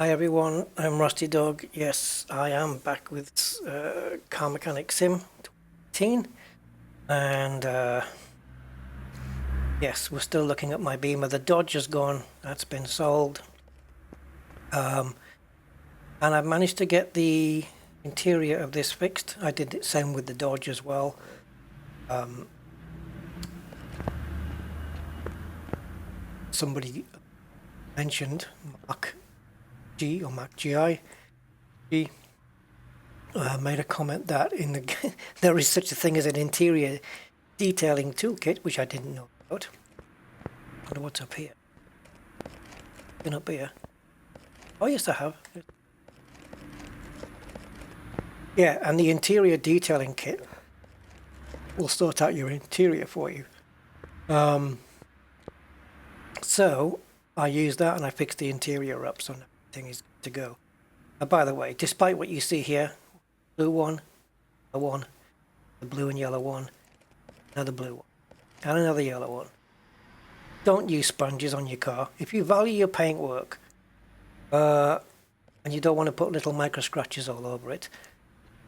Hi everyone, I'm Rusty Dog. Yes, I am back with Car Mechanic Sim 2018, and yes, we're still looking at my Beamer. The Dodge is gone, that's been sold, and I've managed to get the interior of this fixed. I did the same with the Dodge as well. Somebody mentioned Mark G or Mark GI. Made a comment that in the there is such a thing as an interior detailing toolkit, which I didn't know about. I wonder what's up here. Been up here. Oh yes, I have. Yeah, and the interior detailing kit will sort out your interior for you. So I used that and I fixed the interior up, so everything is good to go. By the way, despite what you see here, blue one, the blue and yellow one, another blue one, and another yellow one. Don't use sponges on your car. If you value your paintwork, and you don't want to put little micro scratches all over it,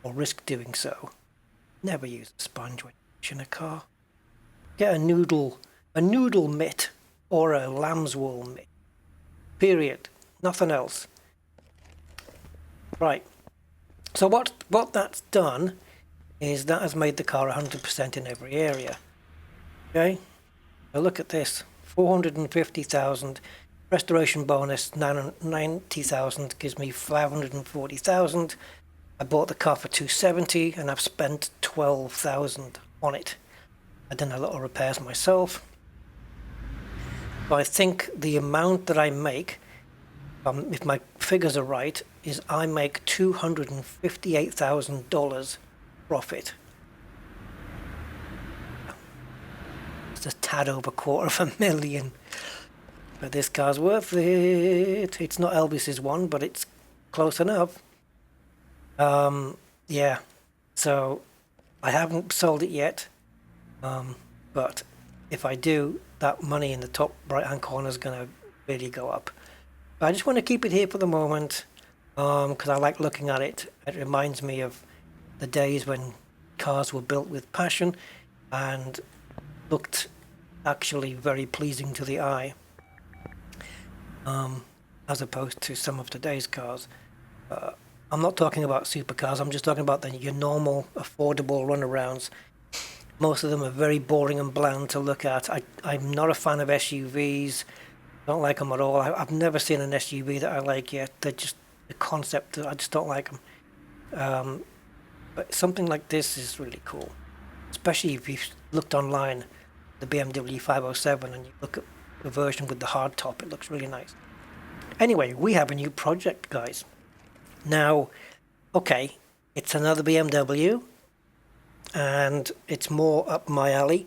or risk doing so, never use a sponge when you're washing a car. Get a noodle mitt, or a lamb's wool mitt. Period. Nothing else. Right. So what that's done is that has made the car 100% in every area. Okay? Now look at this. 450,000. Restoration bonus 90,000 gives me 540,000. I bought the car for 270 and I've spent 12,000 on it. I've done a lot of repairs myself. So I think the amount that I make, if my figures are right, is I make $258,000 profit. It's a tad over $250,000. But this car's worth it. It's not Elvis's one, but it's close enough. Yeah, so I haven't sold it yet, but if I do, that money in the top right hand corner is going to really go up. But I just want to keep it here for the moment, because I like looking at it. It reminds me of the days when cars were built with passion and looked actually very pleasing to the eye, as opposed to some of today's cars. I'm not talking about supercars, I'm just talking about your normal, affordable runarounds. Most of them are very boring and bland to look at. I'm not a fan of SUVs. Don't like them at all. I've never seen an SUV that I like yet. They're just, the concept, I just don't like them. But something like this is really cool. Especially if you've looked online, the BMW E507, and you look at the version with the hard top, it looks really nice. Anyway, we have a new project, guys. Now, okay, it's another BMW, and it's more up my alley,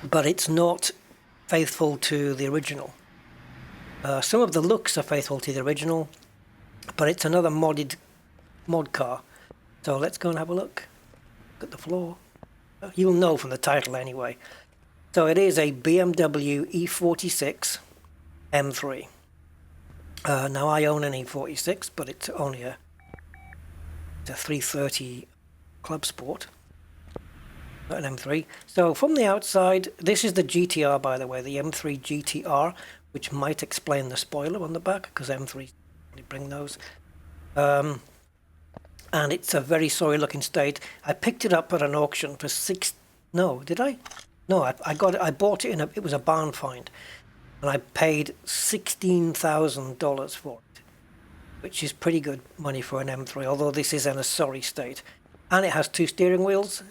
but it's not faithful to the original. Some of the looks are faithful to the original, but it's another mod car. So let's go and have a look. Look at the floor. You'll know from the title anyway. So it is a BMW E46 M3. Now I own an E46, but it's only a 330 Clubsport, not an M3. So from the outside, this is the GTR, by the way, the M3 GTR, which might explain the spoiler on the back, because M3s bring those. And it's a very sorry looking state. I picked it up at an auction for no, did I? No, I got it. I bought it it was a barn find, and I paid $16,000 for it, which is pretty good money for an M3, although this is in a sorry state. And it has two steering wheels.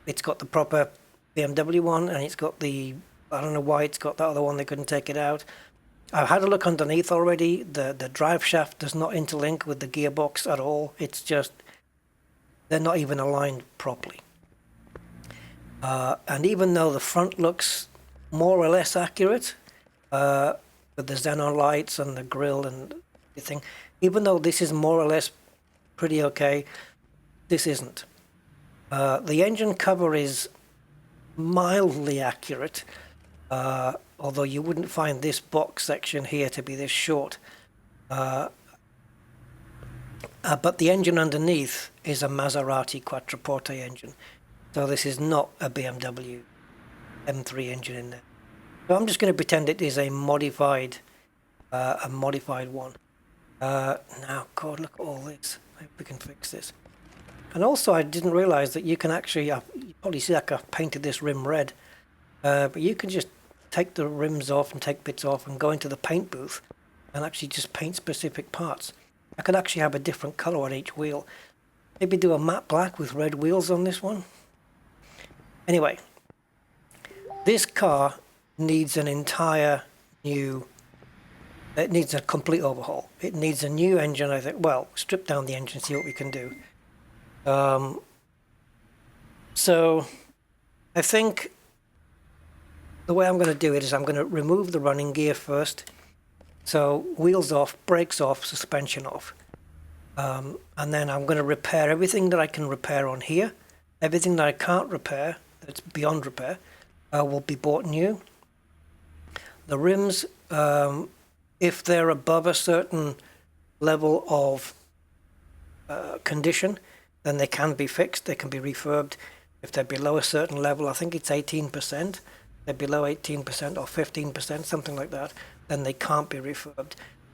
It's got the proper BMW one, and it's got the, I don't know why it's got that other one, they couldn't take it out. I've had a look underneath already. The drive shaft does not interlink with the gearbox at all. It's just, they're not even aligned properly. And even though the front looks more or less accurate, with the xenon lights and the grille and everything, even though this is more or less pretty okay, this isn't. The engine cover is mildly accurate, although you wouldn't find this box section here to be this short. But the engine underneath is a Maserati Quattroporte engine. So this is not a BMW M3 engine in there. So I'm just going to pretend it is a modified one. Now, God, look at all this. I hope we can fix this. And also, I didn't realize that you can actually, you probably see like I've painted this rim red, but you can just take the rims off and take bits off and go into the paint booth and actually just paint specific parts. I could actually have a different color on each wheel. Maybe do a matte black with red wheels on this one. Anyway, this car needs an entire new, it needs a complete overhaul. It needs a new engine, I think. Well, strip down the engine, see what we can do. So I think the way I'm going to do it is I'm going to remove the running gear first. So wheels off, brakes off, suspension off. And then I'm going to repair everything that I can repair on here. Everything that I can't repair, that's beyond repair, will be bought new. The rims, if they're above a certain level of condition, then they can be fixed, they can be refurbed. If they're below a certain level, I think it's 18%, they're below 18% or 15%, something like that, then they can't be refurbed.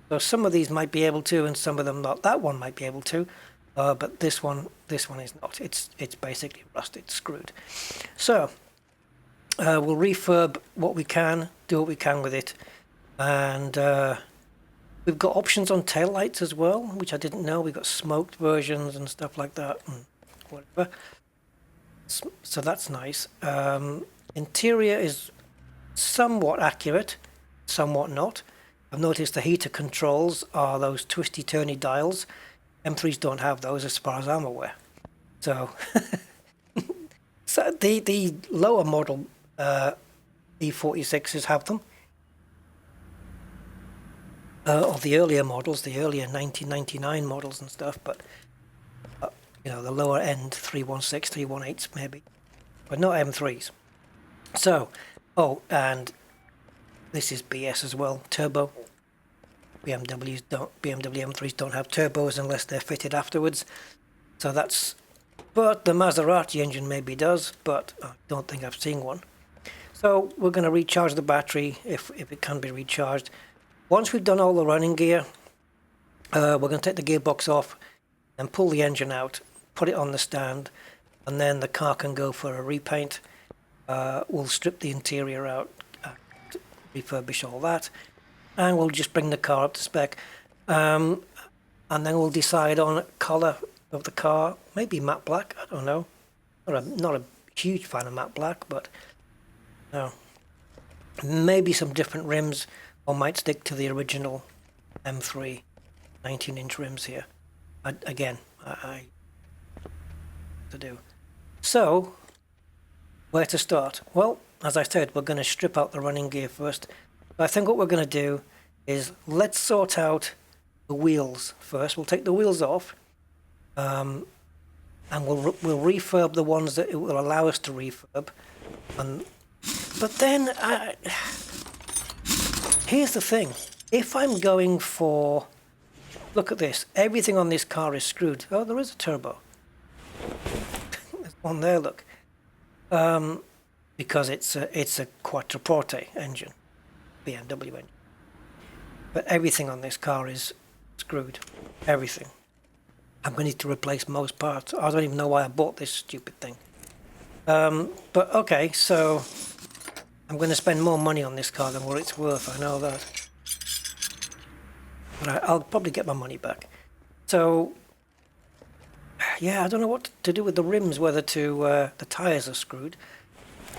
So some of these might be able to, and some of them not. That one might be able to, but this one is not. It's basically rusted, screwed. So we'll refurb what we can, do what we can with it, and we've got options on taillights as well, which I didn't know. We've got smoked versions and stuff like that, and whatever. So that's nice. Interior is somewhat accurate, somewhat not. I've noticed the heater controls are those twisty-turny dials. M3s don't have those as far as I'm aware. So, so the lower model E46s have them. Or the earlier models, the earlier 1999 models and stuff, but you know, the lower end 316, 318s maybe, but not M3s. So, oh, and this is BS as well, turbo. BMW M3s don't have turbos unless they're fitted afterwards. So that's, but the Maserati engine maybe does, but I don't think I've seen one. So we're going to recharge the battery if it can be recharged. Once we've done all the running gear, we're going to take the gearbox off and pull the engine out, put it on the stand, and then the car can go for a repaint. We'll strip the interior out, refurbish all that, and we'll just bring the car up to spec. And then we'll decide on colour of the car, maybe matte black, I don't know. Not a huge fan of matte black, but no. Maybe some different rims, or might stick to the original M3 19-inch rims here. I to do. So, where to start? Well, as I said, we're going to strip out the running gear first. I think what we're going to do is let's sort out the wheels first. We'll take the wheels off, and we'll refurb the ones that it will allow us to refurb. But then, here's the thing. If I'm going for, look at this, everything on this car is screwed. Oh, there is a turbo. There's one there, look. Because it's a Quattroporte engine, BMW engine. But everything on this car is screwed. Everything. I'm going to need to replace most parts. I don't even know why I bought this stupid thing. But okay, so I'm going to spend more money on this car than what it's worth. I know that. But I'll probably get my money back. So, yeah, I don't know what to do with the rims, whether to, the tyres are screwed.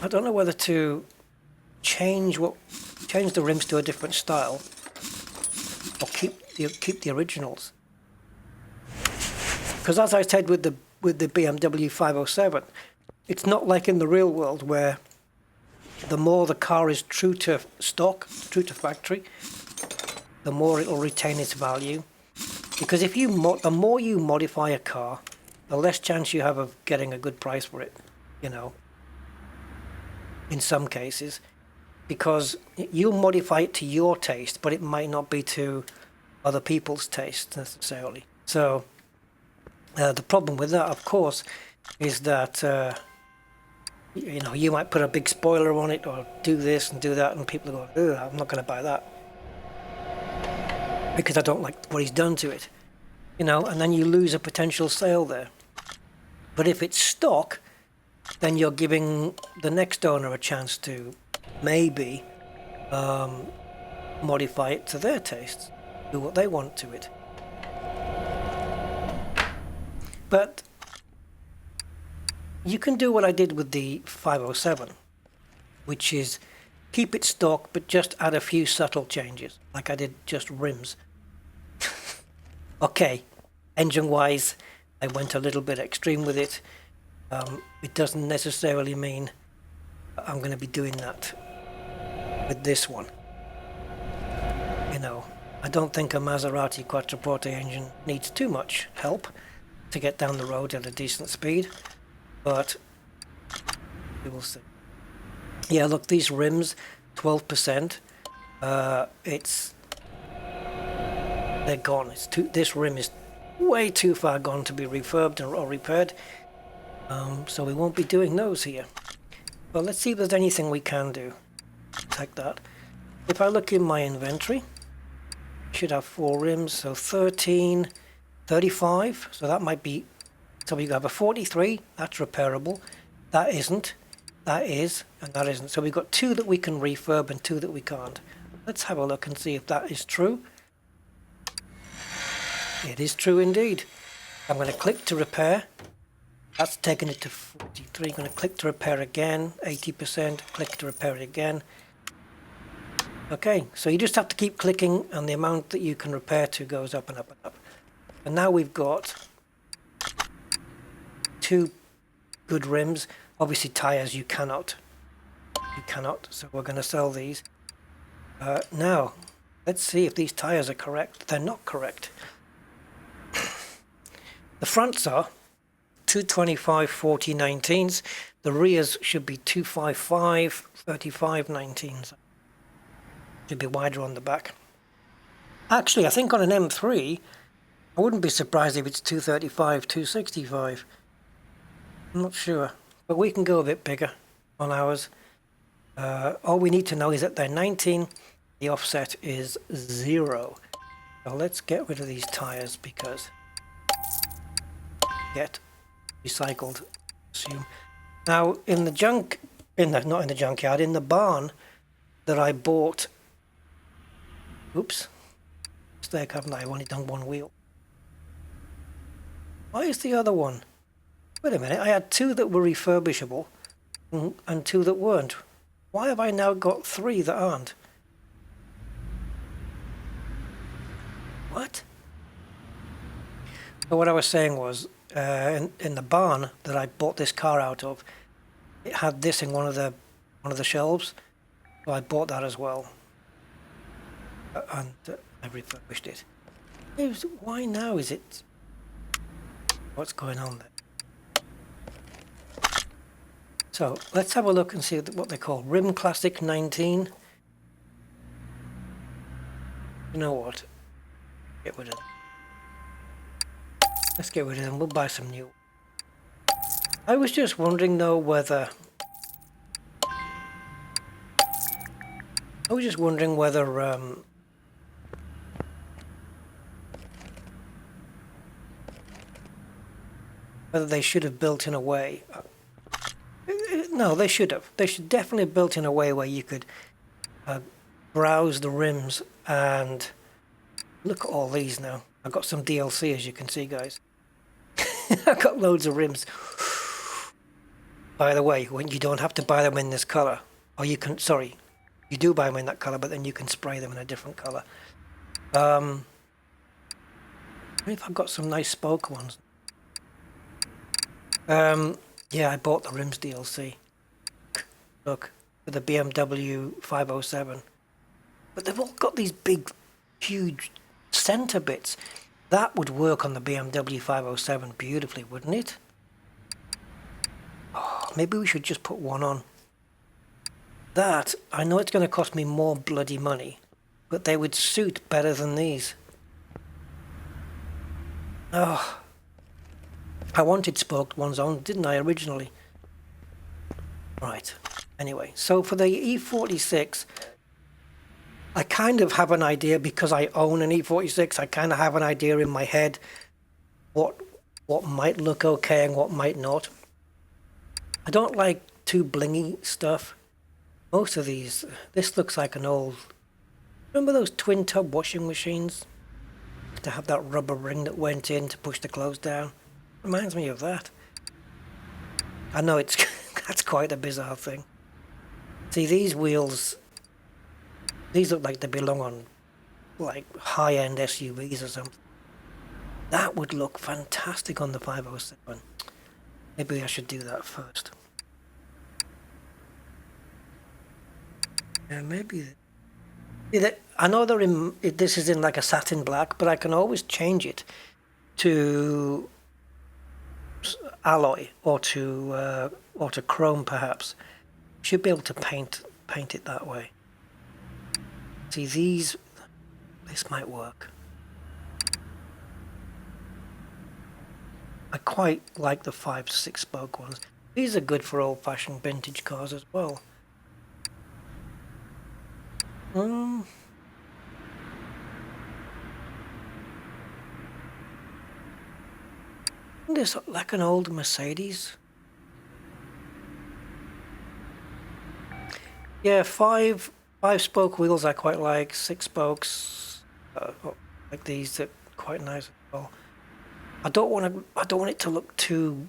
I don't know whether to change the rims to a different style or keep the originals. Because as I said with the BMW 507, it's not like in the real world where the more the car is true to stock, true to factory, the more it will retain its value. Because if the more you modify a car, the less chance you have of getting a good price for it, you know, in some cases. because you'll modify it to your taste, but it might not be to other people's taste necessarily. So the problem with that, of course, is that you know, you might put a big spoiler on it or do this and do that, and people go, "Ugh, I'm not going to buy that because I don't like what he's done to it," you know, and then you lose a potential sale there. But if it's stock, then you're giving the next owner a chance to maybe modify it to their tastes, do what they want to it. But you can do what I did with the 507, which is keep it stock but just add a few subtle changes, like I did just rims. Okay, engine-wise, I went a little bit extreme with it. It doesn't necessarily mean I'm going to be doing that with this one. You know, I don't think a Maserati Quattroporte engine needs too much help to get down the road at a decent speed, but we will see. Yeah, look, these rims, 12%. They're gone. This rim is way too far gone to be refurbed or repaired. So we won't be doing those here. Well, let's see if there's anything we can do. Take that. If I look in my inventory, I should have 4 rims, so 13, 35. So that might be. So we have a 43. That's repairable. That isn't. That is, and that isn't. So we've got 2 that we can refurb and 2 that we can't. Let's have a look and see if that is true. It is true indeed. I'm going to click to repair. That's taken it to 43. I'm going to click to repair again, 80%. Click to repair it again. Okay, so you just have to keep clicking, and the amount that you can repair to goes up and up and up. And now we've got 2 good rims. Obviously, tires you cannot. So we're going to sell these. Now, let's see if these tires are correct. They're not correct. The fronts are 225 40 19s. The rears should be 255 35 19s. Should be wider on the back. Actually, I think on an M3, I wouldn't be surprised if it's 235 265. I'm not sure, but we can go a bit bigger on ours. All we need to know is that they're 19. The offset is 0. So let's get rid of these tires because get recycled, assume. Now in the junk, not in the junkyard, in the barn that I bought. Oops, mistake, haven't I? I've only done one wheel. Why is the other one? Wait a minute, I had 2 that were refurbishable and 2 that weren't. Why have I now got 3 that aren't? What? So what I was saying was, in the barn that I bought this car out of, it had this in one of the shelves, so I bought that as well, and I refurbished it. Why now is it? What's going on there? So let's have a look and see what they call Rim Classic 19. You know what? Get rid of them. Let's get rid of them. We'll buy some new. I was just wondering though whether whether they should have built in a way. No, they should have. They should definitely have built in a way where you could browse the rims and look at all these now. I've got some DLC, as you can see, guys. I've got loads of rims. By the way, when you don't have to buy them in this color, or you can, sorry, you do buy them in that color, but then you can spray them in a different color. If I've got some nice spoke ones. Yeah, I bought the rims DLC. Look, for the BMW 507. But they've all got these big, huge center bits. That would work on the BMW 507 beautifully, wouldn't it? Oh, maybe we should just put one on. That, I know it's going to cost me more bloody money, but they would suit better than these. Oh, I wanted spoked ones on, didn't I, originally? Right. Anyway, so for the E46, I kind of have an idea because I own an E46. I kind of have an idea in my head what might look okay and what might not. I don't like too blingy stuff. Most of these, this looks like an old... Remember those twin tub washing machines? To have that rubber ring that went in to push the clothes down. Reminds me of that. I know it's that's quite a bizarre thing. See, these wheels, these look like they belong on like high-end SUVs or something. That would look fantastic on the 507. Maybe I should do that first. Yeah, maybe. I know they're in. This is in like a satin black, but I can always change it to alloy or to chrome, perhaps. Should be able to paint it that way. See these. This might work. I quite like the 5-6 spoke ones. These are good for old-fashioned vintage cars as well. This like an old Mercedes. Yeah, five spoke wheels I quite like. 6 spokes, like these, are quite nice as well. I don't want it to look too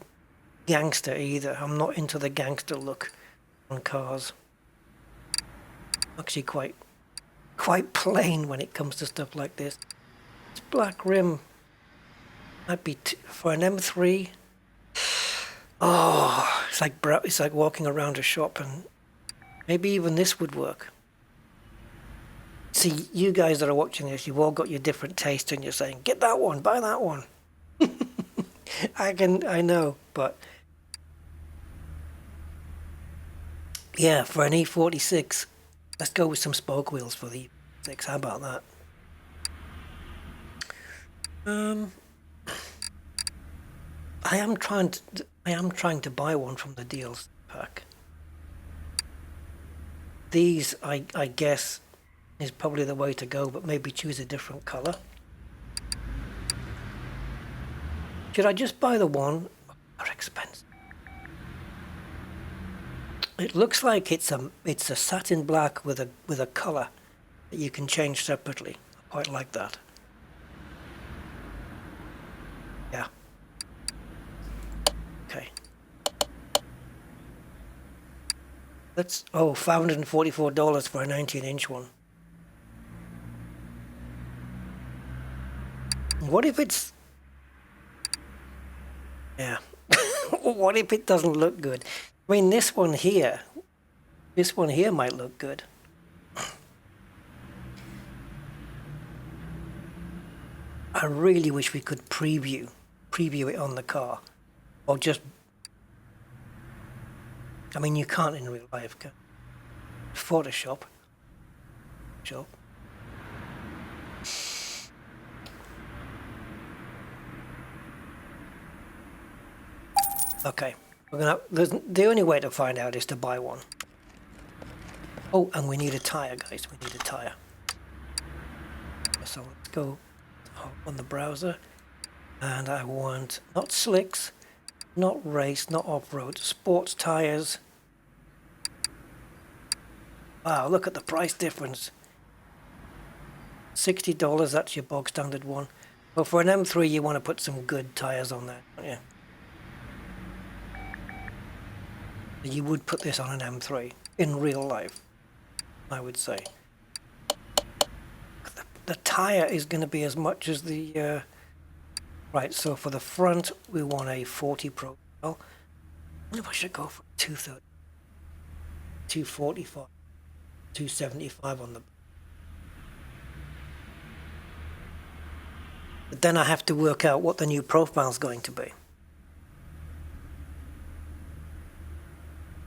gangster either. I'm not into the gangster look on cars. I'm actually quite plain when it comes to stuff like this. This black rim might be for an M3. Oh, it's like walking around a shop, and maybe even this would work. See, you guys that are watching this, you've all got your different taste, and you're saying, "Get that one, buy that one." I know, but yeah, for an E46, let's go with some spoke wheels for the E46. How about that? I am trying to buy one from the deals pack. These, I guess, is probably the way to go, but maybe choose a different color. Should I just buy the one? They're expensive. It looks like it's a satin black with a color that you can change separately. I quite like that. Yeah. Okay. Let's $544 for a 19-inch one. What if it's... Yeah. What if it doesn't look good? I mean, this one here might look good. I really wish we could preview it on the car, or just... I mean, you can't in real life, can you? Photoshop. Sure. Okay, the only way to find out is to buy one. Oh, and we need a tire, guys. We need a tire. So let's go on the browser, and I want not slicks, not race, not off-road, sports tires. Wow, look at the price difference. $60, that's your bog standard one. Well, for an M3, you want to put some good tires on there, don't you? You would put this on an M3 in real life, I would say. The tire is going to be as much as the... Right, so for the front, we want a 40 profile. I wonder if I should go for 230, 245, 275 on the... But then I have to work out what the new profile is going to be.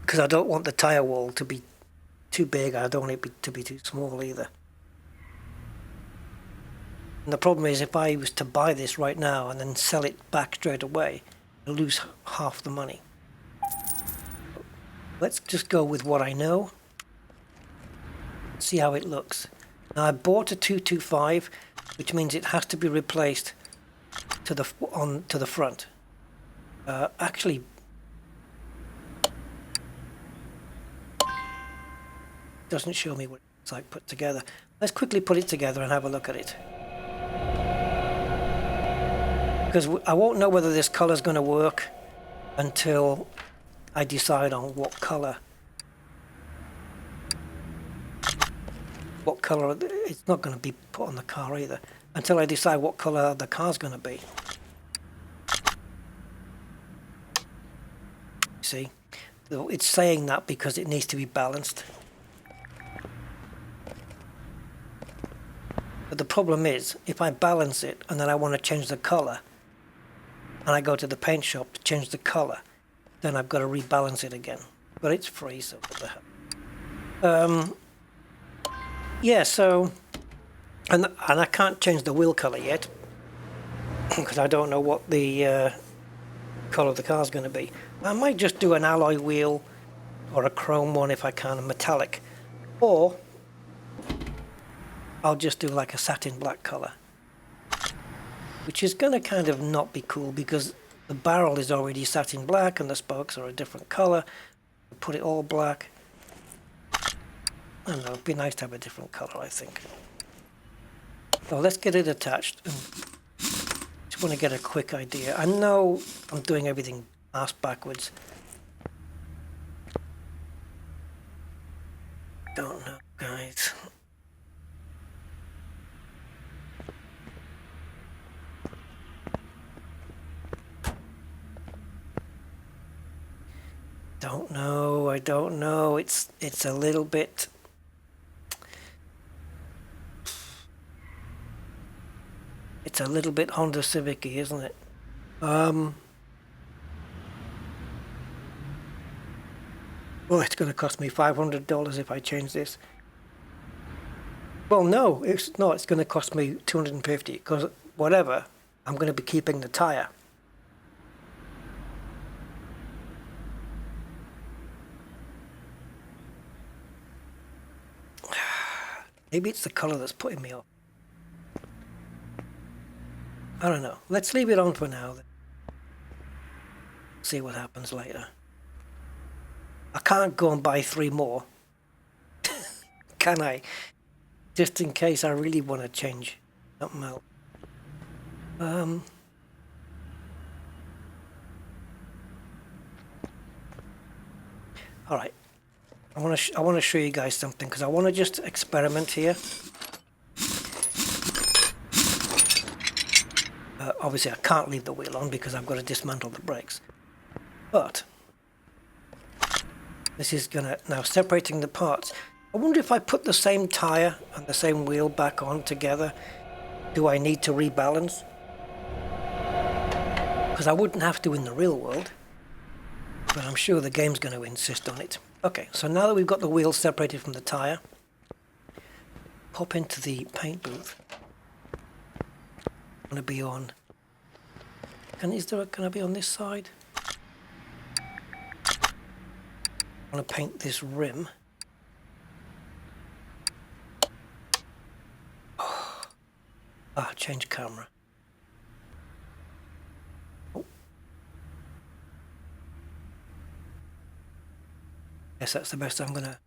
Because I don't want the tire wall to be too big. I don't want it to be too small either. And the problem is, if I was to buy this right now and then sell it back straight away, I'll lose half the money. Let's just go with what I know. See how it looks. Now I bought a 225, which means it has to be replaced to the front. Actually, doesn't show me what it's like put together. Let's quickly put it together and have a look at it. Because I won't know whether this color is going to work until I decide on what color. It's not going to be put on the car either until I decide what color the car's going to be. See, it's saying that because it needs to be balanced. But the problem is, if I balance it and then I want to change the color, and I go to the paint shop to change the color, then I've got to rebalance it again. But it's free, so what the hell. Yeah, so, and I can't change the wheel color yet because I don't know what the color of the car is going to be. I might just do an alloy wheel or a chrome one if I can, a metallic, or I'll just do like a satin black color, which is going to kind of not be cool because the barrel is already satin black and the spokes are a different color. Put it all black. I don't know, it'd be nice to have a different color, I think. So let's get it attached. Just want to get a quick idea. I know I'm doing everything ass backwards. Don't know, guys. I don't know. It's a little bit. It's a little bit Honda Civic-y, isn't it? Well, it's going to cost me $500 if I change this. Well, no, it's going to cost me $250 because whatever, I'm going to be keeping the tire. Maybe it's the color that's putting me off. I don't know. Let's leave it on for now. Then. See what happens later. I can't go and buy 3 more. Can I? Just in case I really want to change something else. All right. I want to show you guys something because I want to just experiment here. Obviously, I can't leave the wheel on because I've got to dismantle the brakes. But this is gonna now separating the parts. I wonder if I put the same tire and the same wheel back on together, do I need to rebalance? Because I wouldn't have to in the real world, but I'm sure the game's going to insist on it. Okay, so now that we've got the wheels separated from the tire, pop into the paint booth. I'm going to be on. Can I be on this side? I want to paint this rim. Change camera. Oh. Yes, that's the best I'm gonna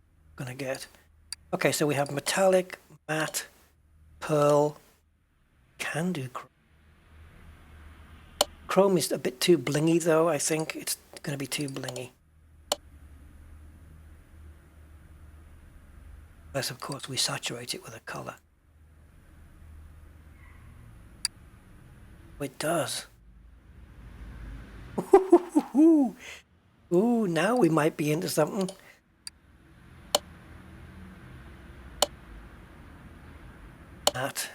get. Okay, so we have metallic, matte, pearl, can do chrome. Chrome is a bit too blingy though, I think. It's gonna be too blingy. Unless of course we saturate it with a color. It does. Ooh, now we might be into something. Matte.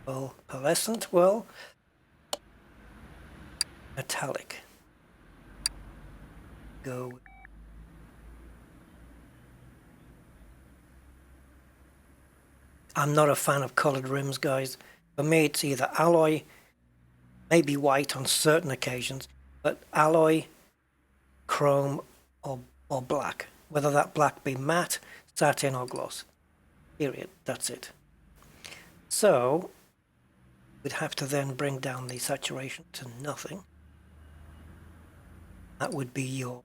Well, pearlescent, well. Metallic. Go. I'm not a fan of coloured rims, guys. For me, it's either alloy, maybe white on certain occasions, but alloy, chrome, or black. Whether that black be matte, satin, or gloss. Period. That's it. So we'd have to then bring down the saturation to nothing. That would be your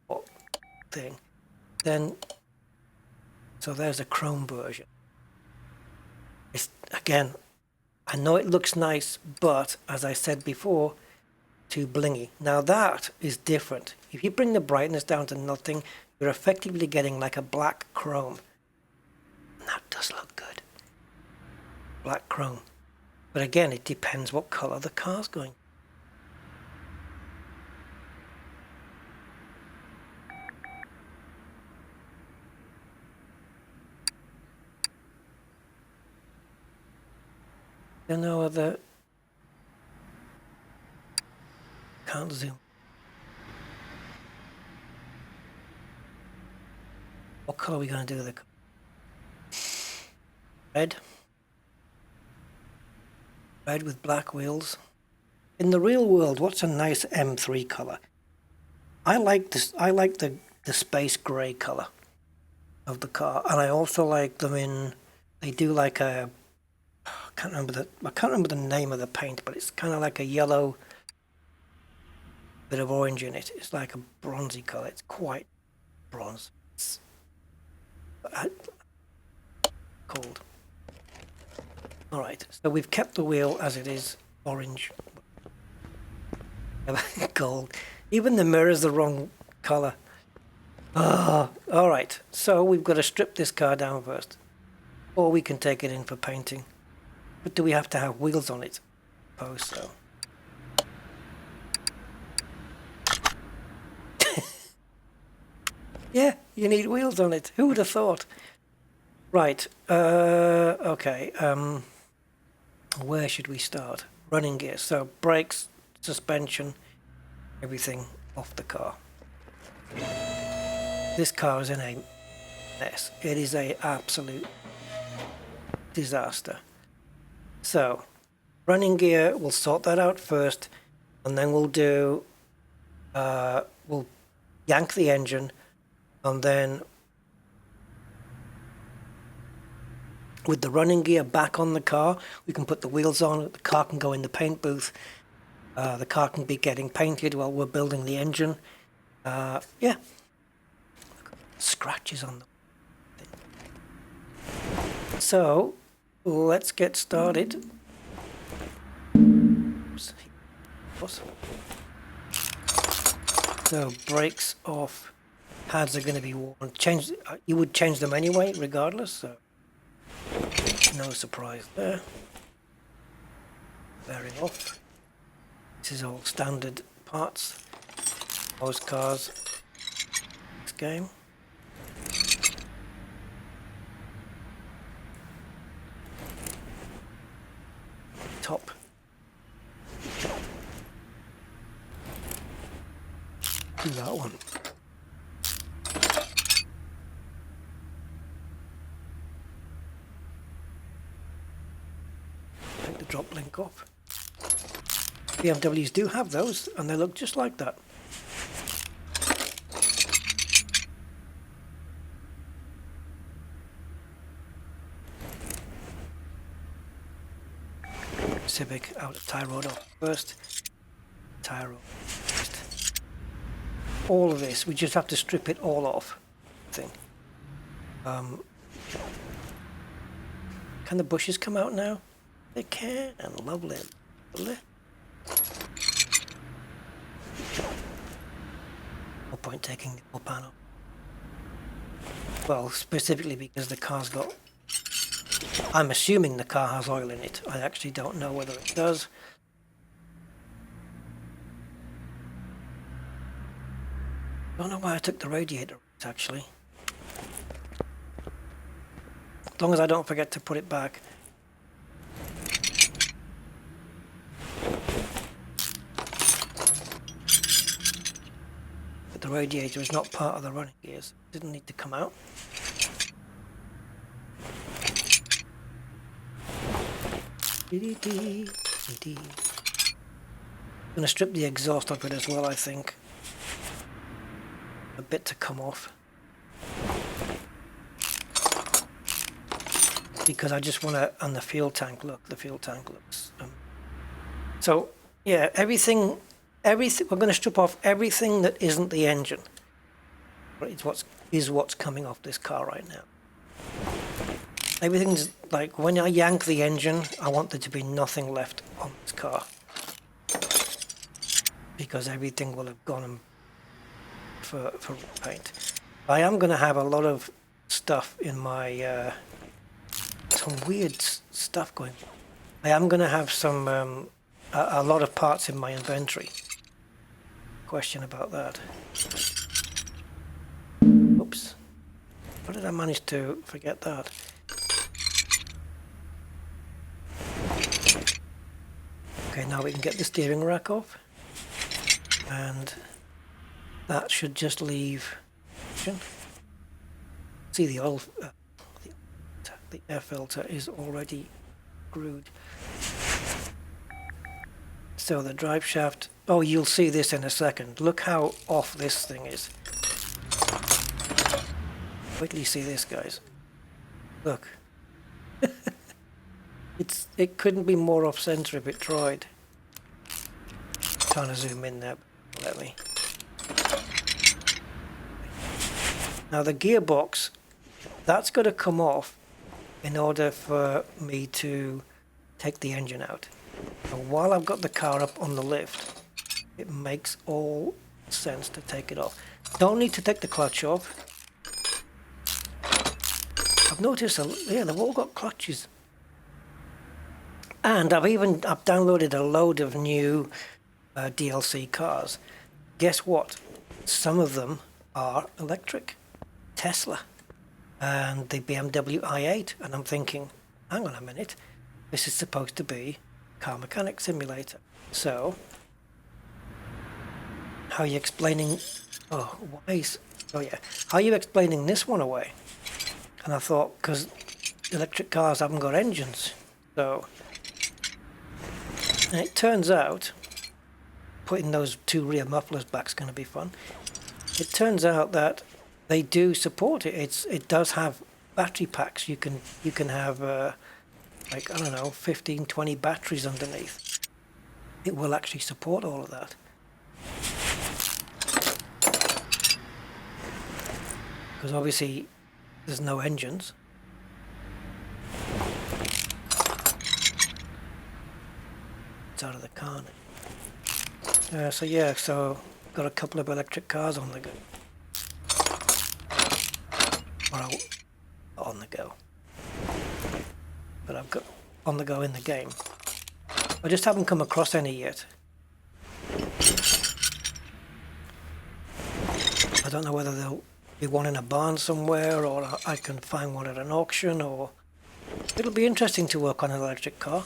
thing. Then, so there's a chrome version. It's, again, I know it looks nice, but as I said before, too blingy. Now that is different. If you bring the brightness down to nothing, you're effectively getting like a black chrome. And that does look good. Black chrome. But again, it depends what color the car's going. There are no other. Can't zoom. What color are we going to do the red? Red with black wheels. In the real world, what's a nice M3 color? I like this. I like the space gray color of the car, and I also like them in. They do like a. I can't remember the name of the paint, but it's kind of like a yellow, bit of orange in it. It's like a bronzy color. It's quite bronze. It's cold. All right, so we've kept the wheel as it is, orange, gold. Even the mirror's the wrong color. All right, so we've got to strip this car down first, or we can take it in for painting. But do we have to have wheels on it? I suppose so. Yeah, you need wheels on it. Who would have thought? Right, okay. Where should we start? Running gear. So brakes, suspension, everything off the car. This car is in a mess. It is an absolute disaster. So, running gear, we'll sort that out first, and then we'll do, we'll yank the engine, and then with the running gear back on the car, we can put the wheels on, the car can go in the paint booth, the car can be getting painted while we're building the engine. Yeah. Scratches on the thing. So, let's get started. Oops. So brakes off, pads are going to be worn. You would change them anyway, regardless. So no surprise there. Bearing off. This is all standard parts. Most cars. This game. Top. Do that one. Take the drop link off. BMWs do have those, and they look just like that. Civic out of tie rod off first. Tie rod first. All of this, we just have to strip it all off. Thing. Can the bushes come out now? They can. Lovely. Lovely. No point taking the whole panel. Well, specifically because the car's got. I'm assuming the car has oil in it. I actually don't know whether it does. I don't know why I took the radiator out, actually. As long as I don't forget to put it back. But the radiator is not part of the running gears. It didn't need to come out. Gonna strip the exhaust of it as well, I think. A bit to come off. Because I just want to, on the fuel tank, look, the fuel tank looks... so, yeah, everything, we're going to strip off everything that isn't the engine. Is what's coming off this car right now. Everything's, like, when I yank the engine, I want there to be nothing left on this car. Because everything will have gone for paint. I am going to have a lot of stuff in my... some weird stuff going on. I am going to have some a lot of parts in my inventory. Question about that. Oops. How did I manage to forget that? Okay, now we can get the steering rack off. And that should just leave... See the oil... the air filter is already screwed. So the drive shaft, oh, you'll see this in a second. Look how off this thing is. Wait till you see this, guys. Look. It couldn't be more off center if it tried. Trying to zoom in there, but let me. Now the gearbox, that's got to come off in order for me to take the engine out. And while I've got the car up on the lift, it makes all sense to take it off. Don't need to take the clutch off. I've noticed, yeah, they've all got clutches. And I've downloaded a load of new DLC cars. Guess what? Some of them are electric. Tesla. And the BMW i8, and I'm thinking, hang on a minute, this is supposed to be car mechanic simulator. So, how are you explaining, how are you explaining this one away? And I thought, because electric cars haven't got engines, so, and it turns out, putting those two rear mufflers back is going to be fun. It turns out that they do support it. It does have battery packs. You can have like, I don't know, 15, 20 batteries underneath. It will actually support all of that. Because obviously there's no engines. It's out of the car now. So got a couple of electric cars on the go. On the go, but I've got on the go in the game. I just haven't come across any yet. I don't know whether there'll be one in a barn somewhere, or I can find one at an auction, or it'll be interesting to work on an electric car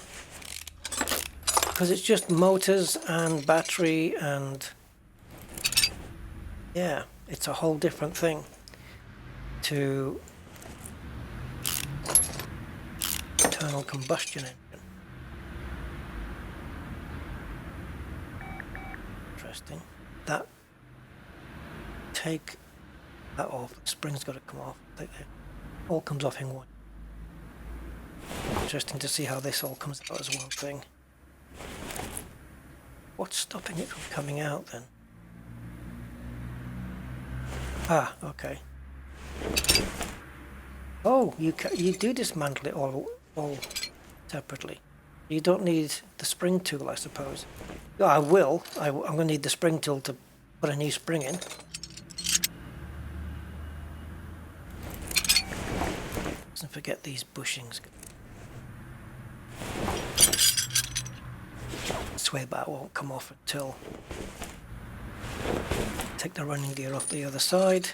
because it's just motors and battery, and yeah, it's a whole different thing to internal combustion engine. Interesting. That, take that off. The spring's got to come off. It all comes off in one. Interesting to see how this all comes out as one thing. What's stopping it from coming out then? Ah, okay. Oh, you do dismantle it all separately. You don't need the spring tool, I suppose. Oh, I will. I'm going to need the spring tool to put a new spring in. Don't forget these bushings. Sway bar won't come off until take the running gear off the other side.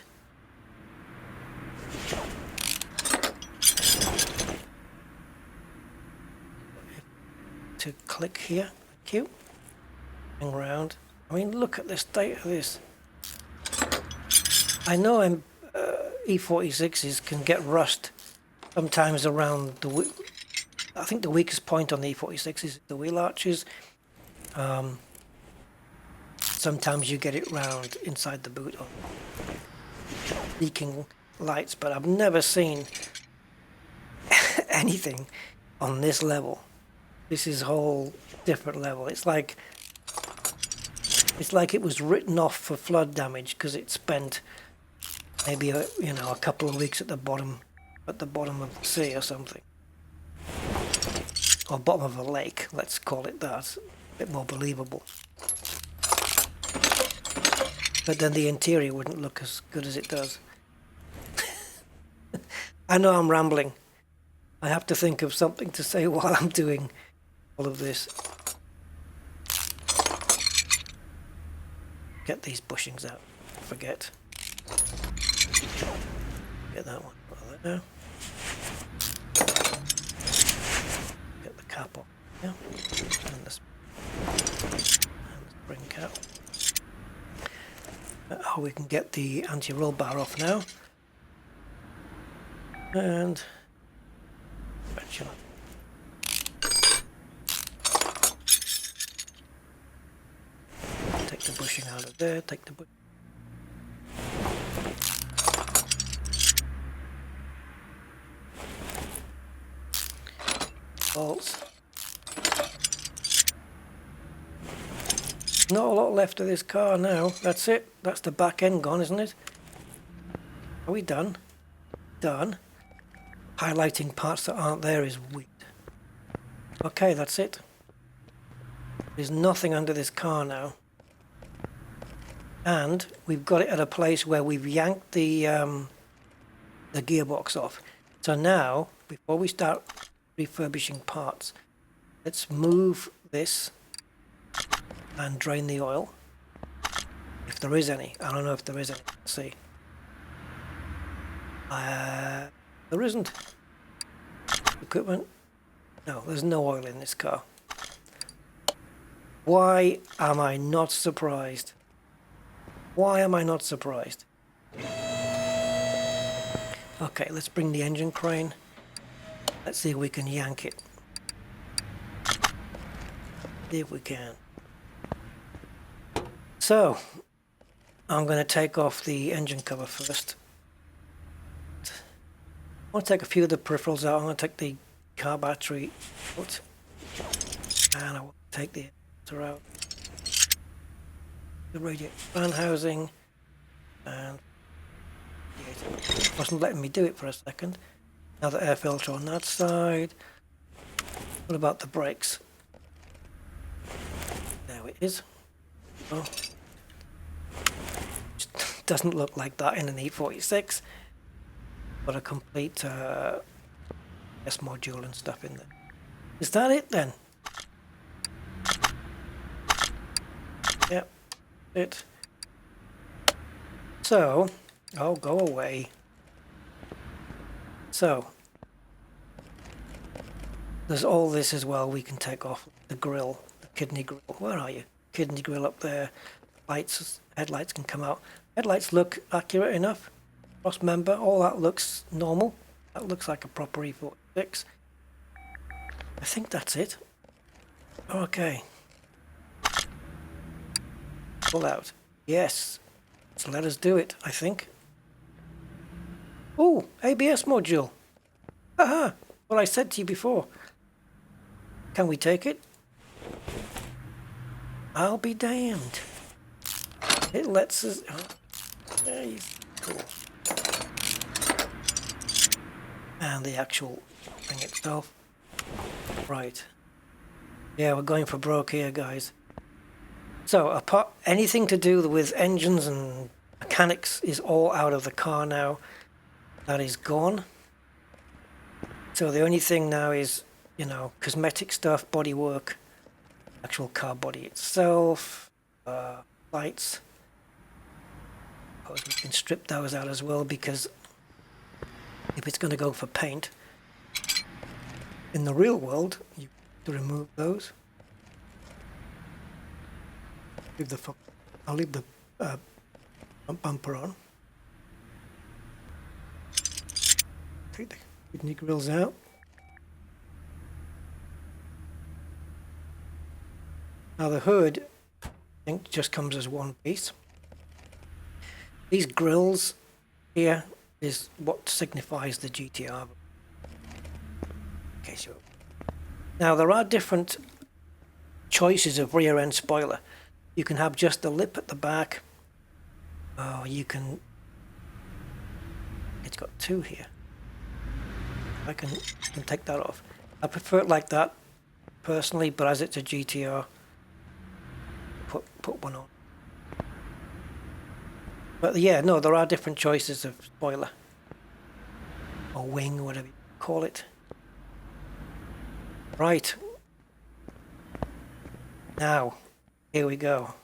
To click here, thank you. Hang around. I mean, look at the state of this. I know E46s can get rust sometimes around I think the weakest point on the E46 is the wheel arches. Sometimes you get it round inside the boot or leaking lights, but I've never seen anything on this level. This is a whole different level. It's like it was written off for flood damage because it spent maybe a couple of weeks at the bottom of the sea or something, or bottom of a lake. Let's call it that. A bit more believable. But then the interior wouldn't look as good as it does. I know I'm rambling. I have to think of something to say while I'm doing all of this. Get these bushings out. Forget. Get that one out of there. Get the cap off. Yeah. And the spring cap. Oh, we can get the anti-roll bar off now. And spatula. Take the bushing out of there, take the bolts. Not a lot left of this car now. That's it. That's the back end gone, isn't it? Are we done? Done. Highlighting parts that aren't there is weird. Okay, that's it. There's nothing under this car now. And we've got it at a place where we've yanked the gearbox off. So now, before we start refurbishing parts, let's move this and drain the oil. If there is any. I don't know if there is any. Let's see. There isn't. Equipment. No, there's no oil in this car. Why am I not surprised? Why am I not surprised? Okay, let's bring the engine crane. Let's see if we can yank it. See if we can. So, I'm going to take off the engine cover first. I want to take a few of the peripherals out. I'm going to take the car battery out. And I want to take the motor out. The radiator fan housing. And it wasn't letting me do it for a second. Another air filter on that side. What about the brakes? There it is. Oh. Doesn't look like that in an E46. Got a complete S module and stuff in there. Is that it then? Yep, it. So, oh, go away. So, there's all this as well. We can take off the grill, the kidney grill. Where are you? Kidney grill up there. Lights, headlights can come out. Headlights look accurate enough. Cross member, all that looks normal. That looks like a proper E46. I think that's it. Okay. Pull out. Yes. So let us do it, I think. Oh, ABS module. Haha, what I said to you before. Can we take it? I'll be damned. It lets us... Oh, cool. And the actual thing itself. Right. Yeah, we're going for broke here, guys. So, apart anything to do with engines and mechanics is all out of the car now. That is gone. So the only thing now is, you know, cosmetic stuff, bodywork, actual car body itself, lights. Suppose we can strip those out as well, because if it's going to go for paint, in the real world, you have to remove those. I'll leave the bumper on. Take the kidney grills out. Now the hood, I think, just comes as one piece. These grills here is what signifies the GTR. Okay, so now there are different choices of rear end spoiler. You can have just the lip at the back. Oh, you can. It's got two here. I can take that off. I prefer it like that personally, but as it's a GTR, put one on. But yeah, no, there are different choices of spoiler or wing, whatever you call it. Right. Now, here we go.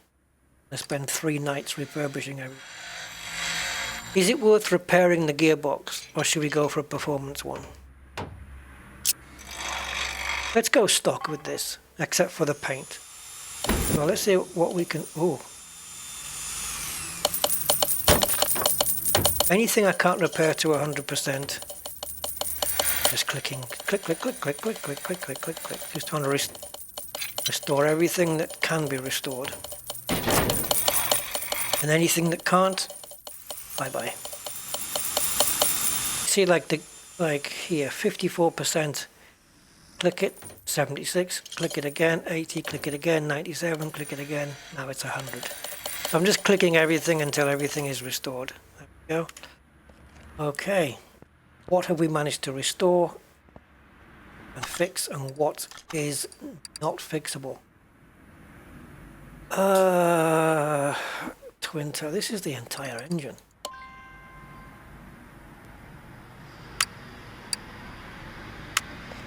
I spend 3 nights refurbishing everything. Is it worth repairing the gearbox, or should we go for a performance one? Let's go stock with this, except for the paint. So let's see what we can... Oh. Anything I can't repair to 100%, just clicking, click, click, click, click, click, click, click, click, click, click. Just trying to restore everything that can be restored. And anything that can't, bye-bye. See, like here, 54%, click it, 76, click it again, 80, click it again, 97, click it again, now it's 100. So I'm just clicking everything until everything is restored. There we go. Okay, what have we managed to restore and fix, and what is not fixable? Twin turbo, this is the entire engine.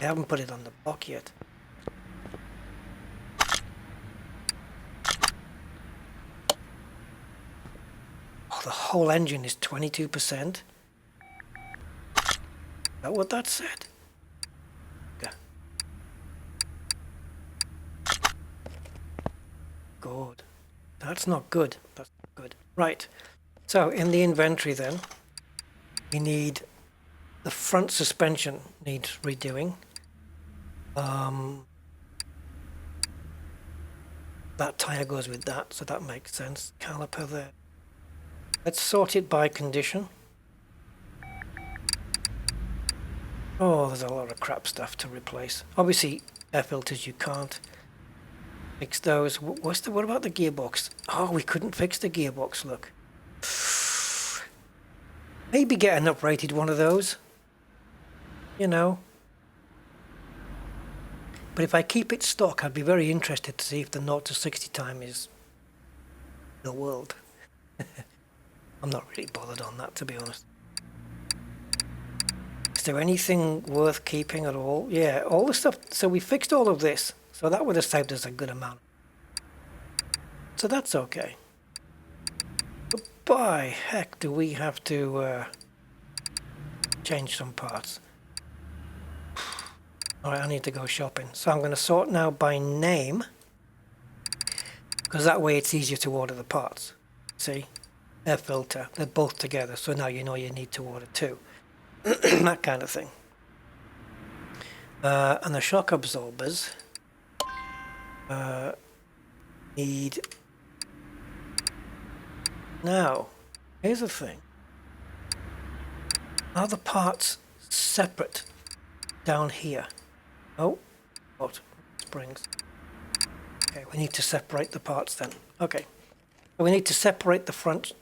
I haven't put it on the block yet. Oh, the whole engine is 22%. Is that what that said? Okay. Good. That's not good. That's not good. Right. So in the inventory then, we need the front suspension needs redoing. That tyre goes with that, so that makes sense. Caliper there. Let's sort it by condition. Oh, there's a lot of crap stuff to replace. Obviously, air filters you can't fix those. What about the gearbox? Oh, we couldn't fix the gearbox, look. Maybe get an uprated one of those. You know. But if I keep it stock, I'd be very interested to see if the 0 to 60 time is the world. I'm not really bothered on that, to be honest. Is there anything worth keeping at all? Yeah, all the stuff. So we fixed all of this. So that would have saved us a good amount. So that's okay. But by heck do we have to change some parts. Alright, I need to go shopping. So I'm going to sort now by name, because that way it's easier to order the parts. See? Air filter, they're both together, so now you know you need to order 2. That kind of thing. And the shock absorbers need... Now, here's the thing. Are the parts separate down here? Oh, what? Springs. Okay, we need to separate the parts then. Okay. So we need to separate the front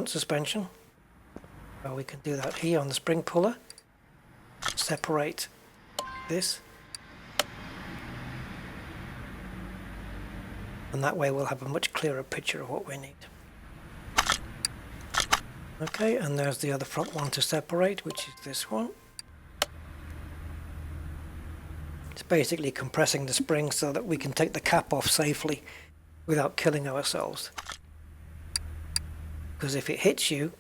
suspension. Well, we can do that here on the spring puller. Separate this. And that way we'll have a much clearer picture of what we need. Okay, and there's the other front one to separate, which is this one. It's basically compressing the spring so that we can take the cap off safely without killing ourselves. Because if it hits you,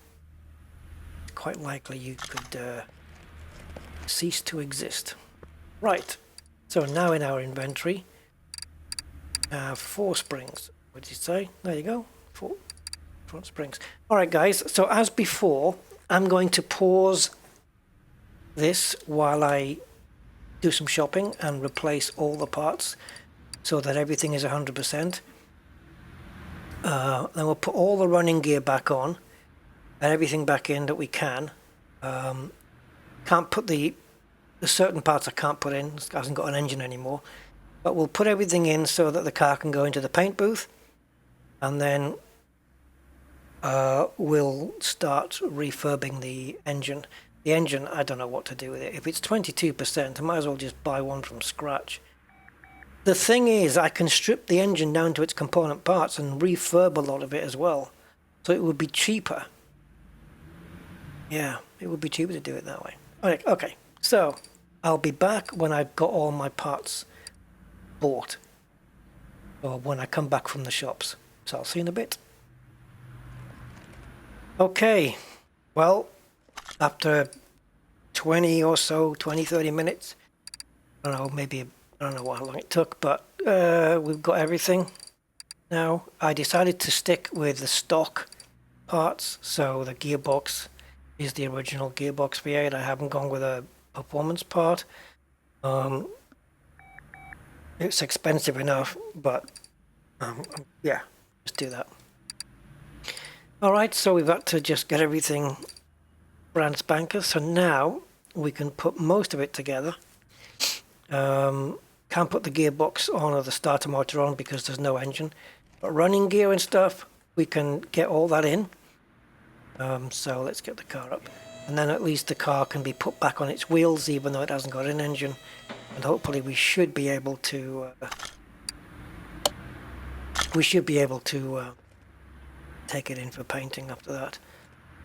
quite likely you could cease to exist. Right, so now in our inventory, 4 springs. What did you say? There you go, 4 front springs. Alright guys, so as before, I'm going to pause this while I do some shopping and replace all the parts. so that everything is 100%. Then we'll put all the running gear back on and everything back in that we can. Can't put the certain parts I can't put in, it hasn't got an engine anymore. But we'll put everything in so that the car can go into the paint booth, and then we'll start refurbing the engine. The engine, I don't know what to do with it. If it's 22%, I might as well just buy one from scratch. The thing is, I can strip the engine down to its component parts and refurb a lot of it as well. So it would be cheaper. Yeah, it would be cheaper to do it that way. Okay, so I'll be back when I've got all my parts bought, or when I come back from the shops. So I'll see you in a bit. Okay, well, after 20 or so, 20-30 minutes, I don't know, maybe, I don't know how long it took, but we've got everything now. I decided to stick with the stock parts, so the gearbox is the original gearbox V8. I haven't gone with a performance part. It's expensive enough, but yeah, just do that. Alright, so we've got to just get everything brand spanker, so now we can put most of it together. Can't put the gearbox on or the starter motor on because there's no engine, but running gear and stuff, we can get all that in. So let's get the car up, and then at least the car can be put back on its wheels even though it hasn't got an engine, and hopefully we should be able to take it in for painting after that.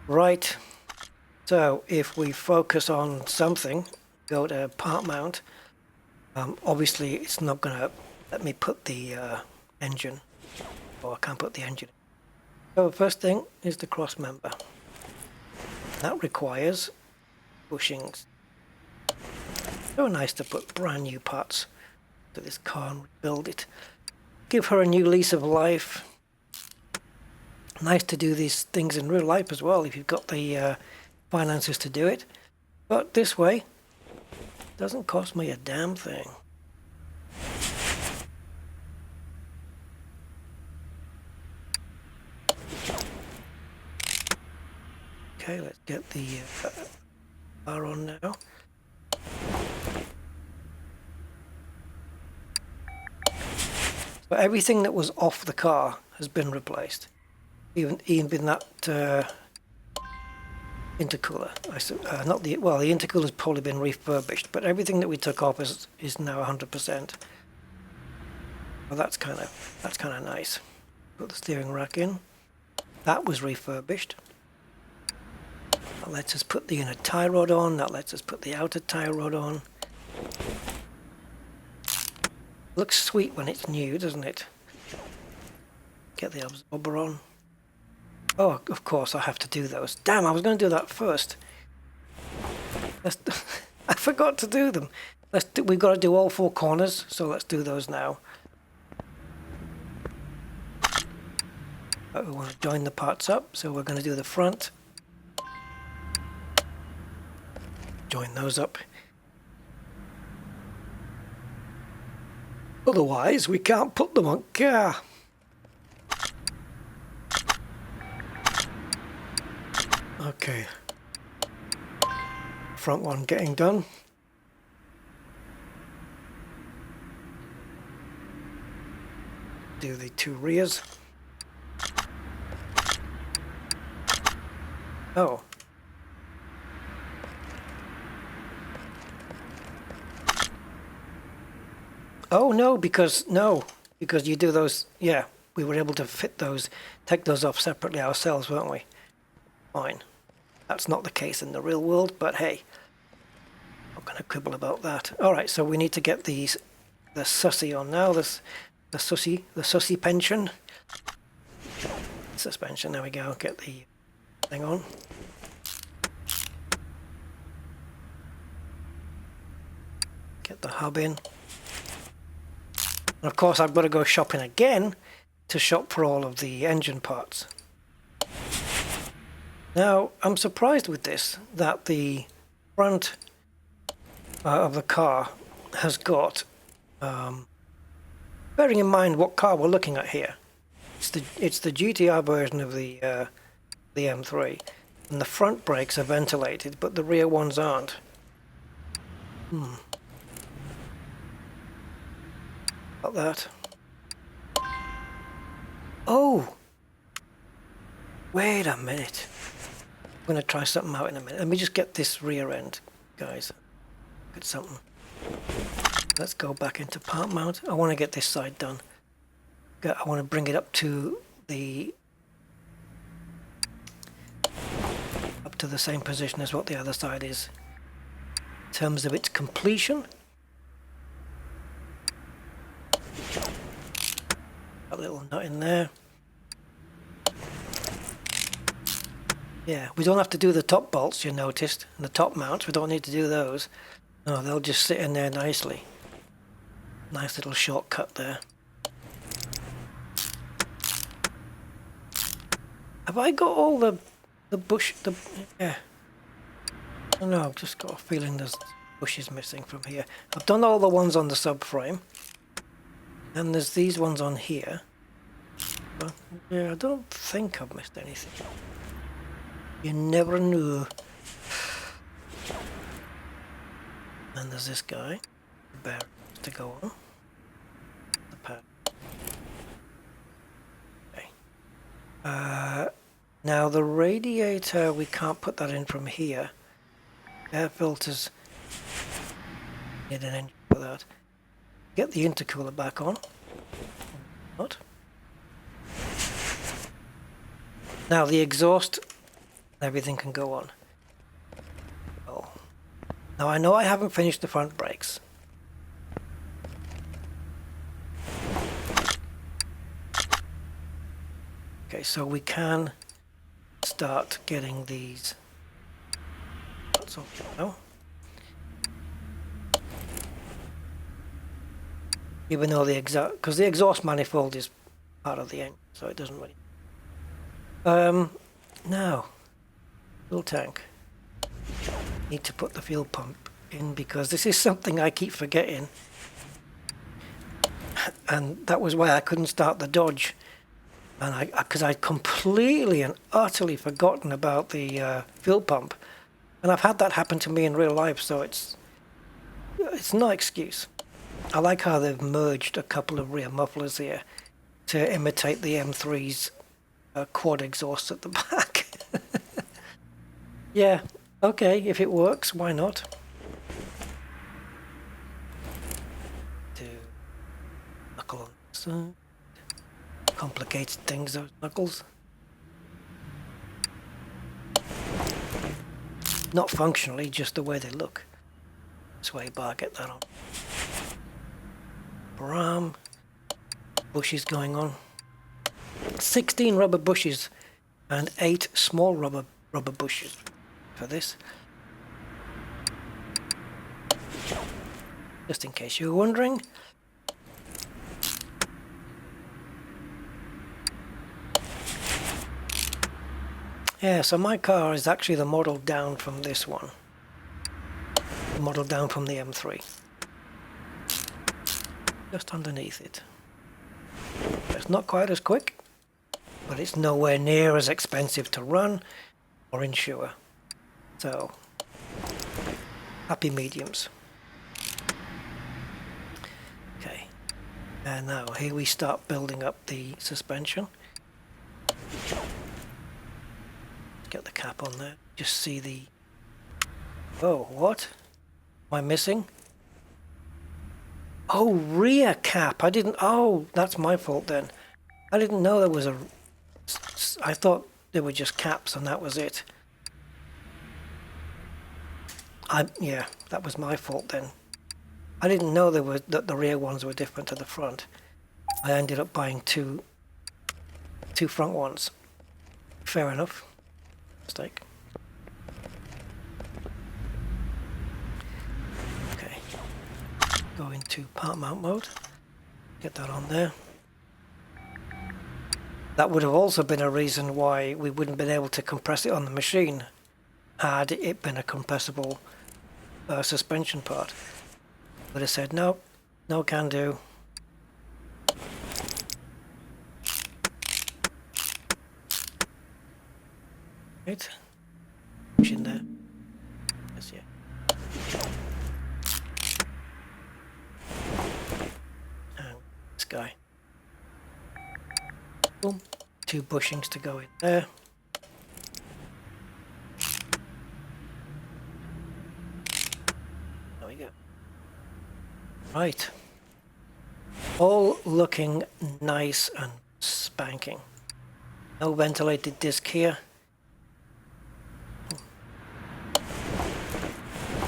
Right, so if we focus on something, go to part mount, obviously it's not going to let me put the engine, or I can't put the engine in. So the first thing is the cross member. That requires bushings. So nice to put brand new parts to this car and rebuild it. Give her a new lease of life. Nice to do these things in real life as well if you've got the finances to do it. But this way, it doesn't cost me a damn thing. Okay, let's get the bar on now. So everything that was off the car has been replaced. Even that intercooler. The intercooler's probably been refurbished, but everything that we took off is now 100%. Well, that's kind of nice. Put the steering rack in. That was refurbished. That lets us put the inner tie rod on. That lets us put the outer tie rod on. Looks sweet when it's new, doesn't it? Get the absorber on. Oh, of course I have to do those. Damn, I was going to do that first. I forgot to do them. We've got to do all four corners, so let's do those now. We want to join the parts up, so we're going to do the front. Join those up. Otherwise, we can't put them on car. Okay. Front one getting done. Do the two rears. Oh. Oh no, because you do those. Yeah, we were able to fit those, take those off separately ourselves, weren't we? Fine. That's not the case in the real world, but hey, I'm not going to quibble about that. All right, so we need to get the sussy on now. The sussy pension suspension. There we go. Get the thing on. Get the hub in. And of course, I've got to go shopping again to shop for all of the engine parts. Now, I'm surprised with this, that the front of the car has got bearing in mind what car we're looking at here. It's the GTR version of the M3, and the front brakes are ventilated, but the rear ones aren't. Got that. Oh! Wait a minute. I'm going to try something out in a minute. Let me just get this rear end, guys. Get something. Let's go back into part mount. I want to get this side done. I want to bring it up to the same position as what the other side is in terms of its completion. A little nut in there. Yeah, we don't have to do the top bolts, you noticed, and the top mounts. We don't need to do those. No, they'll just sit in there nicely. Nice little shortcut there. Have I got all the bush? Yeah. I don't know, I've just got a feeling there's bushes missing from here. I've done all the ones on the subframe. And there's these ones on here. But, yeah, I don't think I've missed anything. You never know. And there's this guy. The bearings to go on. The pad. Okay. Now the radiator, we can't put that in from here. Air filters. Need an engine for that. Get the intercooler back on. Not. Now the exhaust, everything can go on. Oh. Now I know I haven't finished the front brakes. Okay, so we can start getting these. That's all now. Even though the exhaust manifold is part of the engine, so it doesn't really. Now, fuel tank. Need to put the fuel pump in because this is something I keep forgetting, and that was why I couldn't start the Dodge, and because I'd completely and utterly forgotten about the fuel pump, and I've had that happen to me in real life, so it's no excuse. I like how they've merged a couple of rear mufflers here to imitate the M3's quad exhaust at the back. Yeah, okay, if it works, why not? To knuckle on the side. Complicated things, those knuckles. Not functionally, just the way they look. Sway bar, get that on. Ram. Bushes going on. 16 rubber bushes and 8 small rubber bushes for this. Just in case you were wondering. Yeah, so my car is actually the model down from this one. The model down from the M3. Just underneath it. It's not quite as quick, but it's nowhere near as expensive to run or insure. So, happy mediums. Okay, and now here we start building up the suspension. Get the cap on there. Just see the... Oh, what? Am I missing? Oh, rear cap. I didn't... Oh, that's my fault then. I didn't know there was a... I thought they were just caps and that was it. Yeah, that was my fault then. I didn't know that the rear ones were different to the front. I ended up buying two front ones. Fair enough. Mistake. Okay. Go into part mount mode. Get that on there. That would have also been a reason why we wouldn't have been able to compress it on the machine had it been a compressible suspension part. Would have said no, no can do. Right. Push in there. Yes, yeah. And this guy. Boom. 2 bushings to go in there. There we go. Right. All looking nice and spanking. No ventilated disc here.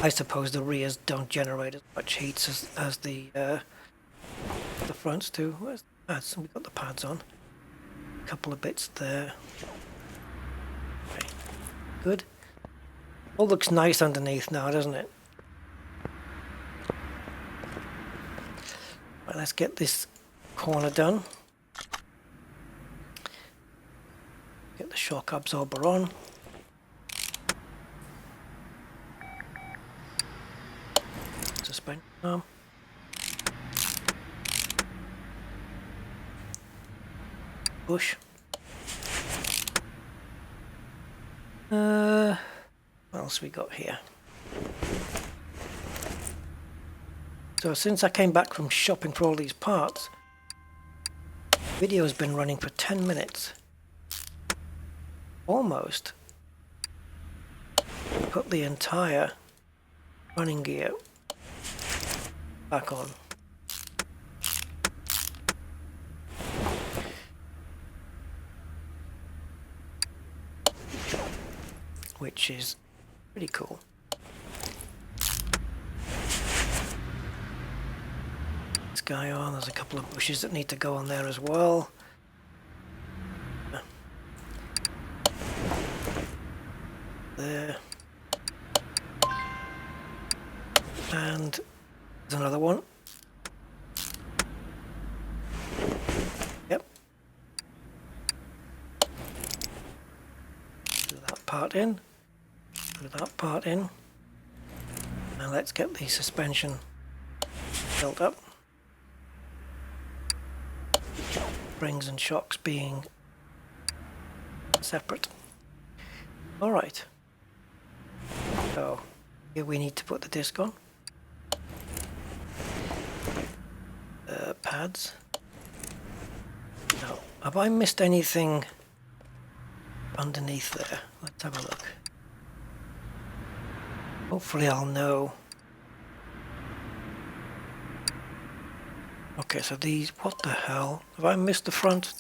I suppose the rears don't generate as much heat as the fronts do. Where's the pads? We've got the pads on. A couple of bits there. Okay. Good. All looks nice underneath now, doesn't it? Right, let's get this corner done. Get the shock absorber on. Suspension arm. Bush. What else we got here? So since I came back from shopping for all these parts, video has been running for 10 minutes. Almost put the entire running gear back on. Which is pretty cool. This guy on, there's a couple of bushes that need to go on there as well. There. And there's another one. Yep. Do that part in. Put that part in. Now let's get the suspension built up. Springs and shocks being separate. Alright. So here we need to put the disc on. Pads. Now, have I missed anything underneath there? Let's have a look. Hopefully I'll know. Okay, so these, what the hell? Have I missed the front?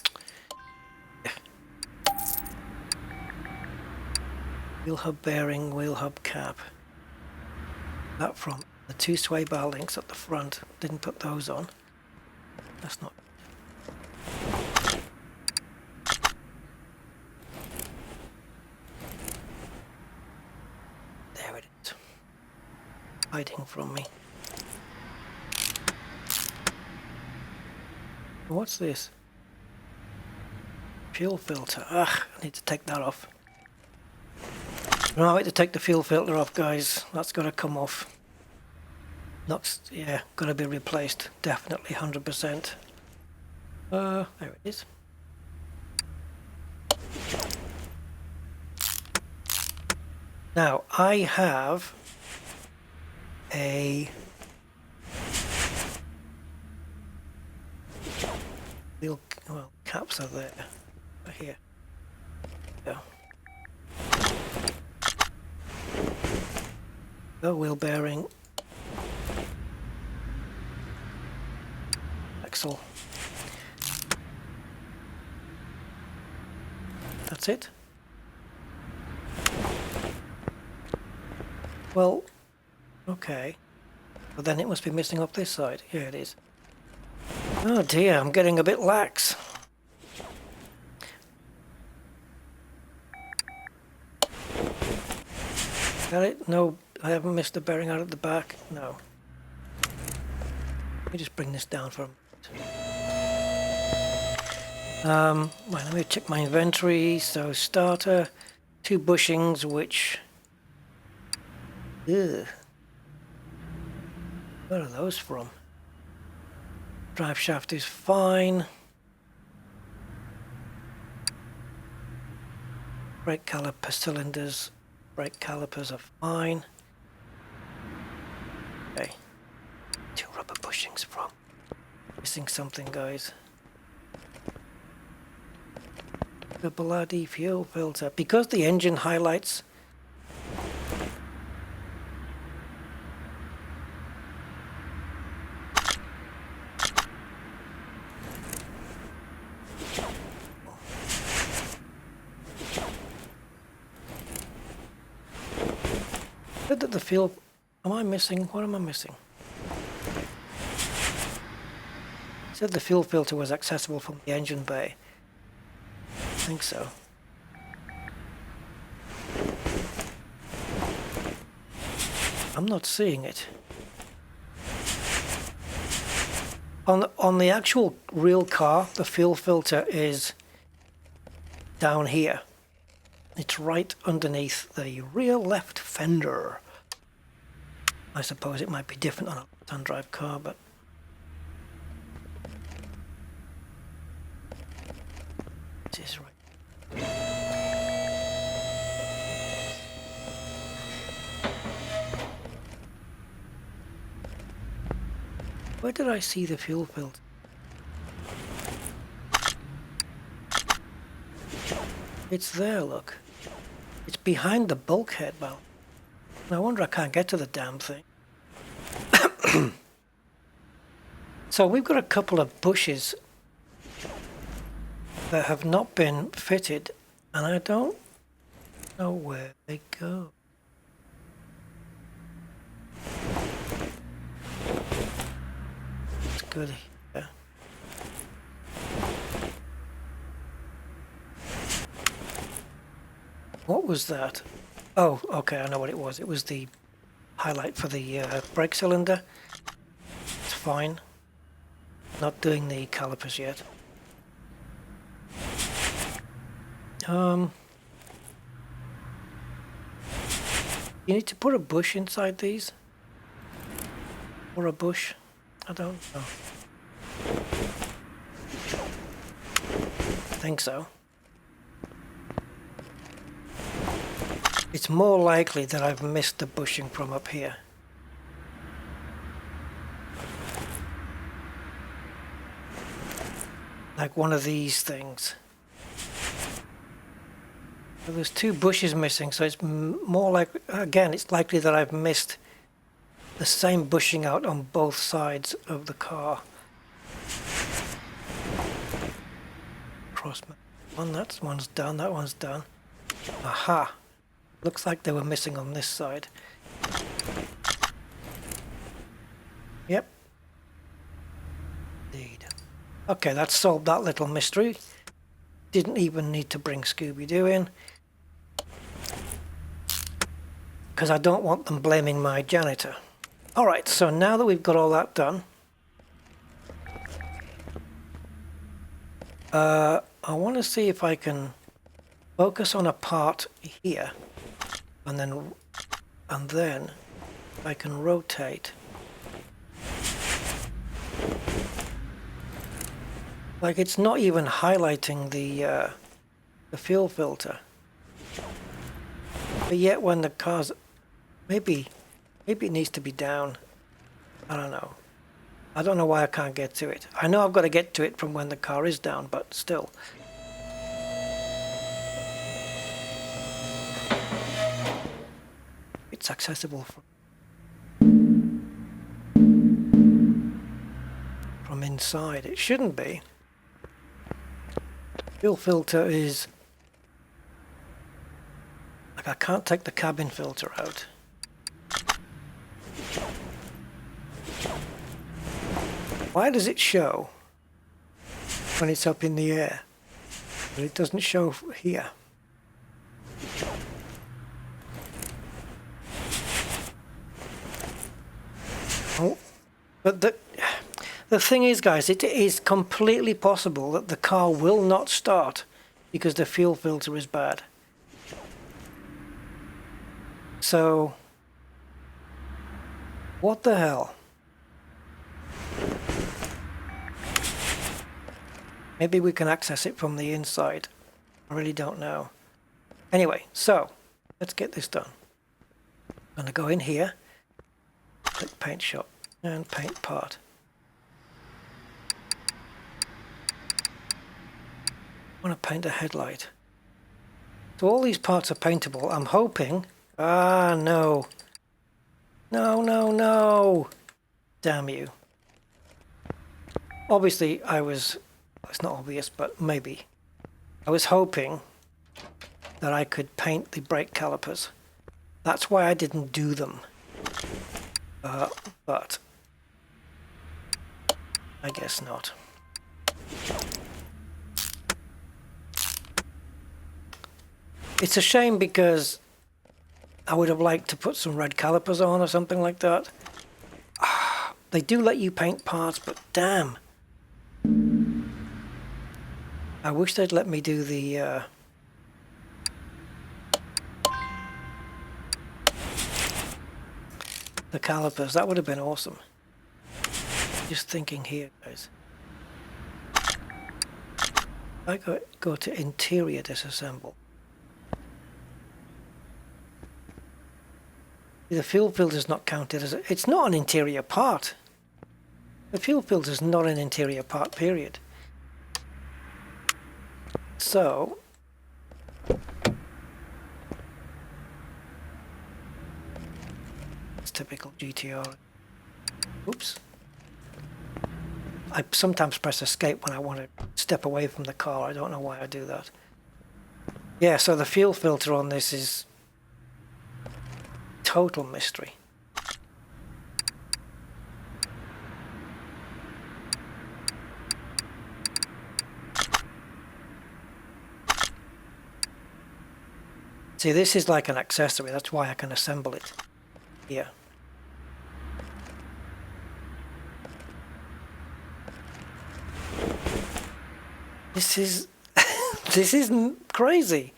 Wheel hub bearing, wheel hub cap. That front. The 2 sway bar links at the front. Didn't put those on. That's not. There it is. Hiding from me. What's this? Fuel filter. Ah, I need to take that off. Right, to take the fuel filter off, guys. That's got to come off. Not, yeah, got to be replaced. Definitely 100%. There it is. Now, I have a wheel, well, caps are there. Here. Yeah. The wheel bearing. Axle. That's it. Well, okay. But then it must be missing up this side. Here it is. Oh dear, I'm getting a bit lax. Got it? No, I haven't missed the bearing out at the back. No. Let me just bring this down for a minute. Right, let me check my inventory. So starter, 2 bushings, which... Ugh. Where are those from? Drive shaft is fine. Brake caliper cylinders, brake calipers are fine. Okay, 2 rubber bushings from. Missing something, guys. WarBRD fuel filter. Because the engine highlights. Said that the fuel. Am I missing? What am I missing? Said the fuel filter was accessible from the engine bay. I think so. I'm not seeing it. On the actual real car, the fuel filter is down here. It's right underneath the rear left fender. I suppose it might be different on a left-hand drive car, but it is right. Where did I see the fuel filter? It's there, look. It's behind the bulkhead valve. No wonder I can't get to the damn thing. So we've got a couple of bushes that have not been fitted, and I don't know where they go. It's good here. What was that? Oh, okay, I know what it was. It was the highlight for the brake cylinder. It's fine. Not doing the calipers yet. You need to put a bush inside these? Or a bush? I don't know. I think so. It's more likely that I've missed the bushing from up here. Like one of these things. So there's 2 bushes missing, so it's more like, again, it's likely that I've missed the same bushing out on both sides of the car. Cross one, that one's done, that one's done. Aha! Looks like they were missing on this side. Yep. Indeed. Okay, that solved that little mystery. Didn't even need to bring Scooby-Doo in. Because I don't want them blaming my janitor. Alright, so now that we've got all that done, I want to see if I can focus on a part here, and then I can rotate. Like it's not even highlighting the fuel filter. But yet when the car's maybe it needs to be down. I don't know. I don't know why I can't get to it. I know I've got to get to it from when the car is down, but still. It's accessible from inside. It shouldn't be. Fuel filter is like I can't take the cabin filter out. Why does it show when it's up in the air, but it doesn't show here? Oh, but the thing is, guys, it is completely possible that the car will not start because the fuel filter is bad. So, what the hell? Maybe we can access it from the inside. I really don't know. Anyway, so let's get this done. I'm going to go in here, click paint shop and paint part. I want to paint a headlight. So all these parts are paintable. I'm hoping... Ah, no. No, no, no. Damn you. Obviously, I was... It's not obvious, but maybe. I was hoping that I could paint the brake calipers. That's why I didn't do them. But I guess not. It's a shame because I would have liked to put some red calipers on or something like that. They do let you paint parts, but damn. I wish they'd let me do the calipers. That would have been awesome. Just thinking here, guys. I go to interior disassemble. The fuel filter is not counted as it's not an interior part. The fuel filter is not an interior part, period. So it's typical GTR. Oops. I sometimes press escape when I want to step away from the car. I don't know why I do that. Yeah, so the fuel filter on this is total mystery. See, this is like an accessory. That's why I can assemble it here. This is this is crazy.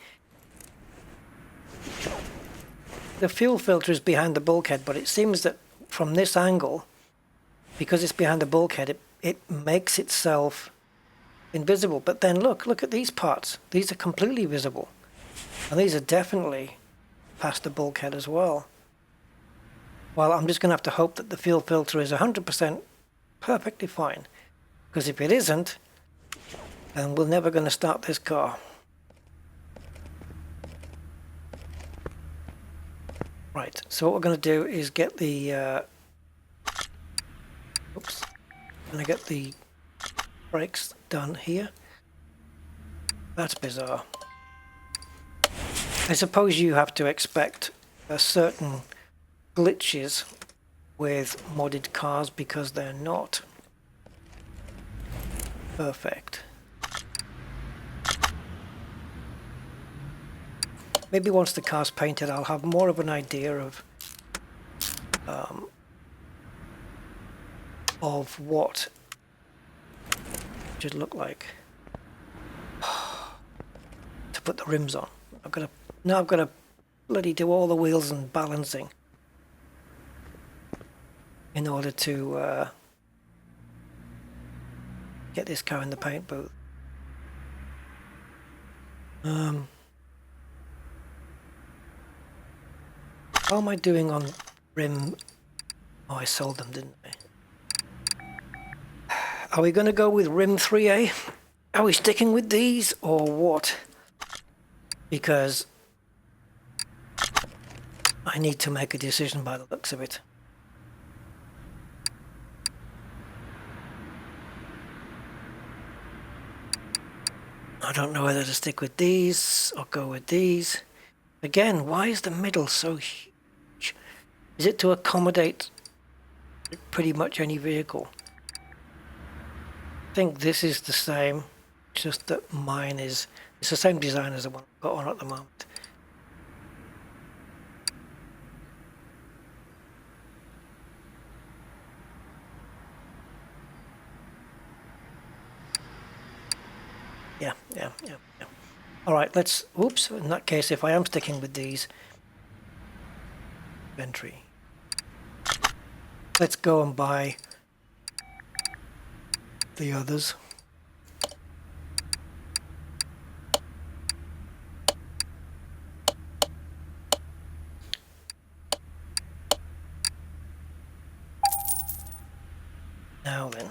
The fuel filter is behind the bulkhead, but it seems that from this angle, because it's behind the bulkhead, it makes itself invisible. But then look at these parts. These are completely visible. And these are definitely past the bulkhead as well. Well, I'm just going to have to hope that the fuel filter is 100% perfectly fine. Because if it isn't, then we're never going to start this car. Right, so what we're going to do is get the... oops. I'm going to get the brakes done here. That's bizarre. I suppose you have to expect certain glitches with modded cars because they're not perfect. Maybe once the car's painted, I'll have more of an idea of what it should look like. To put the rims on. Now I've got to bloody do all the wheels and balancing in order to get this car in the paint booth. How am I doing on rim? Oh, I sold them, didn't I? Are we going to go with rim 3A? Are we sticking with these or what? Because I need to make a decision by the looks of it. I don't know whether to stick with these or go with these. Again, why is the middle so huge? Is it to accommodate pretty much any vehicle? I think this is the same, just that mine is... It's the same design as the one I've got on at the moment. Yeah. All right, let's... Oops, in that case, if I am sticking with these... Entry. Let's go and buy the others. Now then,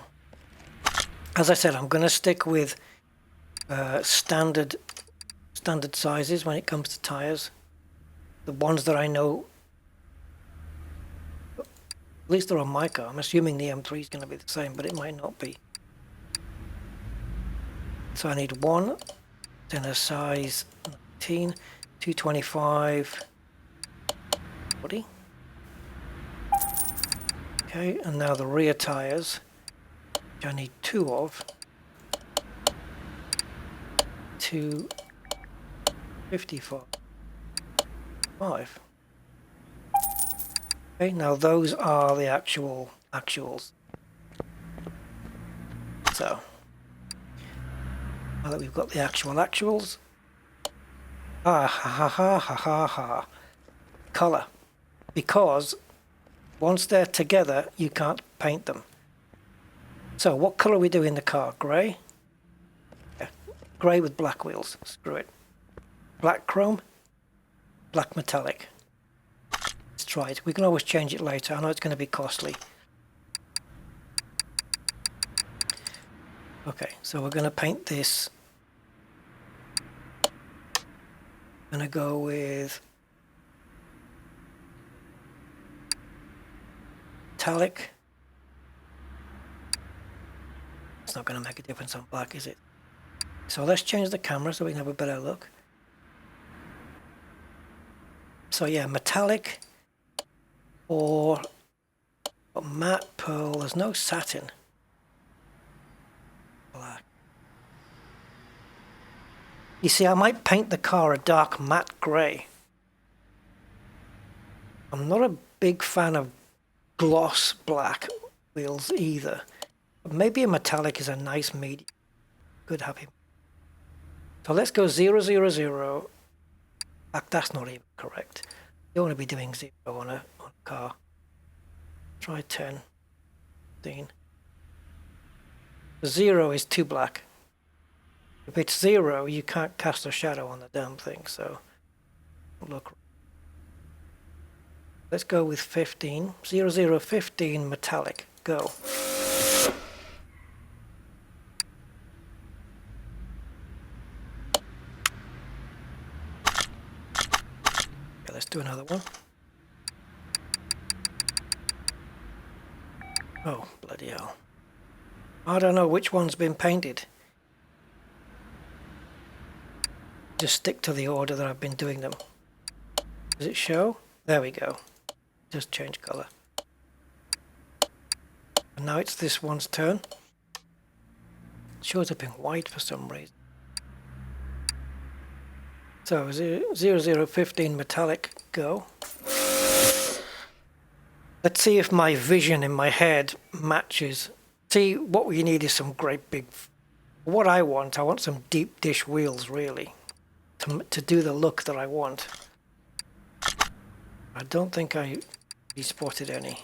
as I said, I'm going to stick with standard sizes when it comes to tires. The ones that I know, at least they're on my car. I'm assuming the M3 is going to be the same, but it might not be. So I need one, then a size 19, 225, 40. Okay, and now the rear tires, which I need two of. 255. Okay, now those are the actuals. So now that we've got the actuals, color, because once they're together you can't paint them. So what color are we doing in the car? Grey? Yeah. Grey with black wheels. Screw it. Black chrome, black metallic. Let's try it. We can always change it later. I know it's going to be costly. Okay, so we're going to paint this. I'm going to go with metallic. It's not going to make a difference on black, is it? So let's change the camera so we can have a better look. So yeah, metallic or matte pearl. There's no satin. Black. You see, I might paint the car a dark matte grey. I'm not a big fan of gloss black wheels either. But maybe a metallic is a nice medium. Good happy. So let's go 0, 0, 0. That's not even correct. You don't want to be doing 0 on a car. Try 10, 15. 0 is too black. If it's 0, you can't cast a shadow on the damn thing, so look. Let's go with 15. 0, 0, 15 metallic. Go. Okay, let's do another one. Oh, bloody hell. I don't know which one's been painted. Just stick to the order that I've been doing them. Does it show? There we go. Just change color. And now it's this one's turn. It shows up in white for some reason. So 0015 metallic, go. Let's see if my vision in my head matches. See, what we need is some great big... What I want some deep dish wheels, really, to do the look that I want. I don't think I spotted any.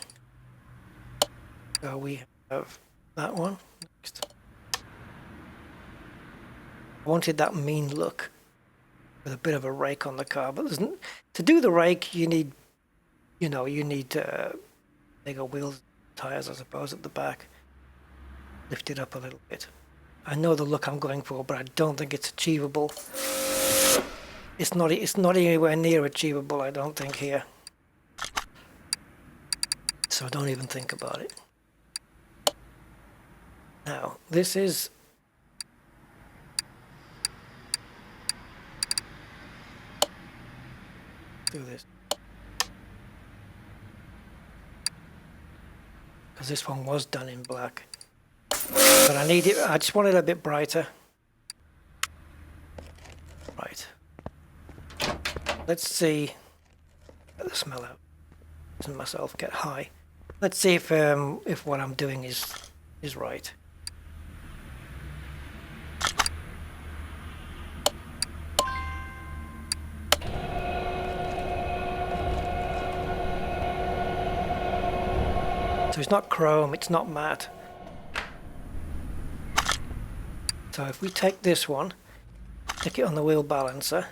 So we have that one next. I wanted that mean look with a bit of a rake on the car, but to do the rake you need, bigger wheels, tires, I suppose, at the back. Lift it up a little bit. I know the look I'm going for, but I don't think it's achievable. It's not anywhere near achievable, I don't think, here. So don't even think about it. Now, this is... do this. Because this one was done in black. But I need it, I just want it a bit brighter. Right. Let's see. Let the smell out. Listen to myself get high. Let's see if what I'm doing is right. So it's not chrome, it's not matte. So if we take this one, stick it on the wheel balancer.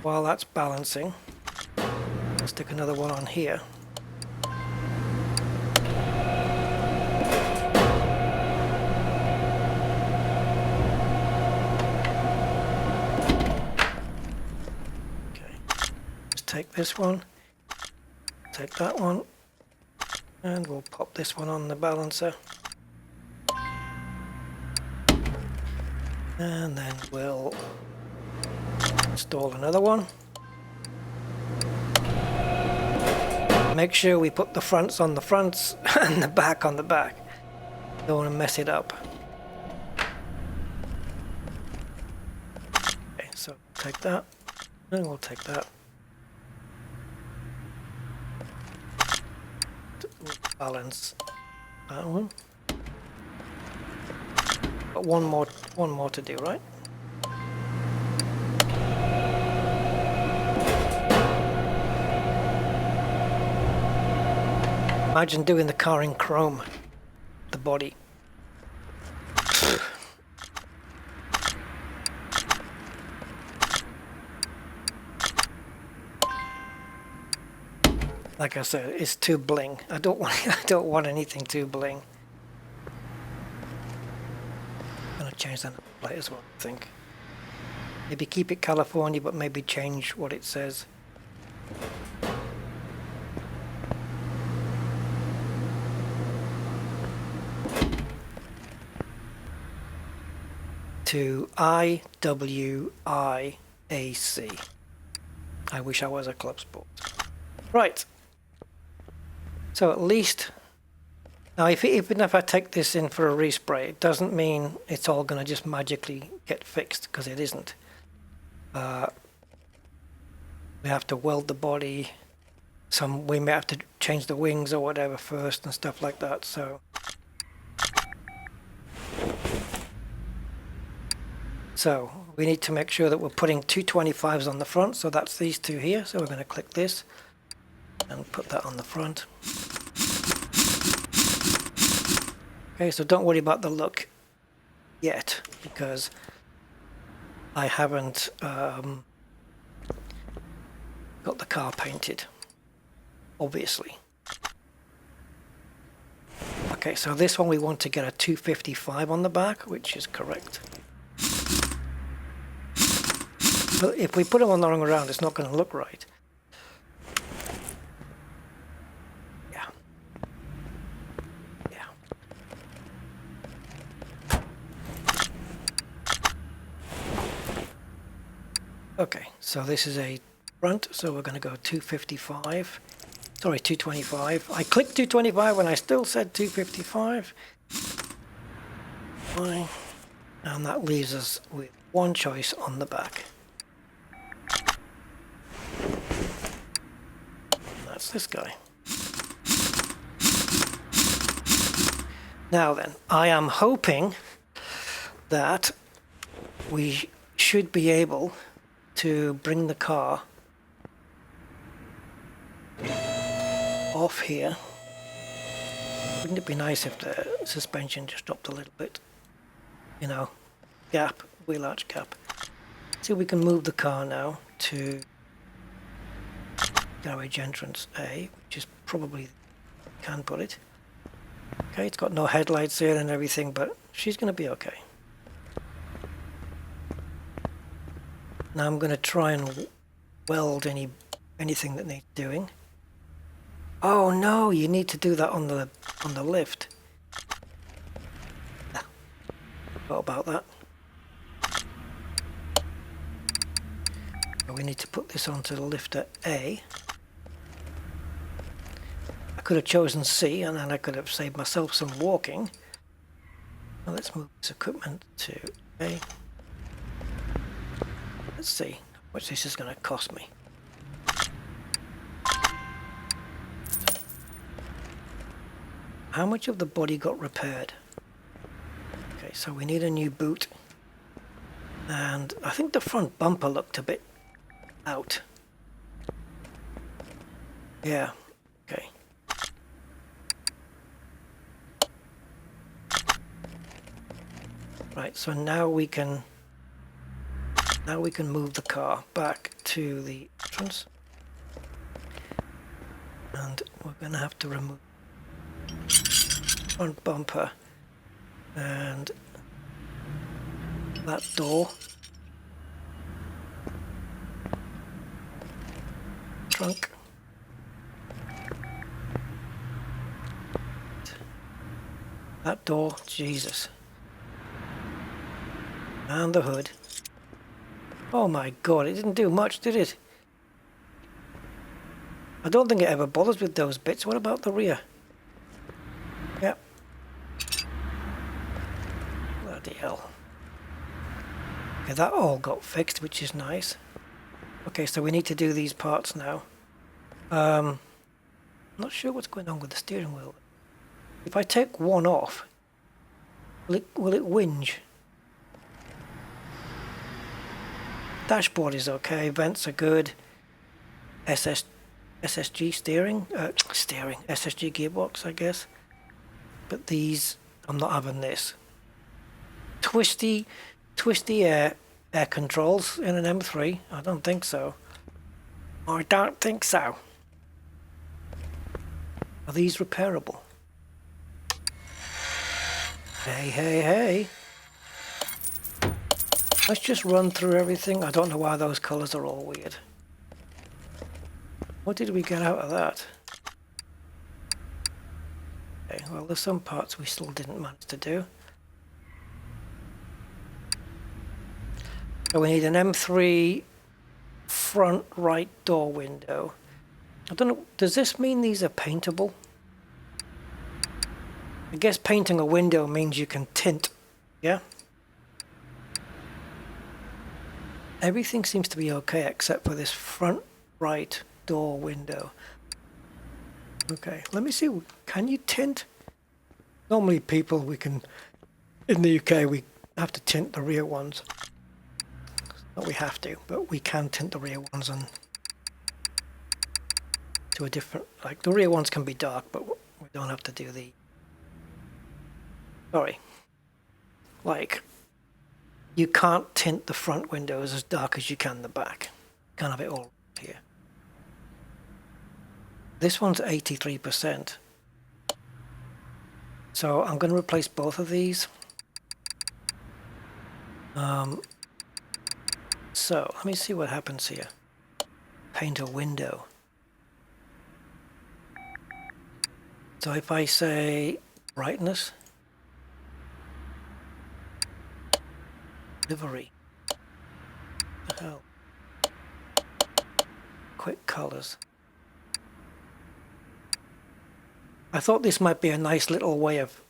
While that's balancing, I'll stick another one on here. take this one, take that one, and we'll pop this one on the balancer. And then we'll install another one. Make sure we put the fronts on the fronts and the back on the back. Don't want to mess it up. Okay, so take that, and we'll take that. We'll balance that one. Got one more to do, right? Imagine doing the car in chrome, the body. Like I said, it's too bling. I don't want anything too bling. I'm gonna change that plate as well, I think. Maybe keep it California, but maybe change what it says. To IWIAC. I wish I was a Clubsport. Right. So at least now, even if I take this in for a respray, it doesn't mean it's all going to just magically get fixed, because it isn't. We have to weld the body. We may have to change the wings or whatever first and stuff like that. So we need to make sure that we're putting 225s on the front. So that's these two here. So we're going to click this and put that on the front. Okay, so don't worry about the look yet, because I haven't got the car painted, obviously. Okay, so this one we want to get a 255 on the back, which is correct. But if we put them on the wrong round, it's not going to look right. Yeah. Yeah. Okay, so this is a front, so we're going to go 255. Sorry, 225. I clicked 225 when I still said 255. Fine. And that leaves us with one choice on the back. That's this guy. Now then, I am hoping that we should be able to bring the car off here. Wouldn't it be nice if the suspension just dropped a little bit? You know, gap, wheel arch gap. See if we can move the car now to garage entrance A, which is probably can put it. Okay, it's got no headlights here and everything, but she's going to be okay. Now I'm going to try and weld anything that needs doing. Oh no, you need to do that on the lift. What about that? We need to put this onto the lifter A. I could have chosen C, and then I could have saved myself some walking. Now let's move this equipment to A. Let's see how much this is going to cost me. How much of the body got repaired? Okay, so we need a new boot. And I think the front bumper looked a bit out. Yeah, okay. Right, so now we can move the car back to the entrance. And we're going to have to remove front bumper and that door. trunk. That door, Jesus. And the hood. Oh my god, it didn't do much, did it? I don't think it ever bothers with those bits. What about the rear? Yep. Bloody hell. Okay, that all got fixed, which is nice. Okay, so we need to do these parts now. I'm not sure what's going on with the steering wheel. If I take one off, will it whinge? Dashboard is okay, vents are good. SSG steering, SSG gearbox, I guess. But these, I'm not having this. Twisty air controls in an M3? I don't think so. I don't think so. Are these repairable? Hey. Let's just run through everything. I don't know why those colours are all weird. What did we get out of that? Okay, well, there's some parts we still didn't manage to do. So we need an M3 front right door window. I don't know, does this mean these are paintable? I guess painting a window means you can tint, yeah? Everything seems to be okay except for this front right door window. Okay, let me see, can you tint? Normally people, in the UK we have to tint the rear ones. Not we have to, but we can tint the rear ones and to a different, like the rear ones can be dark, but we don't have to do the, sorry, like you can't tint the front windows as dark as you can the back. Can't have it all here. This one's 83%. So I'm going to replace both of these. So let me see what happens here. Paint a window. So if I say brightness, livery, what the hell? Quick colors. I thought this might be a nice little way of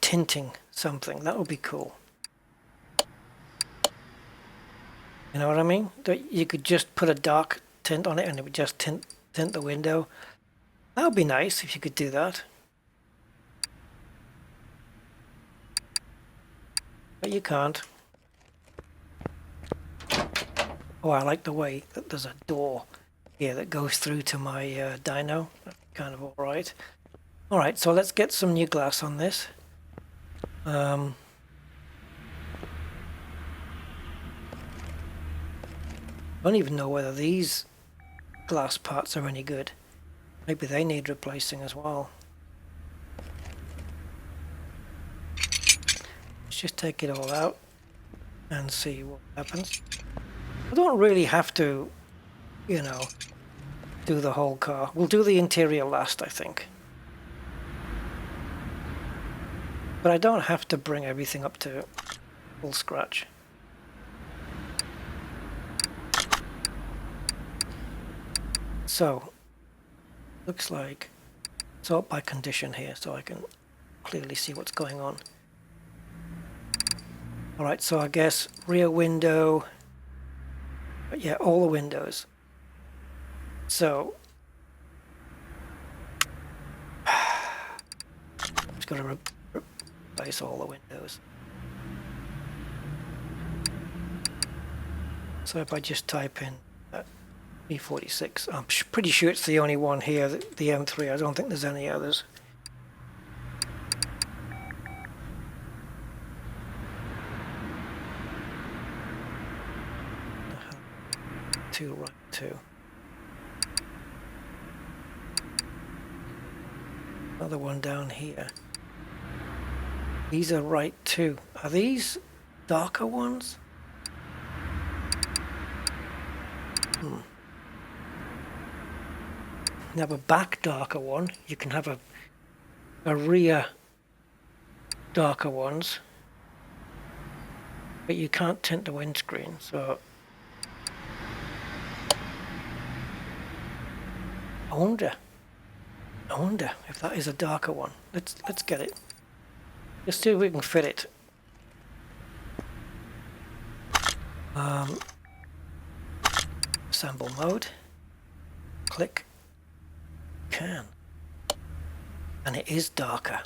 tinting something. That would be cool. You know what I mean? That you could just put a dark tint on it and it would just tint the window. That would be nice if you could do that. But you can't. Oh, I like the way that there's a door here that goes through to my dyno. That's kind of alright. Alright, so let's get some new glass on this. I don't even know whether these glass parts are any good. Maybe they need replacing as well. Let's just take it all out and see what happens. I don't really have to, you know, do the whole car. We'll do the interior last, I think. But I don't have to bring everything up to full scratch. So, looks like sort by condition here so I can clearly see what's going on. Alright, so I guess rear window, but yeah, all the windows. So, just got to replace all the windows. So if I just type in E46, I'm pretty sure it's the only one here, the M3. I don't think there's any others. Two right two. Another one down here. These are right two. Are these darker ones? can have a back darker one. You can have a rear darker ones. But you can't tint the windscreen, so I wonder if that is a darker one. Let's get it. Let's see if we can fit it. Assemble mode. Click. Can. And it is darker.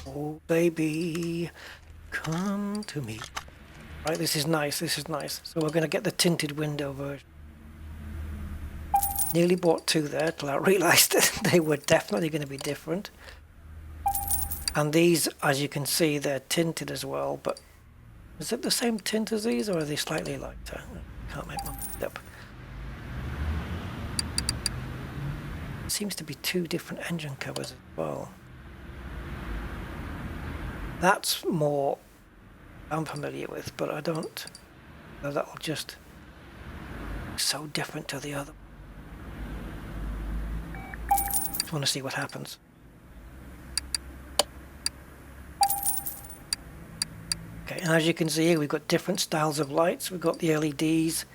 Oh baby, come to me. Right, this is nice, this is nice. So we're going to get the tinted window version. Nearly bought two there till I realised that they were definitely going to be different. And these, as you can see, they're tinted as well, but is it the same tint as these, or are they slightly lighter? I can't make my mind up. Seems to be two different engine covers as well. That's more I'm familiar with, but I don't know that'll just be so different to the other. Just want to see what happens. Okay, and as you can see here, we've got different styles of lights. We've got the LEDs.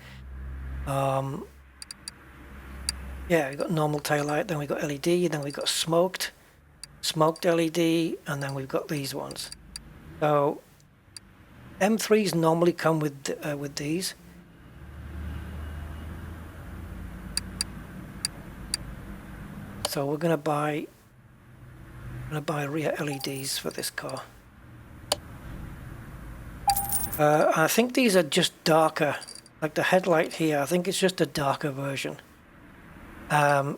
Yeah, we've got normal tail light, then we've got LED, then we've got smoked LED, and then we've got these ones. So M3s normally come with these. So we're gonna buy rear LEDs for this car. I think these are just darker, like the headlight here. I think it's just a darker version. Now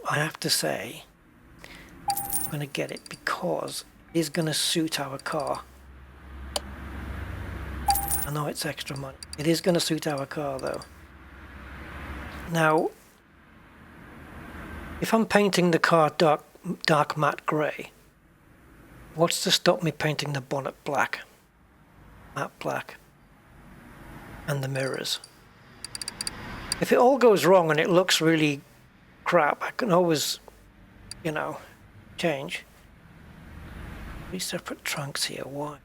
I have to say, I'm gonna get it because it's gonna suit our car. I know it's extra money. It is going to suit our car though. Now, if I'm painting the car dark matte grey, what's to stop me painting the bonnet black? Matte black. And the mirrors. If it all goes wrong and it looks really crap, I can always, you know, change. 3 separate trunks here, why?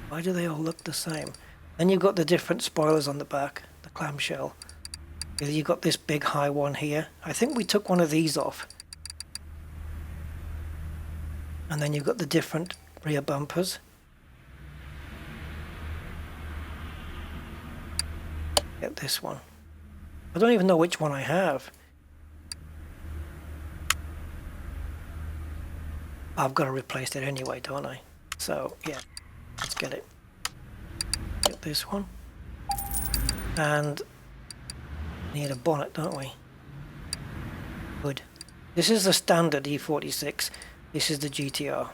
Why do they all look the same? Then you've got the different spoilers on the back, the clamshell. You've got this big high one here. I think we took one of these off. And then you've got the different rear bumpers. Get this one. I don't even know which one I have. I've got to replace it anyway, don't I? So, yeah. Let's get it. Get this one. And need a bonnet, don't we? Good. This is the standard E46. This is the GTR.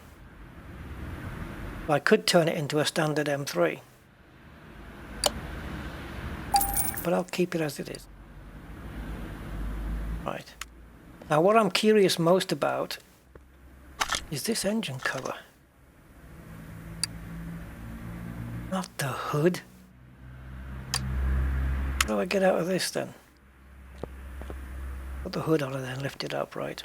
I could turn it into a standard M3. But I'll keep it as it is. Right. Now what I'm curious most about is this engine cover. Not the hood. What do I get out of this then? Put the hood on and then lift it up, right?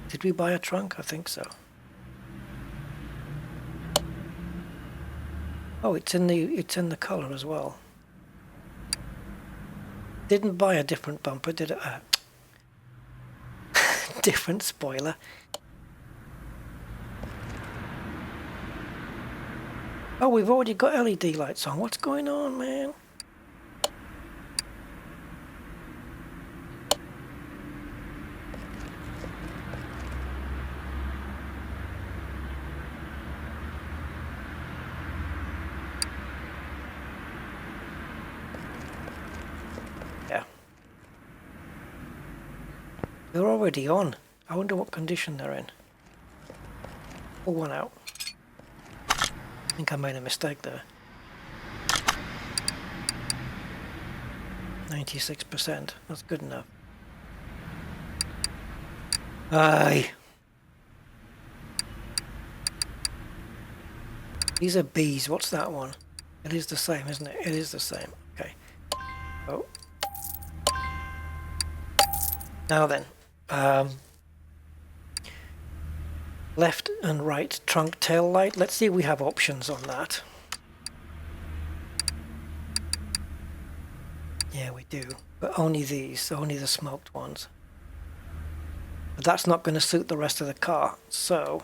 Did we buy a trunk? I think so. Oh, it's in the colour as well. Didn't buy a different bumper, did it? Different spoiler. Oh, we've already got LED lights on. What's going on, man? Yeah. They're already on. I wonder what condition they're in. Pull one out. I think I made a mistake there. 96%. That's good enough. Aye. These are Bs. What's that one? It is the same, isn't it? It is the same. Okay. Oh. Now then, left and right trunk tail light. Let's see if we have options on that. Yeah, we do, but only these, only the smoked ones. But that's not going to suit the rest of the car, so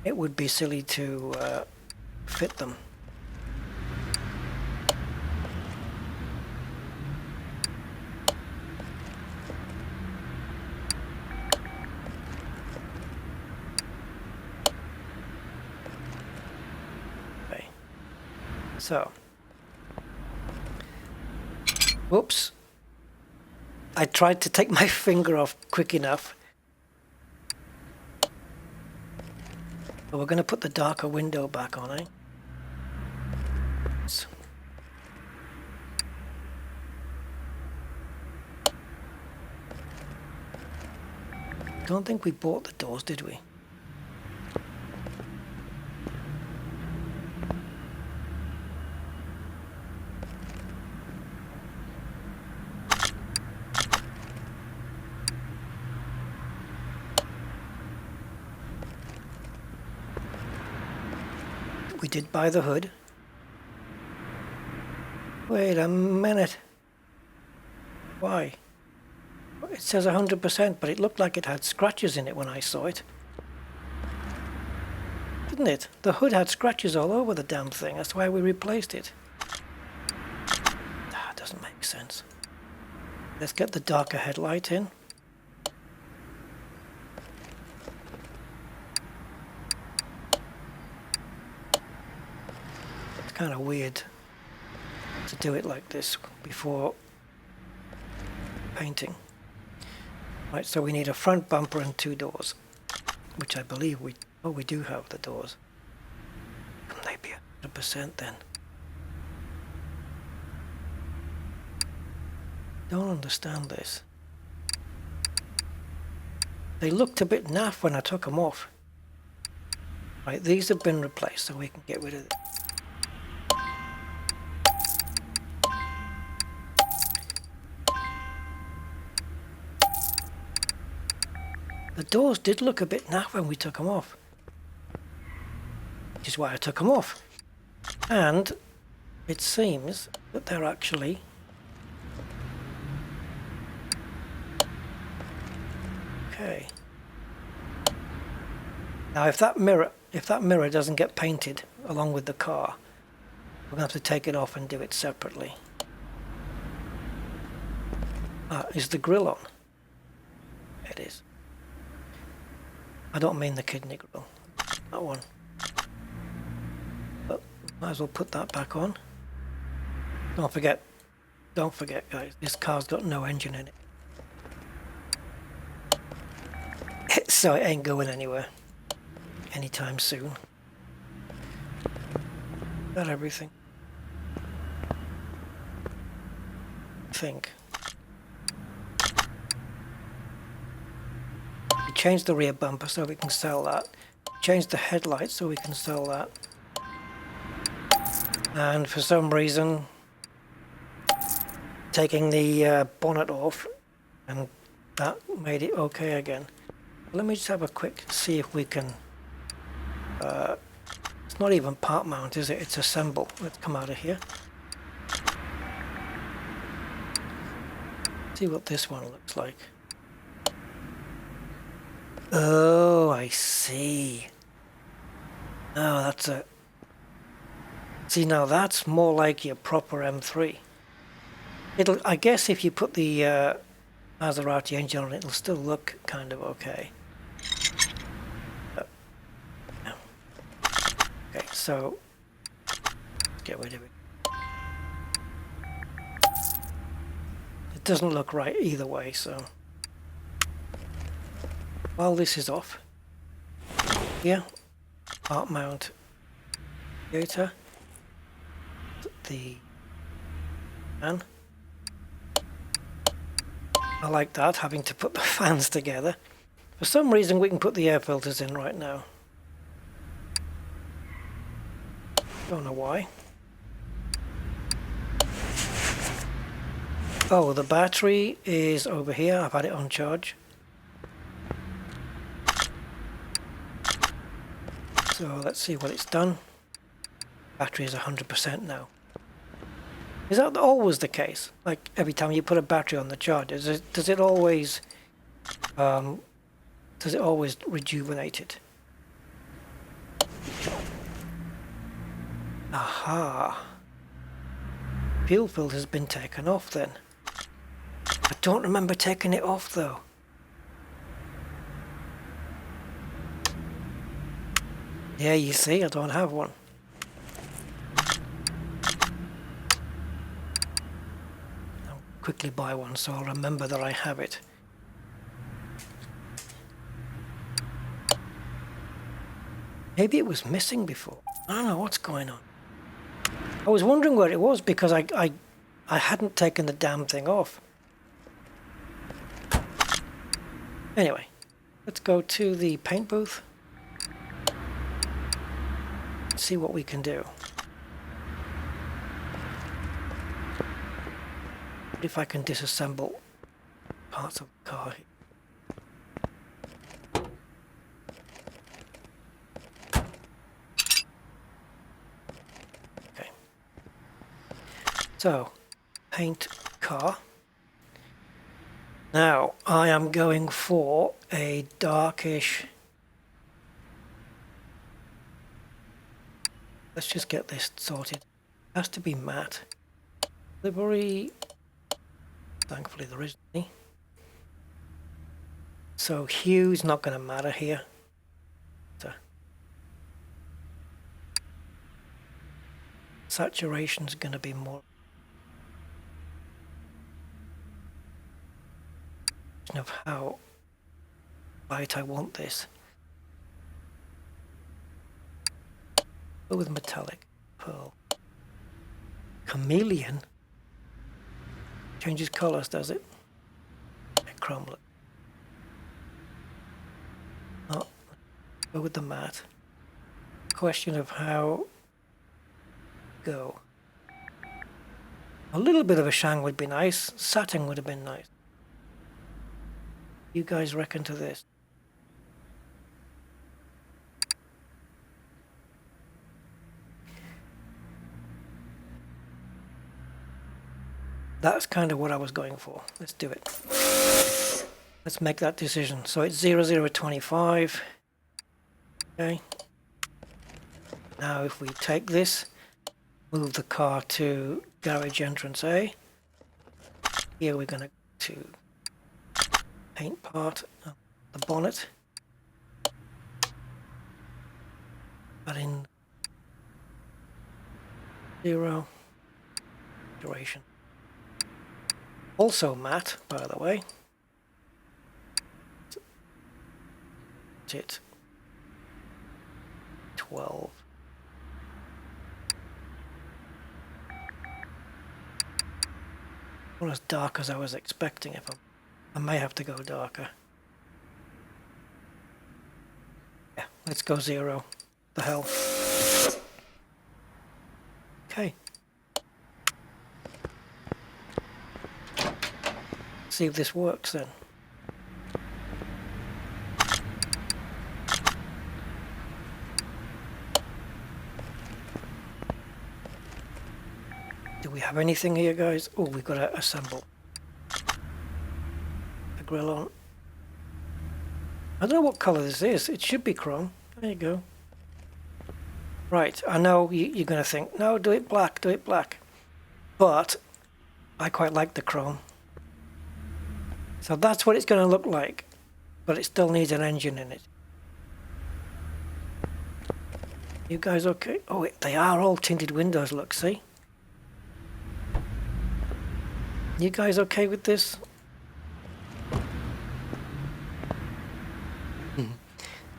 it would be silly to fit them. Okay, so, whoops, I tried to take my finger off quick enough. So we're going to put the darker window back on, eh? Don't think we bought the doors, did we? We did buy the hood. Wait a minute. Why? It says 100%, but it looked like it had scratches in it when I saw it. Didn't it? The hood had scratches all over the damn thing. That's why we replaced it. That doesn't make sense. Let's get the darker headlight in. It's kind of weird to do it like this before painting. Right, so we need a front bumper and 2 doors, which I believe we do have the doors. Can they be 100% then? Don't understand this. They looked a bit naff when I took them off. Right, these have been replaced, so we can get rid of it. The doors did look a bit naff when we took them off, which is why I took them off. And it seems that they're actually okay. Now if that mirror doesn't get painted along with the car, we're going to have to take it off and do it separately. Is the grille on? It is. I don't mean the kidney grille, that one. But might as well put that back on. Don't forget guys, this car's got no engine in it. So it ain't going anywhere anytime soon. Got everything. I think. Change the rear bumper so we can sell that. Change the headlights so we can sell that. And for some reason, taking the bonnet off, and that made it okay again. Let me just have a quick see if we can. It's not even part mount, is it? It's assemble. Let's come out of here. See what this one looks like. Oh, I see. Oh, that's a... See, now that's more like your proper M3. I guess if you put the Maserati engine on it, it'll still look kind of okay. No. Okay, so let's get rid of it. It doesn't look right either way, so... While this is off, here, part mount radiator, the fan. I like that, having to put the fans together. For some reason we can put the air filters in right now. Don't know why. Oh, the battery is over here. I've had it on charge. So let's see what it's done. Battery is 100% now. Is that always the case? Like every time you put a battery on the charger, does it always rejuvenate it? Aha. Fuel filter has been taken off then. I don't remember taking it off though. Yeah, you see, I don't have one. I'll quickly buy one so I'll remember that I have it. Maybe it was missing before. I don't know what's going on. I was wondering where it was because I hadn't taken the damn thing off. Anyway, let's go to the paint booth. See what we can do. If I can disassemble parts of the car. Okay. So, paint car. Now, I am going for a darkish. Let's just get this sorted. It has to be matte. Livery. Thankfully there isn't any. So hue's not going to matter here. Saturation's going to be more. Of how light I want this. Go with metallic pearl. Chameleon changes colors, does it? Chrome look. Oh, go with the matte. Question of how go. A little bit of a shine would be nice. Satin would have been nice. You guys reckon to this? That's kind of what I was going for. Let's do it. Let's make that decision. So it's 0025. Okay. Now if we take this, move the car to garage entrance A. Here we're going to go to paint part of the bonnet. Add in 0 duration. Also matte, by the way. It 12. Not as dark as I was expecting. I may have to go darker. Yeah, let's go 0. The hell. Okay. See if this works then. Do we have anything here, guys? Oh, we've got to assemble the grill on. I don't know what color this is. It should be chrome. There you go. Right, I know you're going to think, no, do it black, do it black. But I quite like the chrome. So that's what it's going to look like. But it still needs an engine in it. You guys okay? Oh, they are all tinted windows, look, see? You guys okay with this?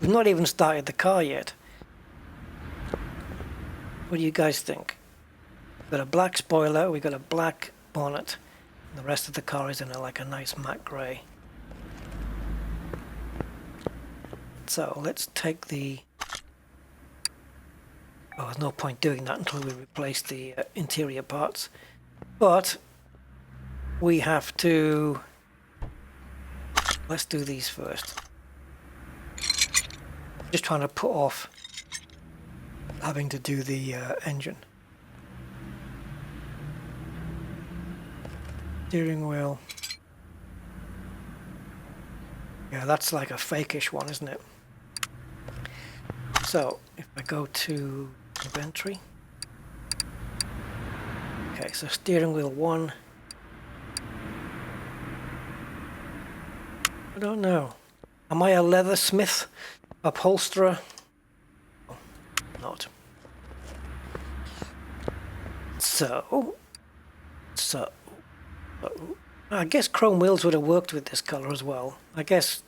We've not even started the car yet. What do you guys think? We've got a black spoiler, we've got a black bonnet. The rest of the car is in like a nice matte grey. So let's take the... Oh, there's no point doing that until we replace the interior parts. But we have to... Let's do these first. Just trying to put off having to do the engine. Steering wheel. Yeah, that's like a fakeish one, isn't it? So, if I go to inventory. Okay, so steering wheel 1. I don't know. Am I a leathersmith? Upholsterer? Oh, not. So, I guess chrome wheels would have worked with this color as well. I guess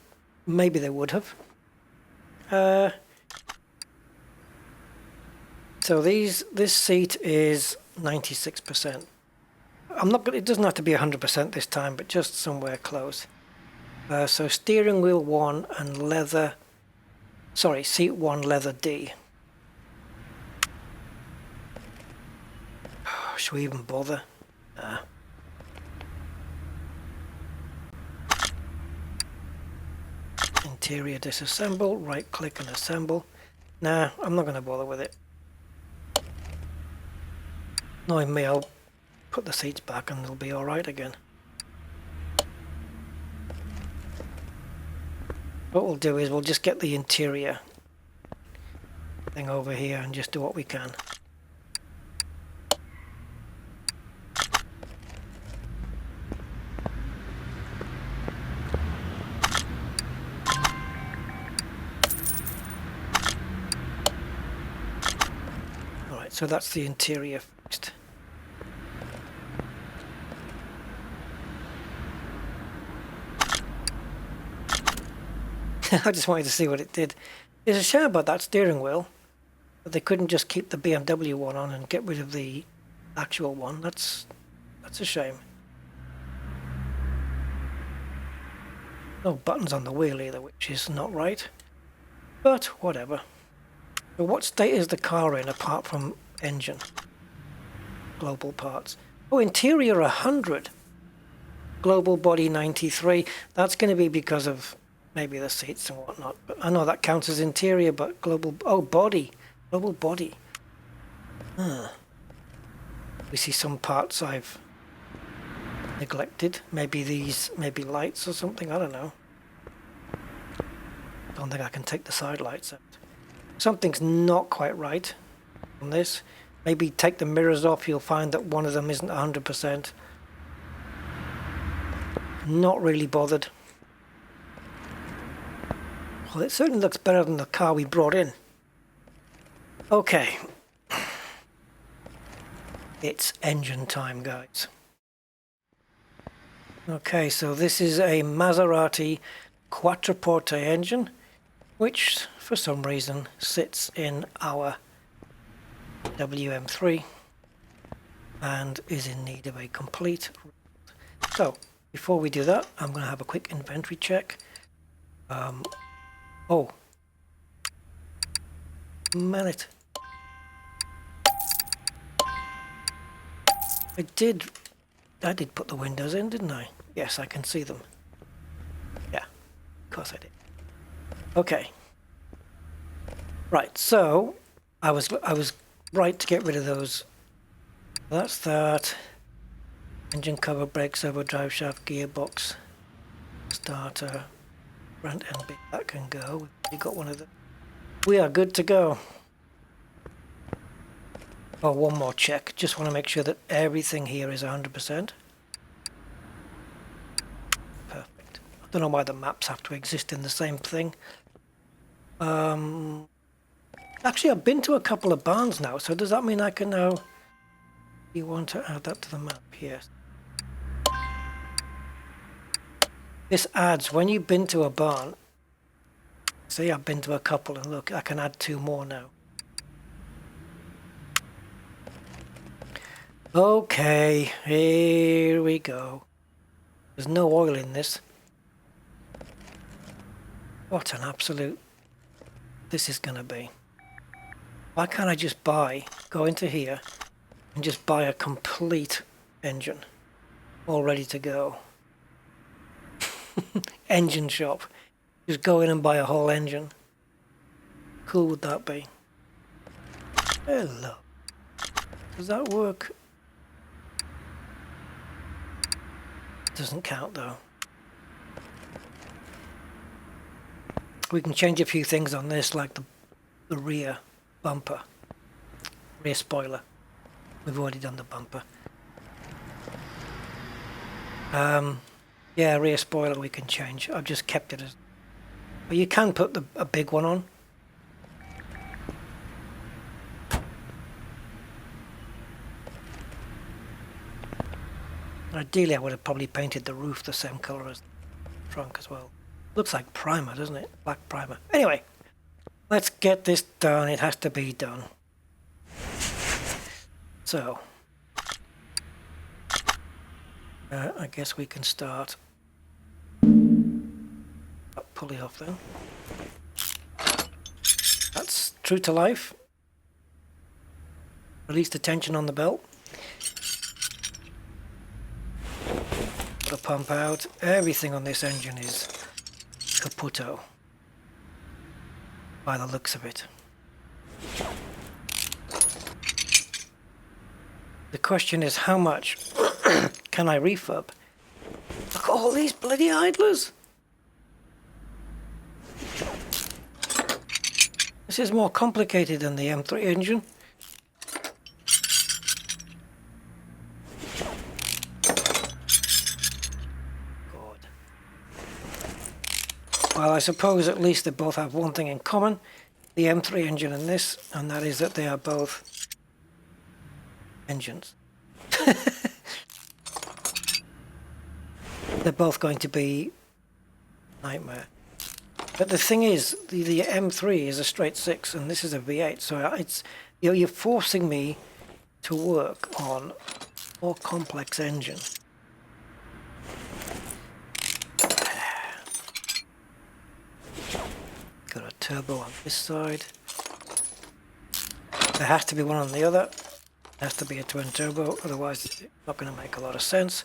maybe they would have. So this seat is 96%. I'm not gonna, it doesn't have to be 100% this time, but just somewhere close. So steering wheel 1 and leather, sorry, seat 1 leather D. Should we even bother? Interior disassemble, right click and assemble. Nah, I'm not going to bother with it. Knowing me, I'll put the seats back and they'll be alright again. What we'll do is we'll just get the interior thing over here and just do what we can. Alright, so that's the interior fixed. I just wanted to see what it did. There's a shame about that steering wheel, but they couldn't just keep the BMW one on and get rid of the actual one. That's a shame. No buttons on the wheel either, which is not right. But whatever. So what state is the car in apart from engine? Global parts. Oh, interior 100. Global body 93. That's going to be because of maybe the seats and whatnot. But I know that counts as interior, but global... Oh, body. Global body. We see some parts I've neglected. Maybe these, maybe lights or something. I don't know. Don't think I can take the side lights out. Something's not quite right on this. Maybe take the mirrors off, you'll find that one of them isn't 100%. Not really bothered. Well, it certainly looks better than the car we brought in. Okay. It's engine time, guys. Okay, so this is a Maserati Quattroporte engine, which for some reason sits in our WM3 and is in need of a complete rebuild. So before we do that, I'm going to have a quick inventory check. Oh, man it. I did put the windows in, didn't I? Yes, I can see them. Yeah, of course I did. Okay. Right, so I was right to get rid of those. That's that. Engine cover, brake servo, drive shaft, gearbox, starter, front end bit, that can go. We got one of them. We are good to go. Oh, one more check. Just want to make sure that everything here is 100%. Perfect. I don't know why the maps have to exist in the same thing. Actually, I've been to a couple of barns now, so does that mean I can now... You want to add that to the map? Yes. This adds, when you've been to a barn, see, I've been to a couple, and look, I can add 2 more now. Okay, here we go. There's no oil in this. What an absolute... this is gonna be. Why can't I just go into here and just buy a complete engine? all ready to go. Engine shop. Just go in and buy a whole engine. Cool would that be? Hello. Does that work? Doesn't count though. We can change a few things on this, like the rear bumper, rear spoiler. We've already done the bumper. Yeah, rear spoiler we can change. I've just kept it as... But you can put a big one on. Ideally, I would have probably painted the roof the same colour as the trunk as well. Looks like primer, doesn't it? Black primer. Anyway, let's get this done. It has to be done. So, I guess we can start. Pulley off then. That's true to life. Release the tension on the belt. Put the pump out. Everything on this engine is caputto, by the looks of it. The question is, how much can I refurb? Look at all these bloody idlers. This is more complicated than the M3 engine. God. Well, I suppose at least they both have one thing in common, the M3 engine and this, and that is that they are both engines. They're both going to be nightmare. But the thing is, the M3 is a straight 6 and this is a V8, so it's, you know, you're forcing me to work on a more complex engine. Got a turbo on this side. There has to be one on the other. It has to be a twin turbo, otherwise it's not going to make a lot of sense.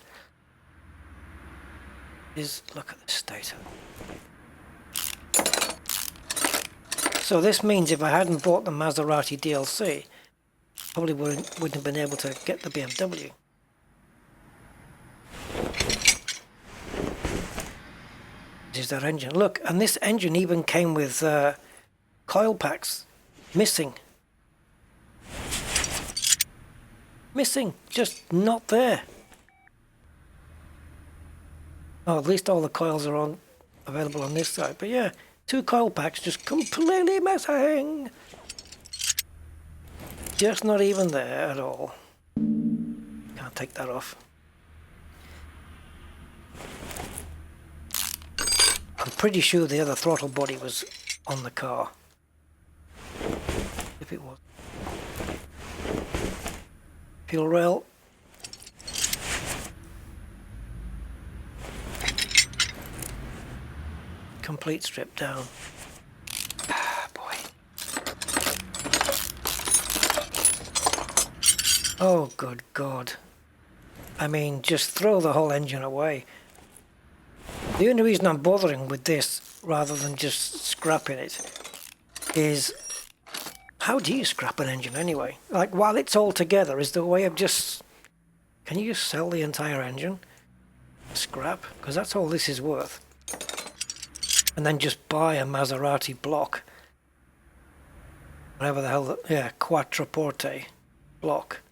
Look at this state. So this means if I hadn't bought the Maserati DLC, probably wouldn't have been able to get the BMW. This is that engine. Look, and this engine even came with coil packs missing. Missing, just not there. Oh, at least all the coils are available on this side. But yeah, 2 coil packs just completely missing. Just not even there at all. Can't take that off. I'm pretty sure the other throttle body was on the car. If it was. Fuel rail. Complete strip down. Ah, boy. Oh, good God. I mean, just throw the whole engine away. The only reason I'm bothering with this, rather than just scrapping it, is how do you scrap an engine anyway? Like, while it's all together, is there a way of just... Can you just sell the entire engine? Scrap? Because that's all this is worth. And then just buy a Maserati block. Whatever the hell, yeah, Quattroporte block.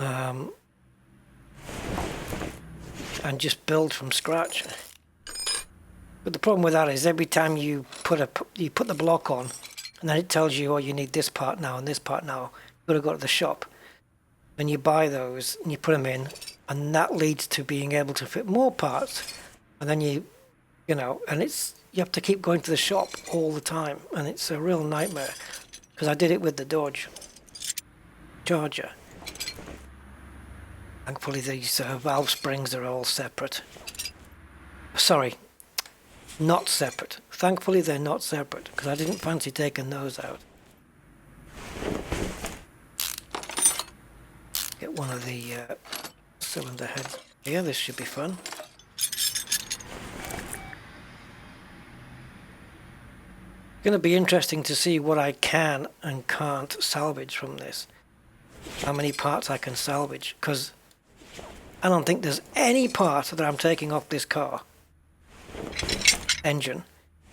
And just build from scratch. But the problem with that is every time you put the block on, and then it tells you, oh, you need this part now and this part now. You've got to go to the shop. And you buy those and you put them in, and that leads to being able to fit more parts. And then you know, and you have to keep going to the shop all the time, and it's a real nightmare. Because I did it with the Dodge Charger. Thankfully these valve springs are all separate. Sorry, not separate. Thankfully they're not separate, because I didn't fancy taking those out. Get one of the cylinder heads Yeah, this should be fun. It's going to be interesting to see what I can and can't salvage from this. How many parts I can salvage, because I don't think there's any part that I'm taking off this car engine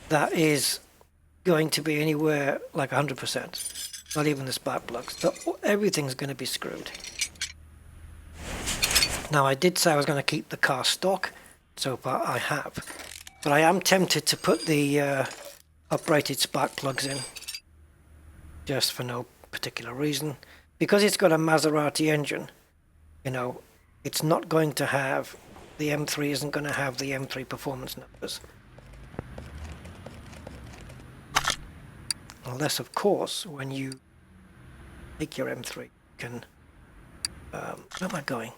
that is going to be anywhere like 100%. Not even the spark plugs. So everything's going to be screwed. Now, I did say I was going to keep the car stock. So far I have. But I am tempted to put the uprated spark plugs in. Just for no particular reason. Because it's got a Maserati engine, you know, it's not going to have, the M3 isn't going to have the M3 performance numbers. Unless, of course, when you make your M3, you can, where am I going?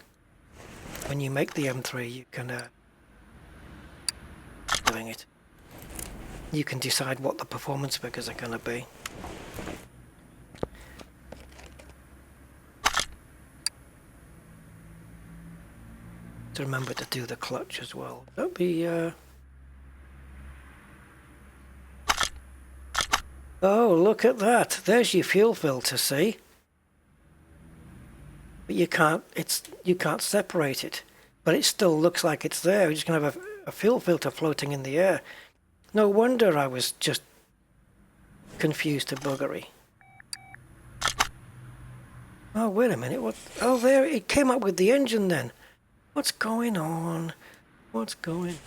When you make the M3, you can, doing it. You can decide what the performance figures are going to be. To remember to do the clutch as well. Don't be Oh, look at that. There's your fuel filter, see? But you can't separate it. But it still looks like it's there. You're just gonna have a fuel filter floating in the air. No wonder I was just confused to buggery. Oh, wait a minute. What? Oh, there it came up with the engine then. What's going on? What's going?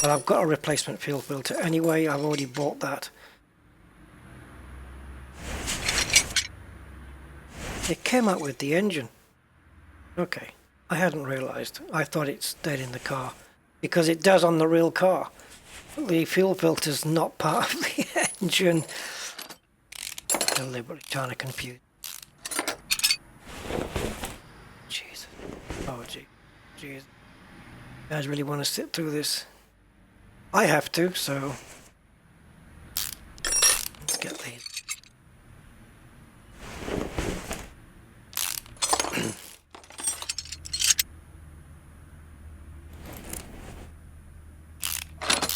Well, I've got a replacement fuel filter anyway. I've already bought that. It came out with the engine. Okay, I hadn't realized. I thought it stayed in the car because it does on the real car. The fuel filter's not part of the engine. Deliberately trying to confuse. Jesus. Oh, gee. Jeez. You guys really want to sit through this? I have to, so let's get these.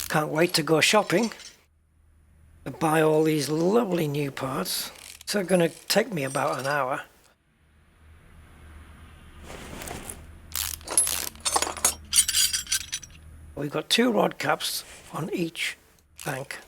Can't wait to go shopping to buy all these lovely new parts. It's going to take me about an hour. We've got 2 rod caps on each bank.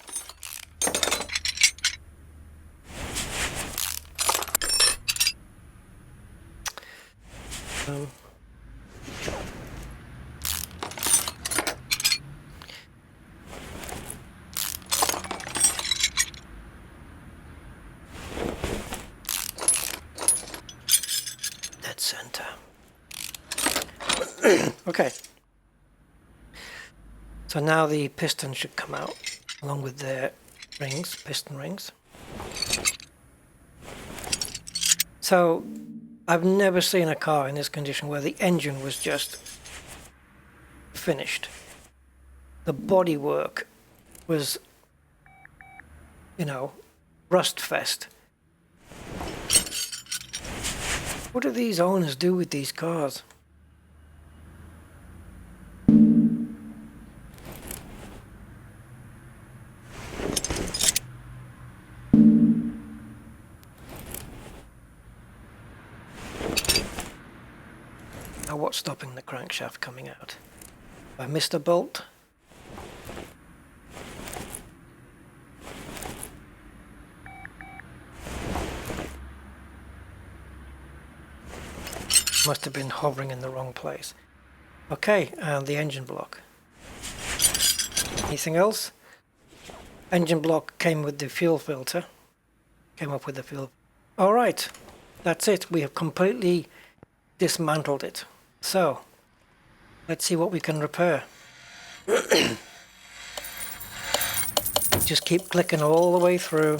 Dead center. Okay. So now the piston should come out along with their rings, piston rings. So I've never seen a car in this condition where the engine was just finished. The bodywork was, you know, rust fest. What do these owners do with these cars? Now what's stopping the crankshaft coming out? Have I missed a bolt? Must have been hovering in the wrong place. Okay, and the engine block. Anything else? Engine block came with the fuel filter. Came up with the fuel. All right, that's it. We have completely dismantled it. So, let's see what we can repair. Just keep clicking all the way through,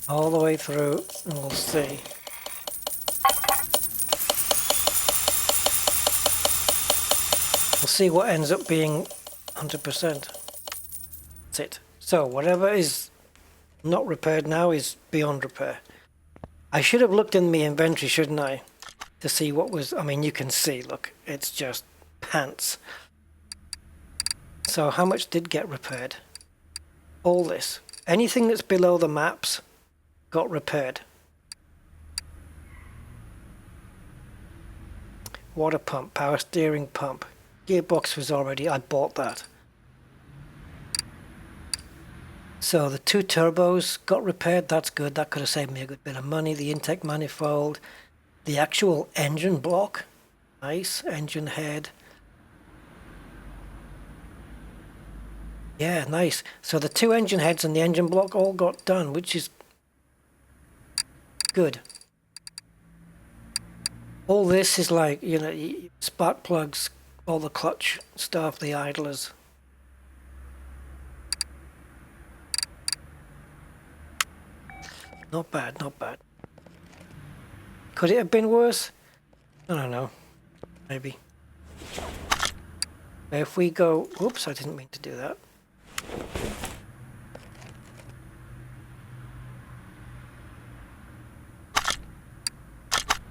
and we'll see. We'll see what ends up being 100%. That's it. So, whatever is not repaired now is beyond repair. I should have looked in the inventory, shouldn't I? To see what was... I mean, you can see, look, it's just pants. So how much did get repaired? All this. Anything that's below the maps got repaired. Water pump, power steering pump. Gearbox was already... I bought that. So the 2 turbos got repaired. That's good. That could have saved me a good bit of money. The intake manifold. The actual engine block. Nice. Engine head. Yeah, nice. So the 2 engine heads and the engine block all got done, which is good. All this is like, you know, spark plugs, all the clutch stuff, the idlers. Not bad, not bad. Could it have been worse? I don't know. Maybe. If we go... Whoops, I didn't mean to do that.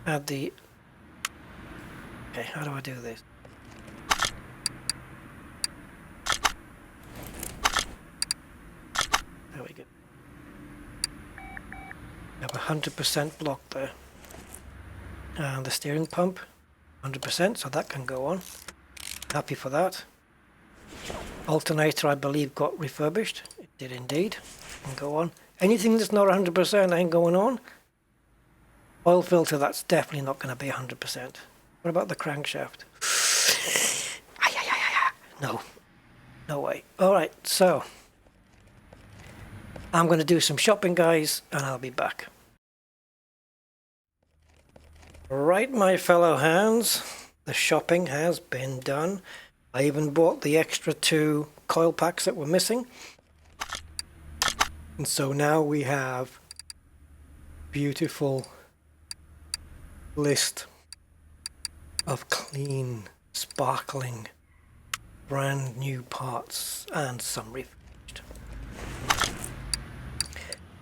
Add the... Okay, how do I do this? There we go. We have 100% block there. And the steering pump, 100%, so that can go on. Happy for that. Alternator, I believe, got refurbished. It did indeed. Can go on. Anything that's not 100% ain't going on. Oil filter, that's definitely not going to be 100%. What about the crankshaft? No. No way. Alright, so. I'm going to do some shopping, guys, and I'll be back. Right, my fellow hands. The shopping has been done. I even bought the extra 2 coil packs that were missing. And so now we have beautiful list of clean, sparkling, brand new parts and some refurbished.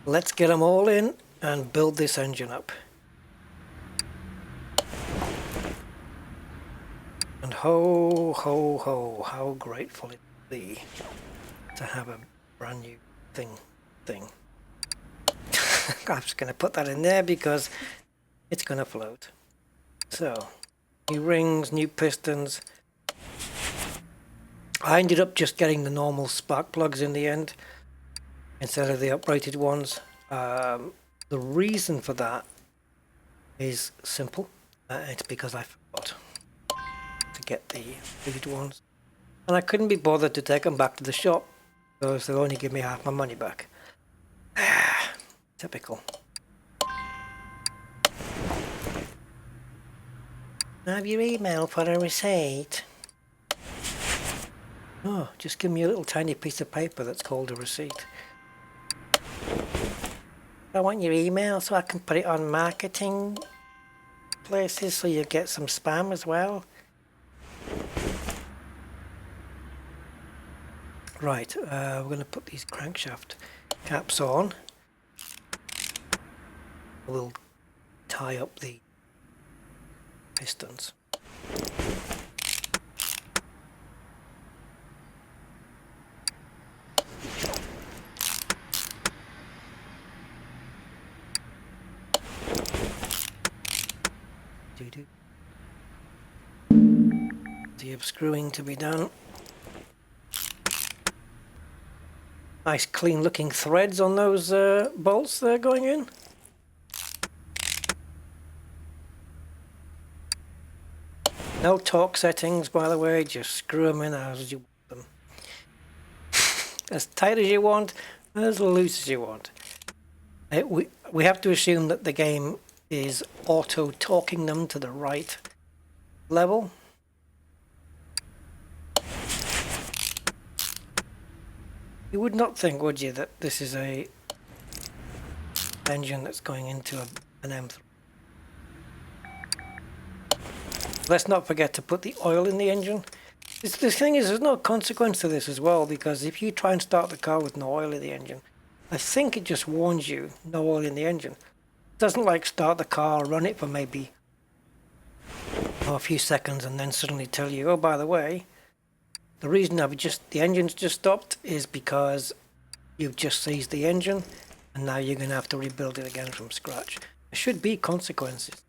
Let's get them all in and build this engine up. And ho, ho, ho, how grateful it would be to have a brand new thing. I'm just going to put that in there because it's going to float. So, new rings, new pistons. I ended up just getting the normal spark plugs in the end instead of the uprated ones. The reason for that is simple. It's because I forgot to get the rated ones. And I couldn't be bothered to take them back to the shop because they'll only give me half my money back. Typical. Have your email for a receipt. Oh, just give me a little tiny piece of paper that's called a receipt. I want your email so I can put it on marketing places so you get some spam as well. Right, we're going to put these crankshaft caps on. We'll tie up the pistons. The unscrewing to be done. Nice clean looking threads on those bolts there going in. No torque settings, by the way, just screw them in as you want them. As tight as you want, as loose as you want. We have to assume that the game is auto-torquing them to the right level. You would not think, would you, that this is a engine that's going into an M3. Let's not forget to put the oil in the engine. The thing is, there's no consequence to this as well, because if you try and start the car with no oil in the engine, I think it just warns you, no oil in the engine. doesn't like start the car, run it for maybe a few seconds, and then suddenly tell you, oh, by the way, the reason the engine's just stopped is because you've just seized the engine, and now you're going to have to rebuild it again from scratch. There should be consequences.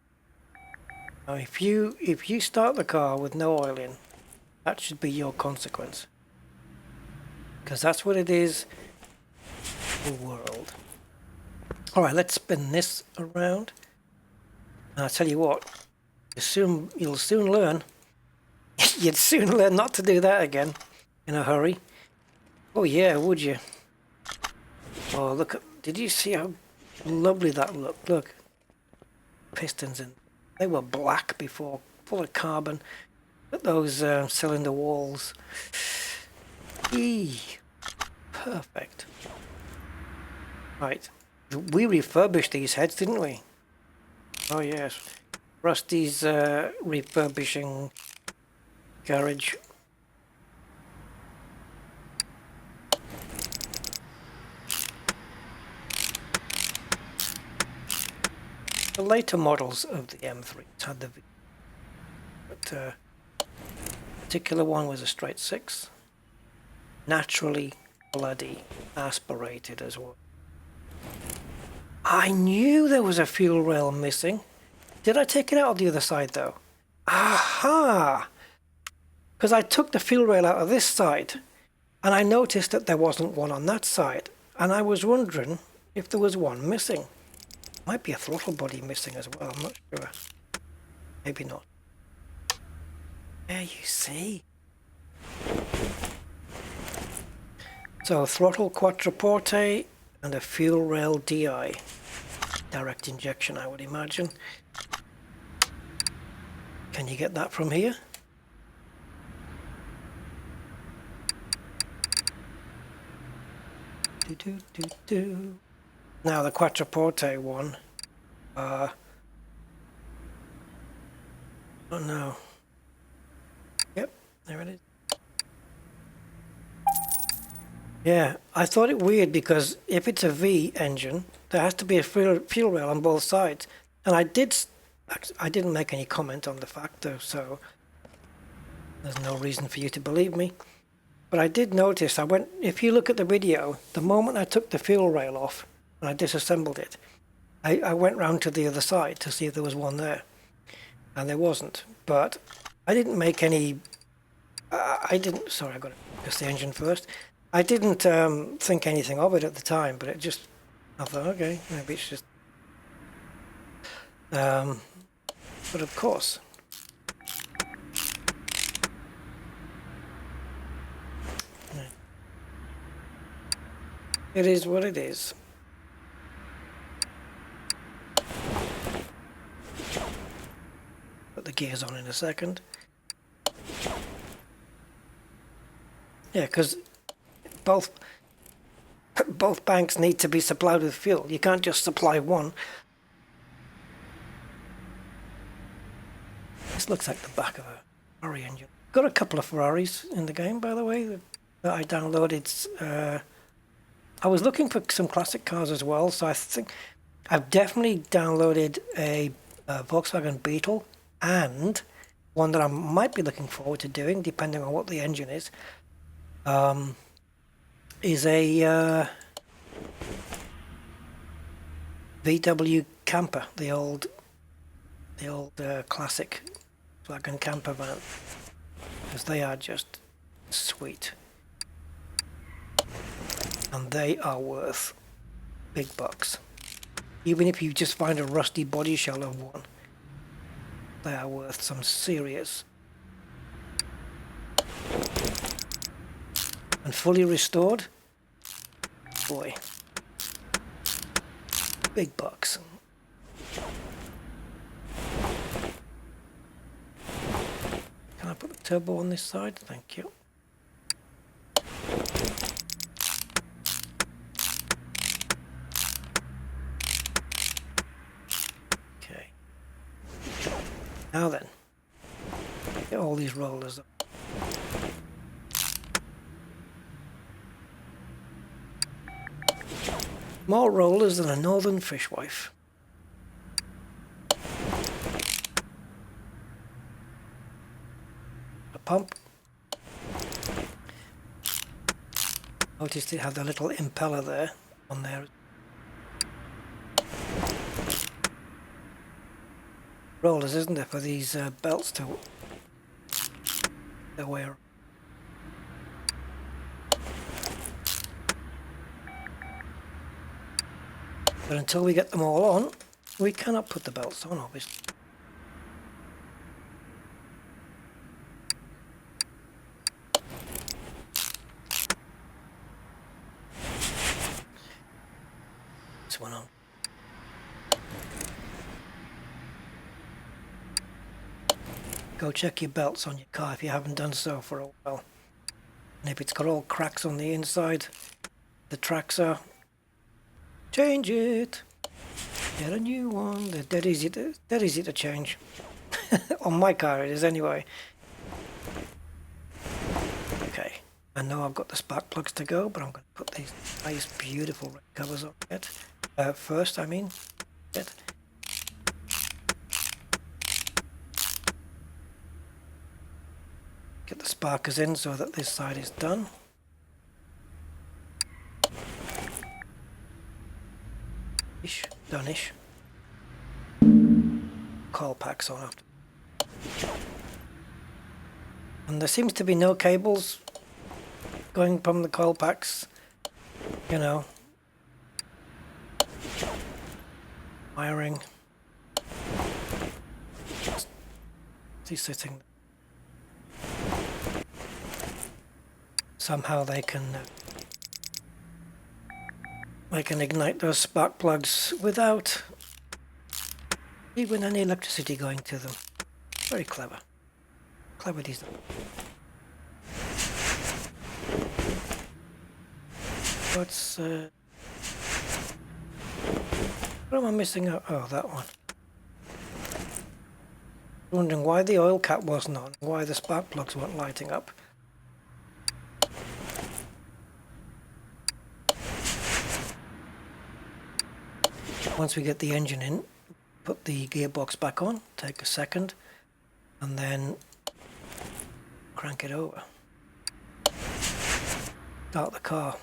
Now, if you start the car with no oil in, that should be your consequence, because that's what it is. The world. All right, let's spin this around. And I'll tell you what, you'll soon learn. You'd soon learn not to do that again in a hurry. Oh yeah, would you? Oh, look, did you see how lovely that looked? Look, pistons in. They were black before, full of carbon. Look at those cylinder walls. Eee, perfect. Right, we refurbished these heads, didn't we? Oh yes, Rusty's refurbishing garage. The later models of the M3s had the V, but particular one was a straight 6, naturally bloody aspirated as well. I knew there was a fuel rail missing. Did I take it out on the other side though? Aha! Because I took the fuel rail out of this side, and I noticed that there wasn't one on that side, and I was wondering if there was one missing. Might be a throttle body missing as well, I'm not sure. Maybe not. There you see. So throttle Quattroporte and a fuel rail DI. Direct injection, I would imagine. Can you get that from here? Now the Quattroporte one. Oh no. Yep, there it is. Yeah, I thought it weird because if it's a V engine, there has to be a fuel rail on both sides. And I didn't make any comment on the fact though, so there's no reason for you to believe me. But I did notice, if you look at the video, the moment I took the fuel rail off and I disassembled it, I went round to the other side to see if there was one there. And there wasn't. But I didn't make any... sorry, I got to focus the engine first. I didn't think anything of it at the time, but I thought, okay, maybe it's just... but of course... It is what it is. Put the gears on in a second. Yeah, because both banks need to be supplied with fuel. You can't just supply one. This looks like the back of a Ferrari engine. Got a couple of Ferraris in the game, by the way, that I downloaded. I was looking for some classic cars as well, so I think I've definitely downloaded a Volkswagen Beetle, and one that I might be looking forward to doing, depending on what the engine is a VW camper, the old classic Volkswagen camper van, because they are just sweet. And they are worth big bucks. Even if you just find a rusty body shell of one, they are worth some serious. And fully restored, boy, big bucks. Can I put the turbo on this side? Thank you. Now then, get all these rollers up. More rollers than a northern fishwife. pump. Noticed it had a little impeller there on there. Rollers, isn't there, for these belts to wear. But until we get them all on, we cannot put the belts on, obviously. This one on. Go check your belts on your car if you haven't done so for a while. And if it's got all cracks on the inside, the tracks are, change it. Get a new one. They're dead easy to change. On my car it is anyway. Okay, I know I've got the spark plugs to go, but I'm going to put these nice beautiful red covers on it. First, I mean. It. Get the sparkers in so that this side is done. Done-ish. Coil packs on after. And there seems to be no cables going from the coil packs, you know. Wiring. He's sitting. Somehow they can ignite those spark plugs without even any electricity going to them. Very clever. Clever design. What's what am I missing out? Oh, that one. Wondering why the oil cap wasn't on, why the spark plugs weren't lighting up. Once we get the engine in, put the gearbox back on, take a second, and then crank it over. Start the car,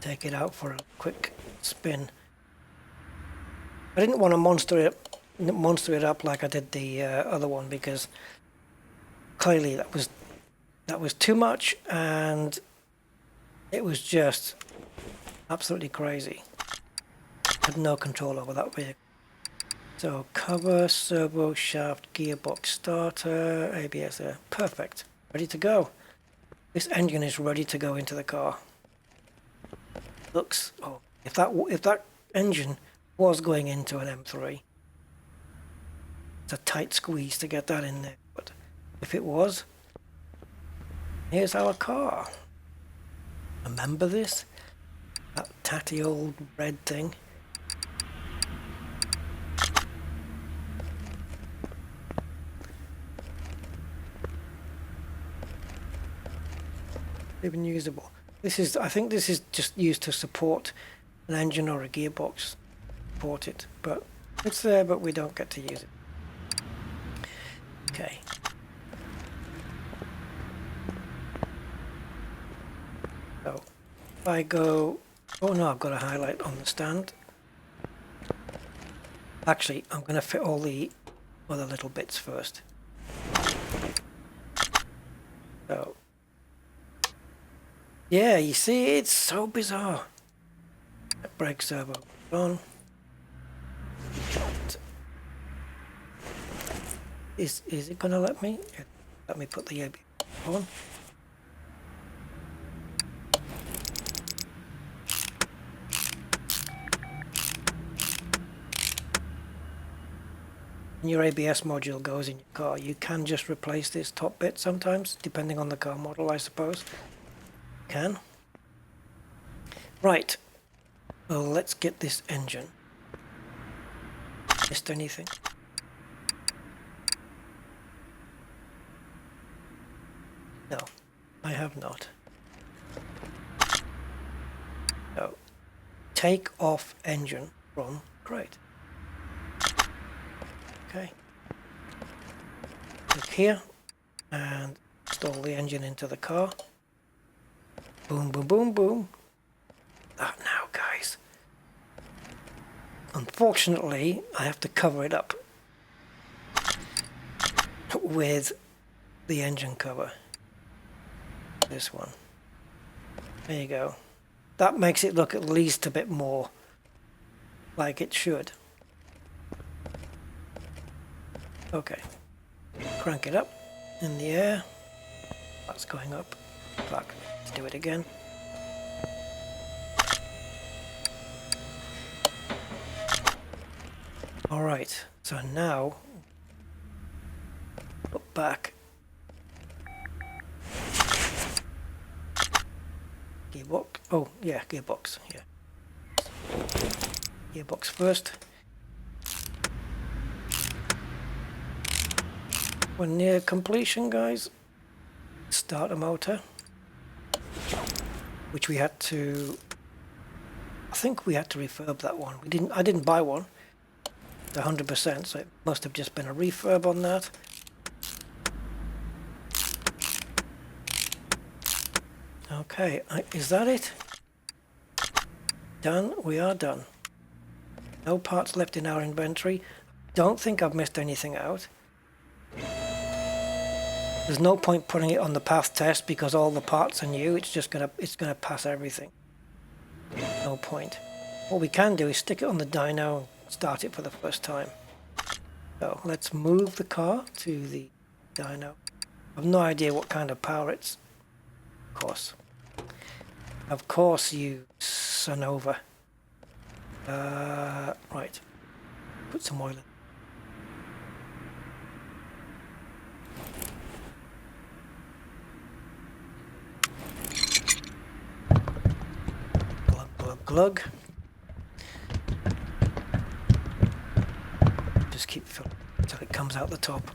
take it out for a quick spin. I didn't want to monster it up like I did the other one, because clearly that was too much, and it was just absolutely crazy. Had no control over that vehicle. So cover, servo shaft, gearbox starter, ABS there. Perfect. Ready to go. This engine is ready to go into the car. Looks, oh, if that engine was going into an M3, it's a tight squeeze to get that in there. But if it was, here's our car. Remember this? That tatty old red thing. Even usable. I think this is just used to support an engine or a gearbox. Support it, but it's there, but we don't get to use it. Okay. So if I go, oh no, I've got a highlight on the stand. Actually, I'm going to fit all the other little bits first. So yeah, you see, it's so bizarre. Brake servo on. Is it gonna let me? Let me put the ABS on. When your ABS module goes in your car, you can just replace this top bit sometimes, depending on the car model, I suppose. Can. Right. Well, let's get this engine. Missed anything? No, I have not. So, take off engine from crate. Okay. Click here and install the engine into the car. Boom, boom, boom, boom. That now, guys. Unfortunately, I have to cover it up with the engine cover. This one. There you go. That makes it look at least a bit more like it should. Okay. Crank it up in the air. That's going up. Back. Let's do it again. Alright, so now put back gearbox. Oh yeah, gearbox. Yeah, gearbox first. We're near completion, guys. Start a motor, which we had to. I think we had to refurb that one. We didn't. I didn't buy one. 100%, so it must have just been a refurb on that. Okay, is that it? Done? We are done. No parts left in our inventory. Don't think I've missed anything out. There's no point putting it on the path test because all the parts are new. It's gonna pass everything. No point. What we can do is stick it on the dyno and start it for the first time. So let's move the car to the dyno. I've no idea what kind of power it's. Of course, you son over. Right. Put some oil in. Glug, glug, glug. Just keep filling until it comes out the top.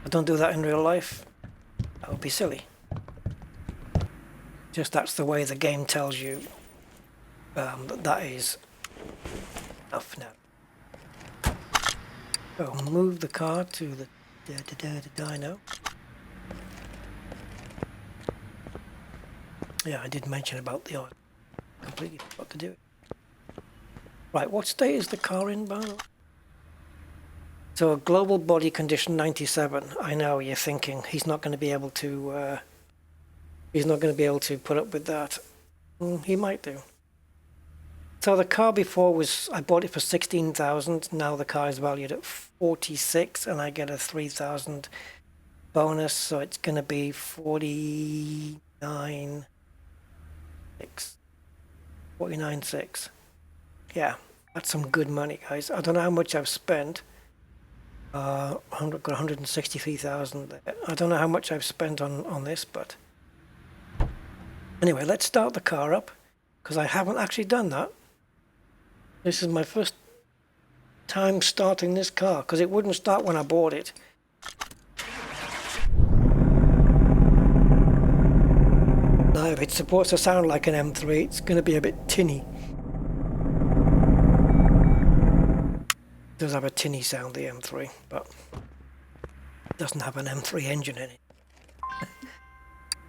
I don't do that in real life. That would be silly. Just that's the way the game tells you that is enough now. So move the car to the dyno. Yeah, I did mention about the oil. Completely forgot to do it. Right, what state is the car in, by the way? So a global body condition 97. I know you're thinking he's not going to be able to. He's not going to be able to put up with that. He might do. So the car before was, I bought it for 16,000. Now the car is valued at 46, and I get a 3,000 bonus. So it's going to be 49,6. Yeah, that's some good money, guys. I don't know how much I've spent. Got 163,000 there. I don't know how much I've spent on this, but anyway, let's start the car up because I haven't actually done that. This is my first time starting this car because it wouldn't start when I bought it. Now, if it's supposed to sound like an M3, it's going to be a bit tinny. It does have a tinny sound, the M3, but it doesn't have an M3 engine in it.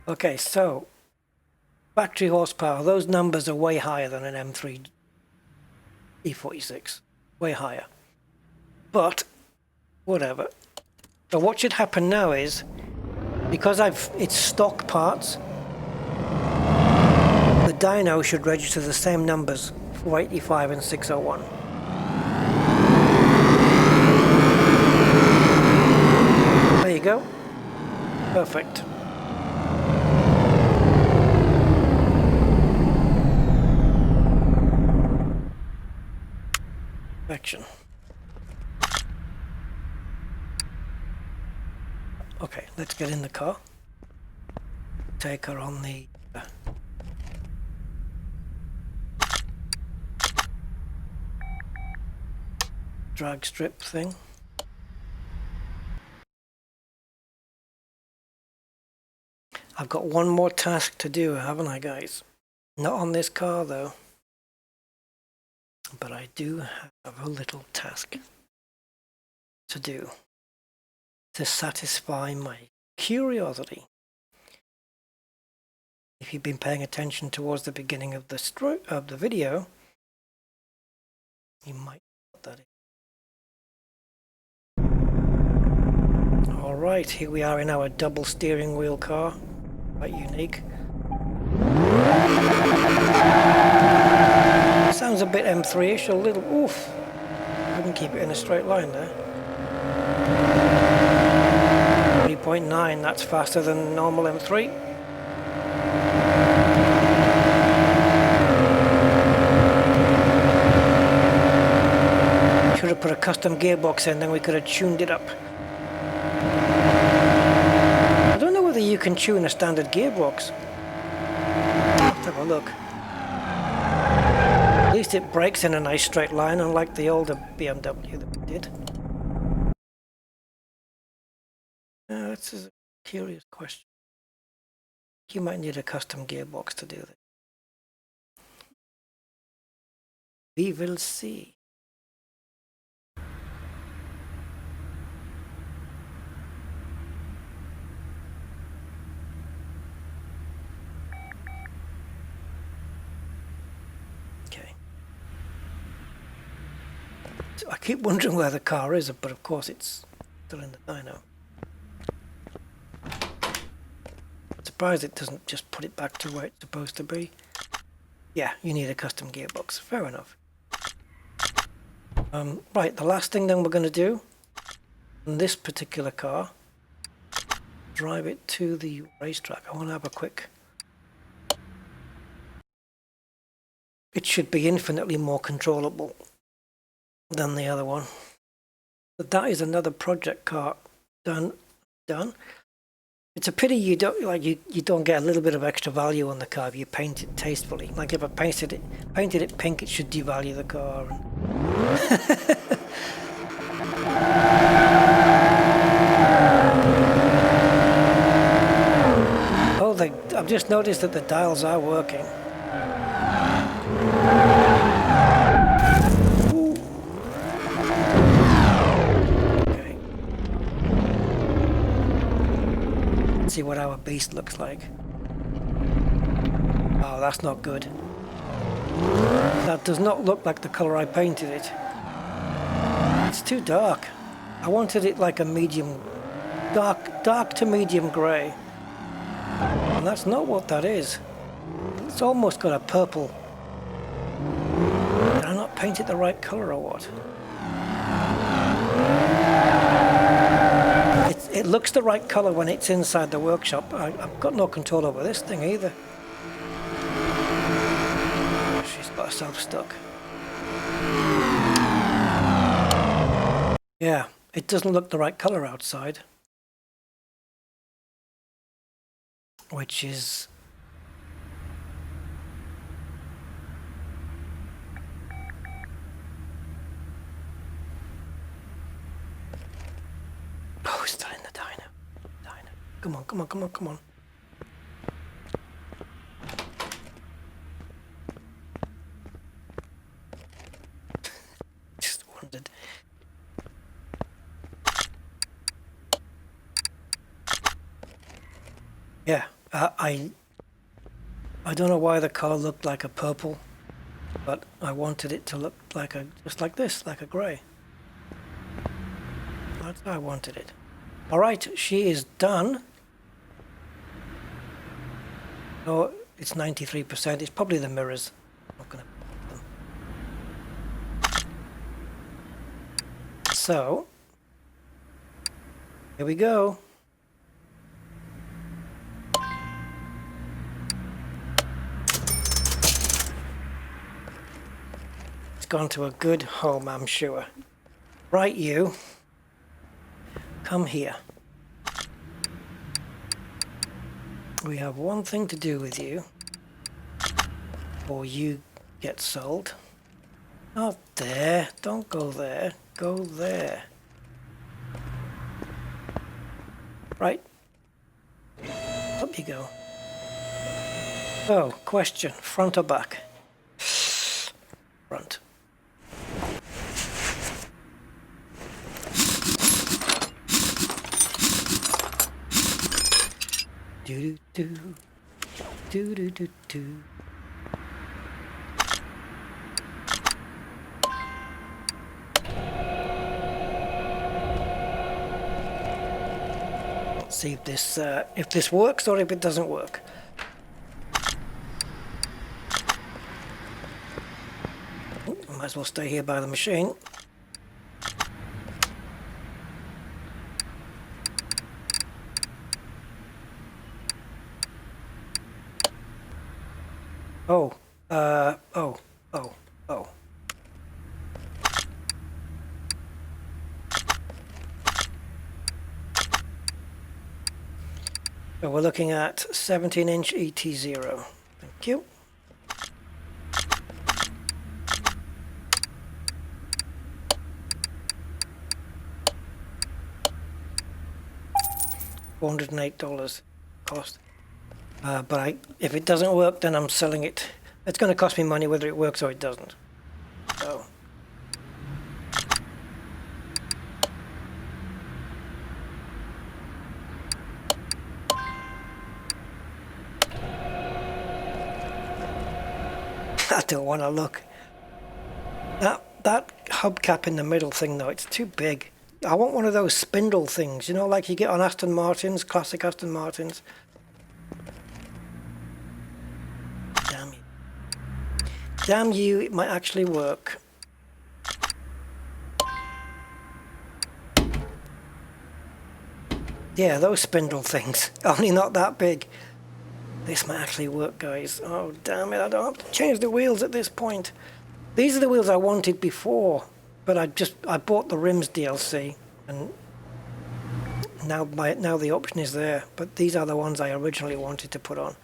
Okay, so factory horsepower, those numbers are way higher than an M3 E46, way higher. But whatever. So what should happen now is, because it's stock parts, the dyno should register the same numbers, 485 and 601. There you go. Perfect. Action. Okay, let's get in the car. Take her on the drag strip thing. I've got one more task to do, haven't I, guys? Not on this car, though. But I do have a little task to do to satisfy my curiosity. If you've been paying attention towards the beginning of the video, you might know what that is. Alright, here we are in our double steering wheel car. Quite unique. Sounds a bit M3-ish, a little, oof. Couldn't keep it in a straight line there. 3.9, that's faster than normal M3. Should have put a custom gearbox in, then we could have tuned it up. I don't know whether you can tune a standard gearbox. Let's have a look. At least it brakes in a nice straight line, unlike the older BMW that we did. This is a curious question. You might need a custom gearbox to do that. We will see. Okay. So I keep wondering where the car is, but of course it's still in the dyno. Surprised it doesn't just put it back to where it's supposed to be. Yeah, you need a custom gearbox. Fair enough. Right, the last thing then we're going to do on this particular car, drive it to the racetrack. I want to have a quick... It should be infinitely more controllable than the other one. But that is another project car done. It's a pity you don't get a little bit of extra value on the car if you paint it tastefully. Like if I painted it pink, it should devalue the car. Oh, I've just noticed that the dials are working. See what our beast looks like. Oh, that's not good. That does not look like the color I painted it. It's too dark. I wanted it like a medium, dark to medium grey. And that's not what that is. It's almost got a purple. Did I not paint it the right color or what? It looks the right color when it's inside the workshop. I've got no control over this thing either. She's got herself stuck. Yeah, it doesn't look the right color outside. Which is... Oh, it's still in the dyno. Come on, come on, come on, come on. Just wondered. Yeah, I don't know why the color looked like a purple, but I wanted it to look like just like this, like a grey. That's how I wanted it. All right, she is done. Oh, it's 93%. It's probably the mirrors. I'm not going to pop them. So, here we go. It's gone to a good home, I'm sure. Right, you. Come here. We have one thing to do with you, or you get sold. Not there. Don't go there. Go there. Right. Up you go. So, question. Front or back? Front. Do do do Do do do do. Let's see if this works or if it doesn't work. Might as well stay here by the machine. Oh, oh. So we're looking at 17-inch ET0. Thank you. $408 cost. But if it doesn't work, then I'm selling it. It's going to cost me money whether it works or it doesn't. So. I don't want to look. That hubcap in the middle thing though, it's too big. I want one of those spindle things, you know, like you get on Aston Martins, classic Aston Martins. Damn you. Damn you, it might actually work. Yeah, those spindle things, only not that big. This might actually work, guys. Oh, damn it, I don't have to change the wheels at this point. These are the wheels I wanted before, but I bought the rims DLC, and now the option is there. But these are the ones I originally wanted to put on.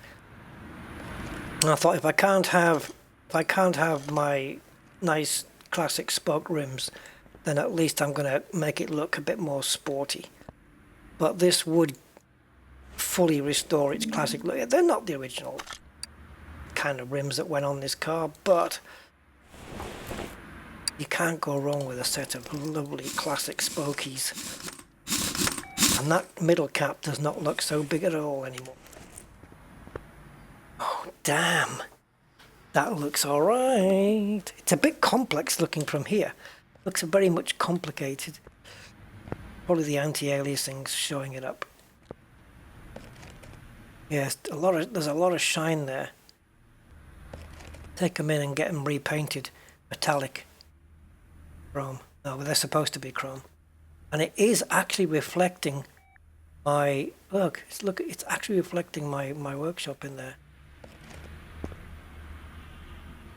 And I thought if I can't have my nice classic spoke rims, then at least I'm going to make it look a bit more sporty. But this would fully restore its classic look. They're not the original kind of rims that went on this car, but you can't go wrong with a set of lovely classic spokies. And that middle cap does not look so big at all anymore. Oh, damn. That looks alright. It's a bit complex looking from here. Looks very much complicated. Probably the anti-aliasing's showing it up. Yes, there's a lot of shine there. Take them in and get them repainted metallic. Chrome. No, but they're supposed to be chrome. And it is actually reflecting my... Look, it's actually reflecting my workshop in there.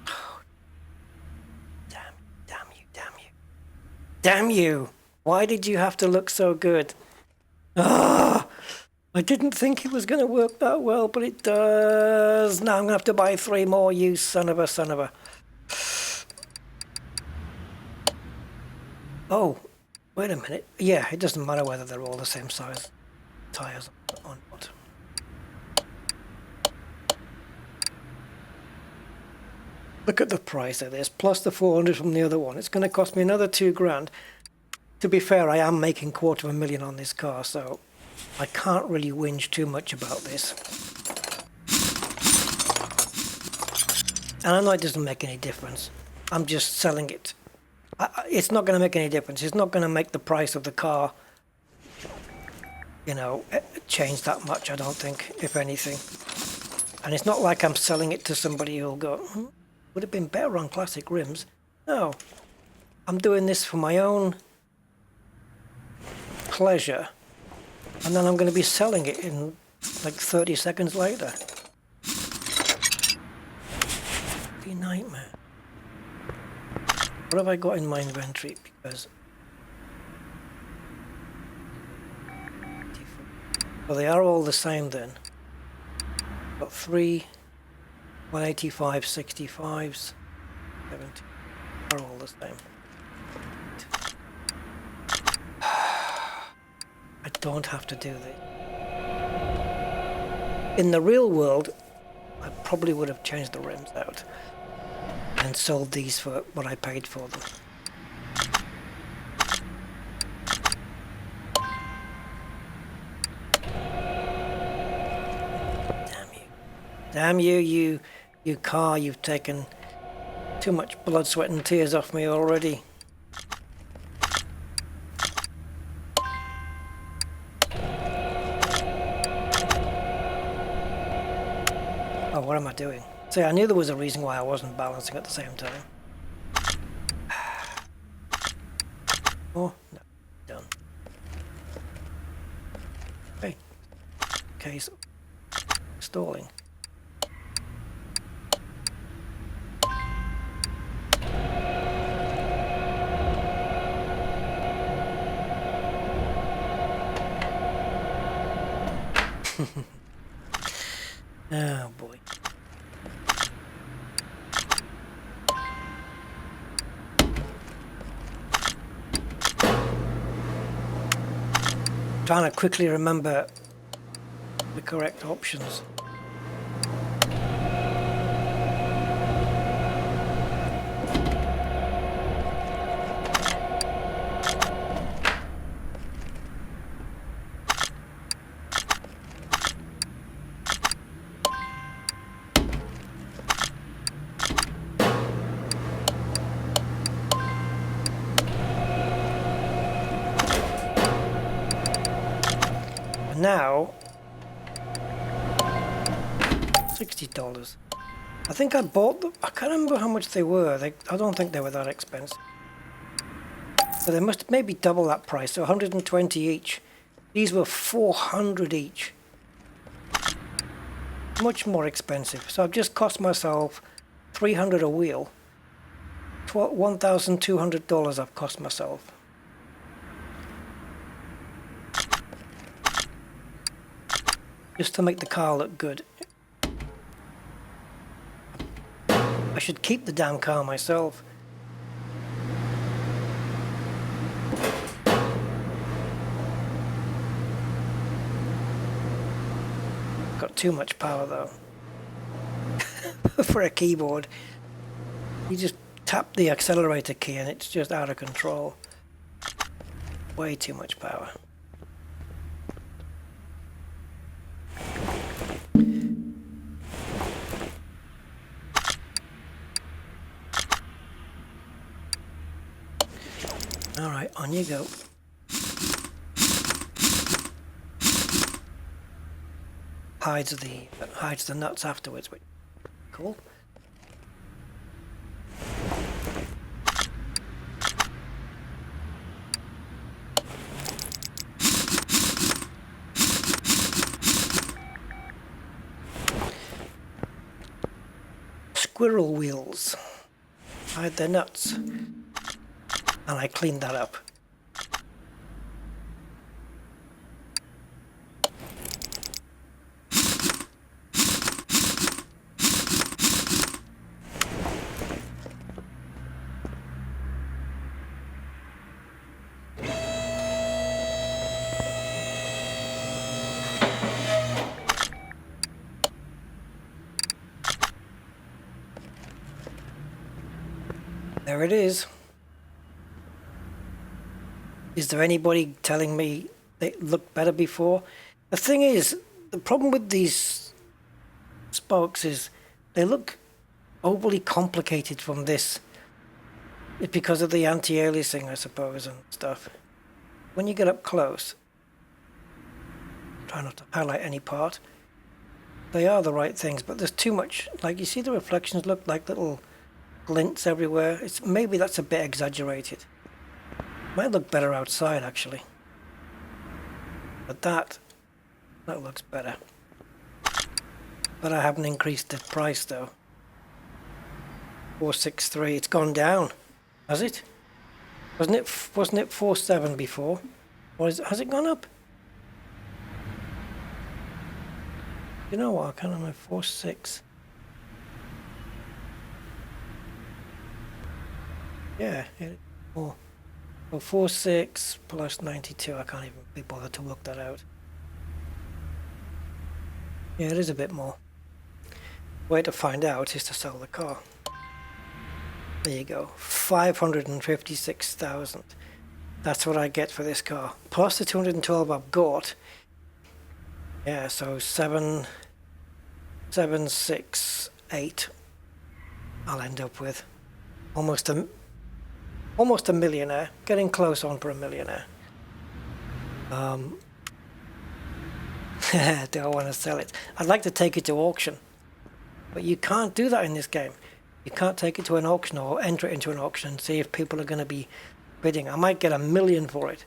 Oh, damn you. Damn you! Why did you have to look so good? Ah! I didn't think it was going to work that well, but it does. Now I'm going to have to buy 3 more, you son of a. Oh, wait a minute. Yeah, it doesn't matter whether they're all the same size tyres or not. Look at the price of this, plus the 400 from the other one. It's going to cost me another $2,000. To be fair, I am making $250,000 on this car, so I can't really whinge too much about this. And I know it doesn't make any difference. I'm just selling it. It's not going to make any difference. It's not going to make the price of the car, you know, change that much, I don't think, if anything. And it's not like I'm selling it to somebody who'll go, would have been better on classic rims. No. I'm doing this for my own pleasure. And then I'm going to be selling it in like 30 seconds later. What a nightmare. What have I got in my inventory? Because... Well, they are all the same then. Got 3 185 65s, 70 are all the same. I don't have to do this. In the real world, I probably would have changed the rims out and sold these for what I paid for them. Damn you. Damn you, you car, you've taken too much blood, sweat and tears off me already. Oh, what am I doing? See, I knew there was a reason why I wasn't balancing at the same time. Oh, no, done. Okay. Case stalling. Oh boy. Trying to quickly remember the correct options. Now $60. I think I bought them. I can't remember how much they were. I don't think they were that expensive. So they must maybe double that price. So 120 each. These were 400 each. Much more expensive. So I've just cost myself 300 a wheel. $1,200 I've cost myself. Just to make the car look good. I should keep the damn car myself. Got too much power though. For a keyboard. You just tap the accelerator key and it's just out of control. Way too much power. All right, on you go. Hides the nuts afterwards, which cool. Squirrel wheels. Hide their nuts. And I cleaned that up. There it is. Is there anybody telling me they looked better before? The thing is, the problem with these spokes is they look overly complicated from this. It's because of the anti-aliasing, I suppose, and stuff. When you get up close, try not to highlight any part. They are the right things, but there's too much. Like, you see the reflections look like little glints everywhere. Maybe that's a bit exaggerated. Might look better outside, actually. But that looks better. But I haven't increased the price, though. 463. It's gone down, has it? Wasn't it 47 before? Or has it gone up? You know what? I can't remember. 46. Yeah. More. Well, 46 plus 92, I can't even be bothered to work that out. Yeah, it is a bit more. Way to find out is to sell the car. There you go, 556,000. That's what I get for this car. Plus the 212 I've got. Yeah, so 7 768 I'll end up with. Almost a millionaire, getting close on for a millionaire. Do I want to sell it? I'd like to take it to auction, but you can't do that in this game. You can't take it to an auction or enter it into an auction and see if people are going to be bidding. I might get $1 million for it.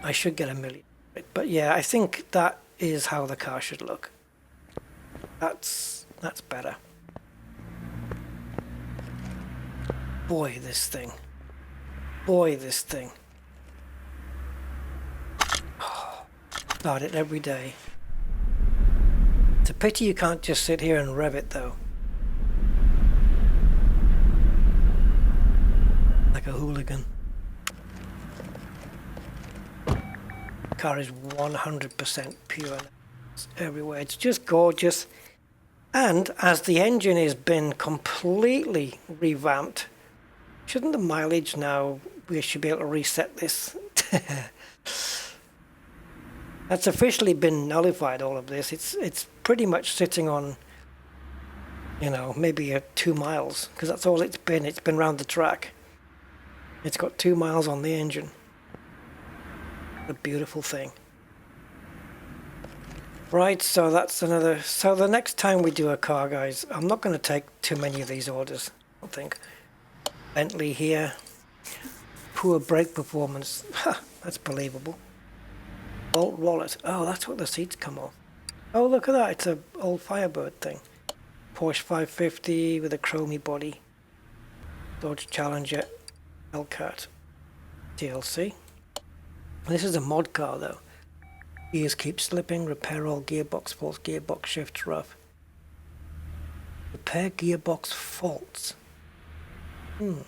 I should get $1 million for it. But yeah, I think that is how the car should look. That's better. Boy, this thing. Boy, this thing. Oh, start it every day. It's a pity you can't just sit here and rev it though. Like a hooligan. The car is 100% pure everywhere. It's just gorgeous. And as the engine has been completely revamped, shouldn't the mileage now, we should be able to reset this? That's officially been nullified, all of this. It's pretty much sitting on, you know, maybe 2 miles, because that's all it's been. It's been round the track. It's got 2 miles on the engine. A beautiful thing. Right, so that's another... So the next time we do a car, guys, I'm not going to take too many of these orders, I don't think. Bentley here. Poor brake performance. That's believable. Bolt wallet. Oh, that's what the seats come off. Oh, look at that. It's an old Firebird thing. Porsche 550 with a chromey body. Dodge Challenger Hellcat DLC. This is a mod car though. Gears keep slipping. Repair all gearbox faults. Gearbox shifts rough. Repair gearbox faults. Do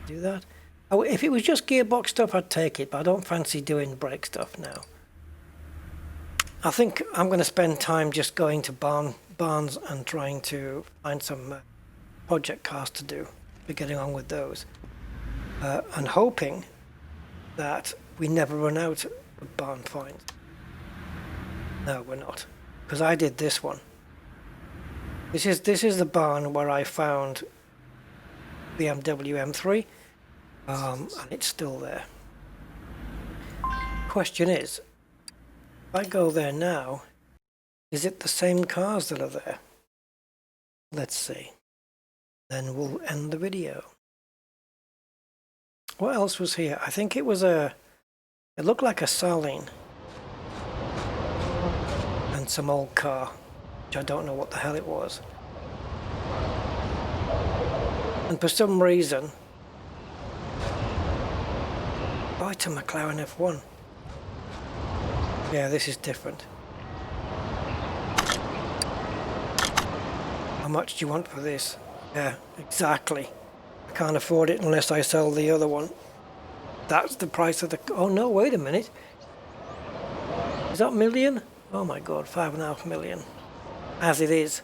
that? Oh, if it was just gearbox stuff, I'd take it, but I don't fancy doing brake stuff now. I think I'm going to spend time just going to barns and trying to find some project cars to do. We're getting on with those. And hoping that we never run out of barn finds. No, we're not. Because I did this one. This is the barn where I found BMW M3. And it's still there. Question is, if I go there now, is it the same cars that are there? Let's see. Then we'll end the video. What else was here? I think it was it looked like a Saleen. And some old car, which I don't know what the hell it was. And for some reason, oh, it's a Mclaren F1. Yeah, this is different. How much do you want for this? Yeah, exactly. I can't afford it unless I sell the other one. That's the price of the... Oh no, wait a minute. Is that million? Oh my god, 5.5 million. As it is.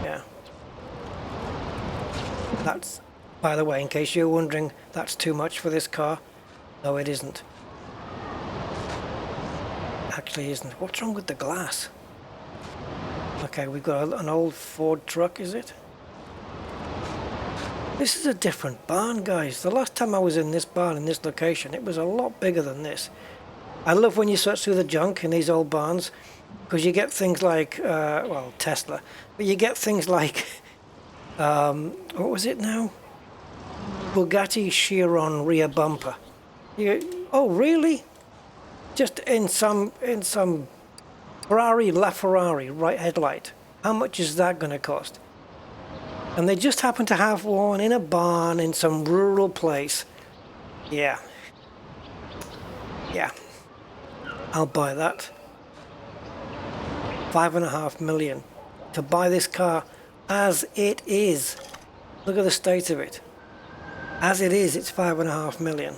Yeah. That's... By the way, in case you're wondering, that's too much for this car. No, it isn't. Actually isn't. What's wrong with the glass? Okay, we've got an old Ford truck, is it? This is a different barn, guys. The last time I was in this barn, in this location, it was a lot bigger than this. I love when you search through the junk in these old barns, because you get things like, well, Tesla, but you get things like, what was it now? Bugatti Chiron rear bumper. Oh, really? Just in some Ferrari LaFerrari right headlight. How much is that going to cost? And they just happen to have one in a barn in some rural place. Yeah. Yeah. I'll buy that. 5.5 million to buy this car as it is. Look at the state of it. As it is, it's 5.5 million.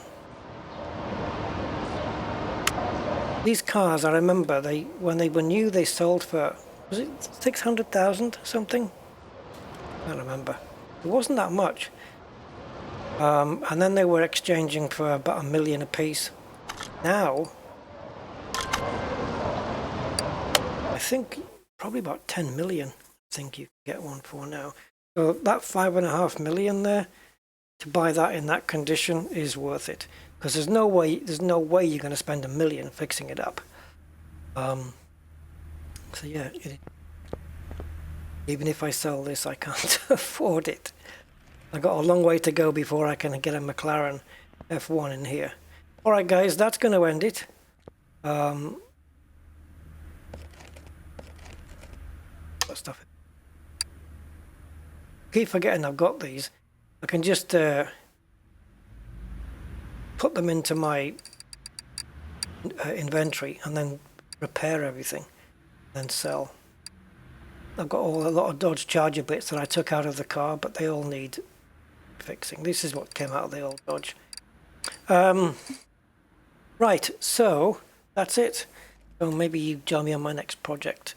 These cars, I remember, when they were new, they sold for, was it 600,000 something? I don't remember. It wasn't that much. And then they were exchanging for about $1 million a piece. Now, think probably about 10 million. I think you can get one for now. So that 5.5 million there, to buy that in that condition is worth it, because there's no way you're going to spend $1 million fixing it up. So yeah, even if I sell this, I can't afford it. I got a long way to go before I can get a McLaren F1 in here. All right, guys, that's going to end it. Stuff. Keep forgetting I've got these. I can just put them into my inventory and then repair everything, then sell. I've got a lot of Dodge Charger bits that I took out of the car, but they all need fixing. This is what came out of the old Dodge. Right, so that's it. So maybe you join me on my next project.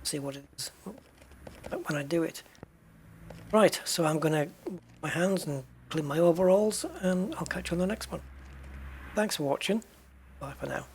See what it is when I do it. Right, so I'm going to wash my hands and clean my overalls, and I'll catch you on the next one. Thanks for watching. Bye for now.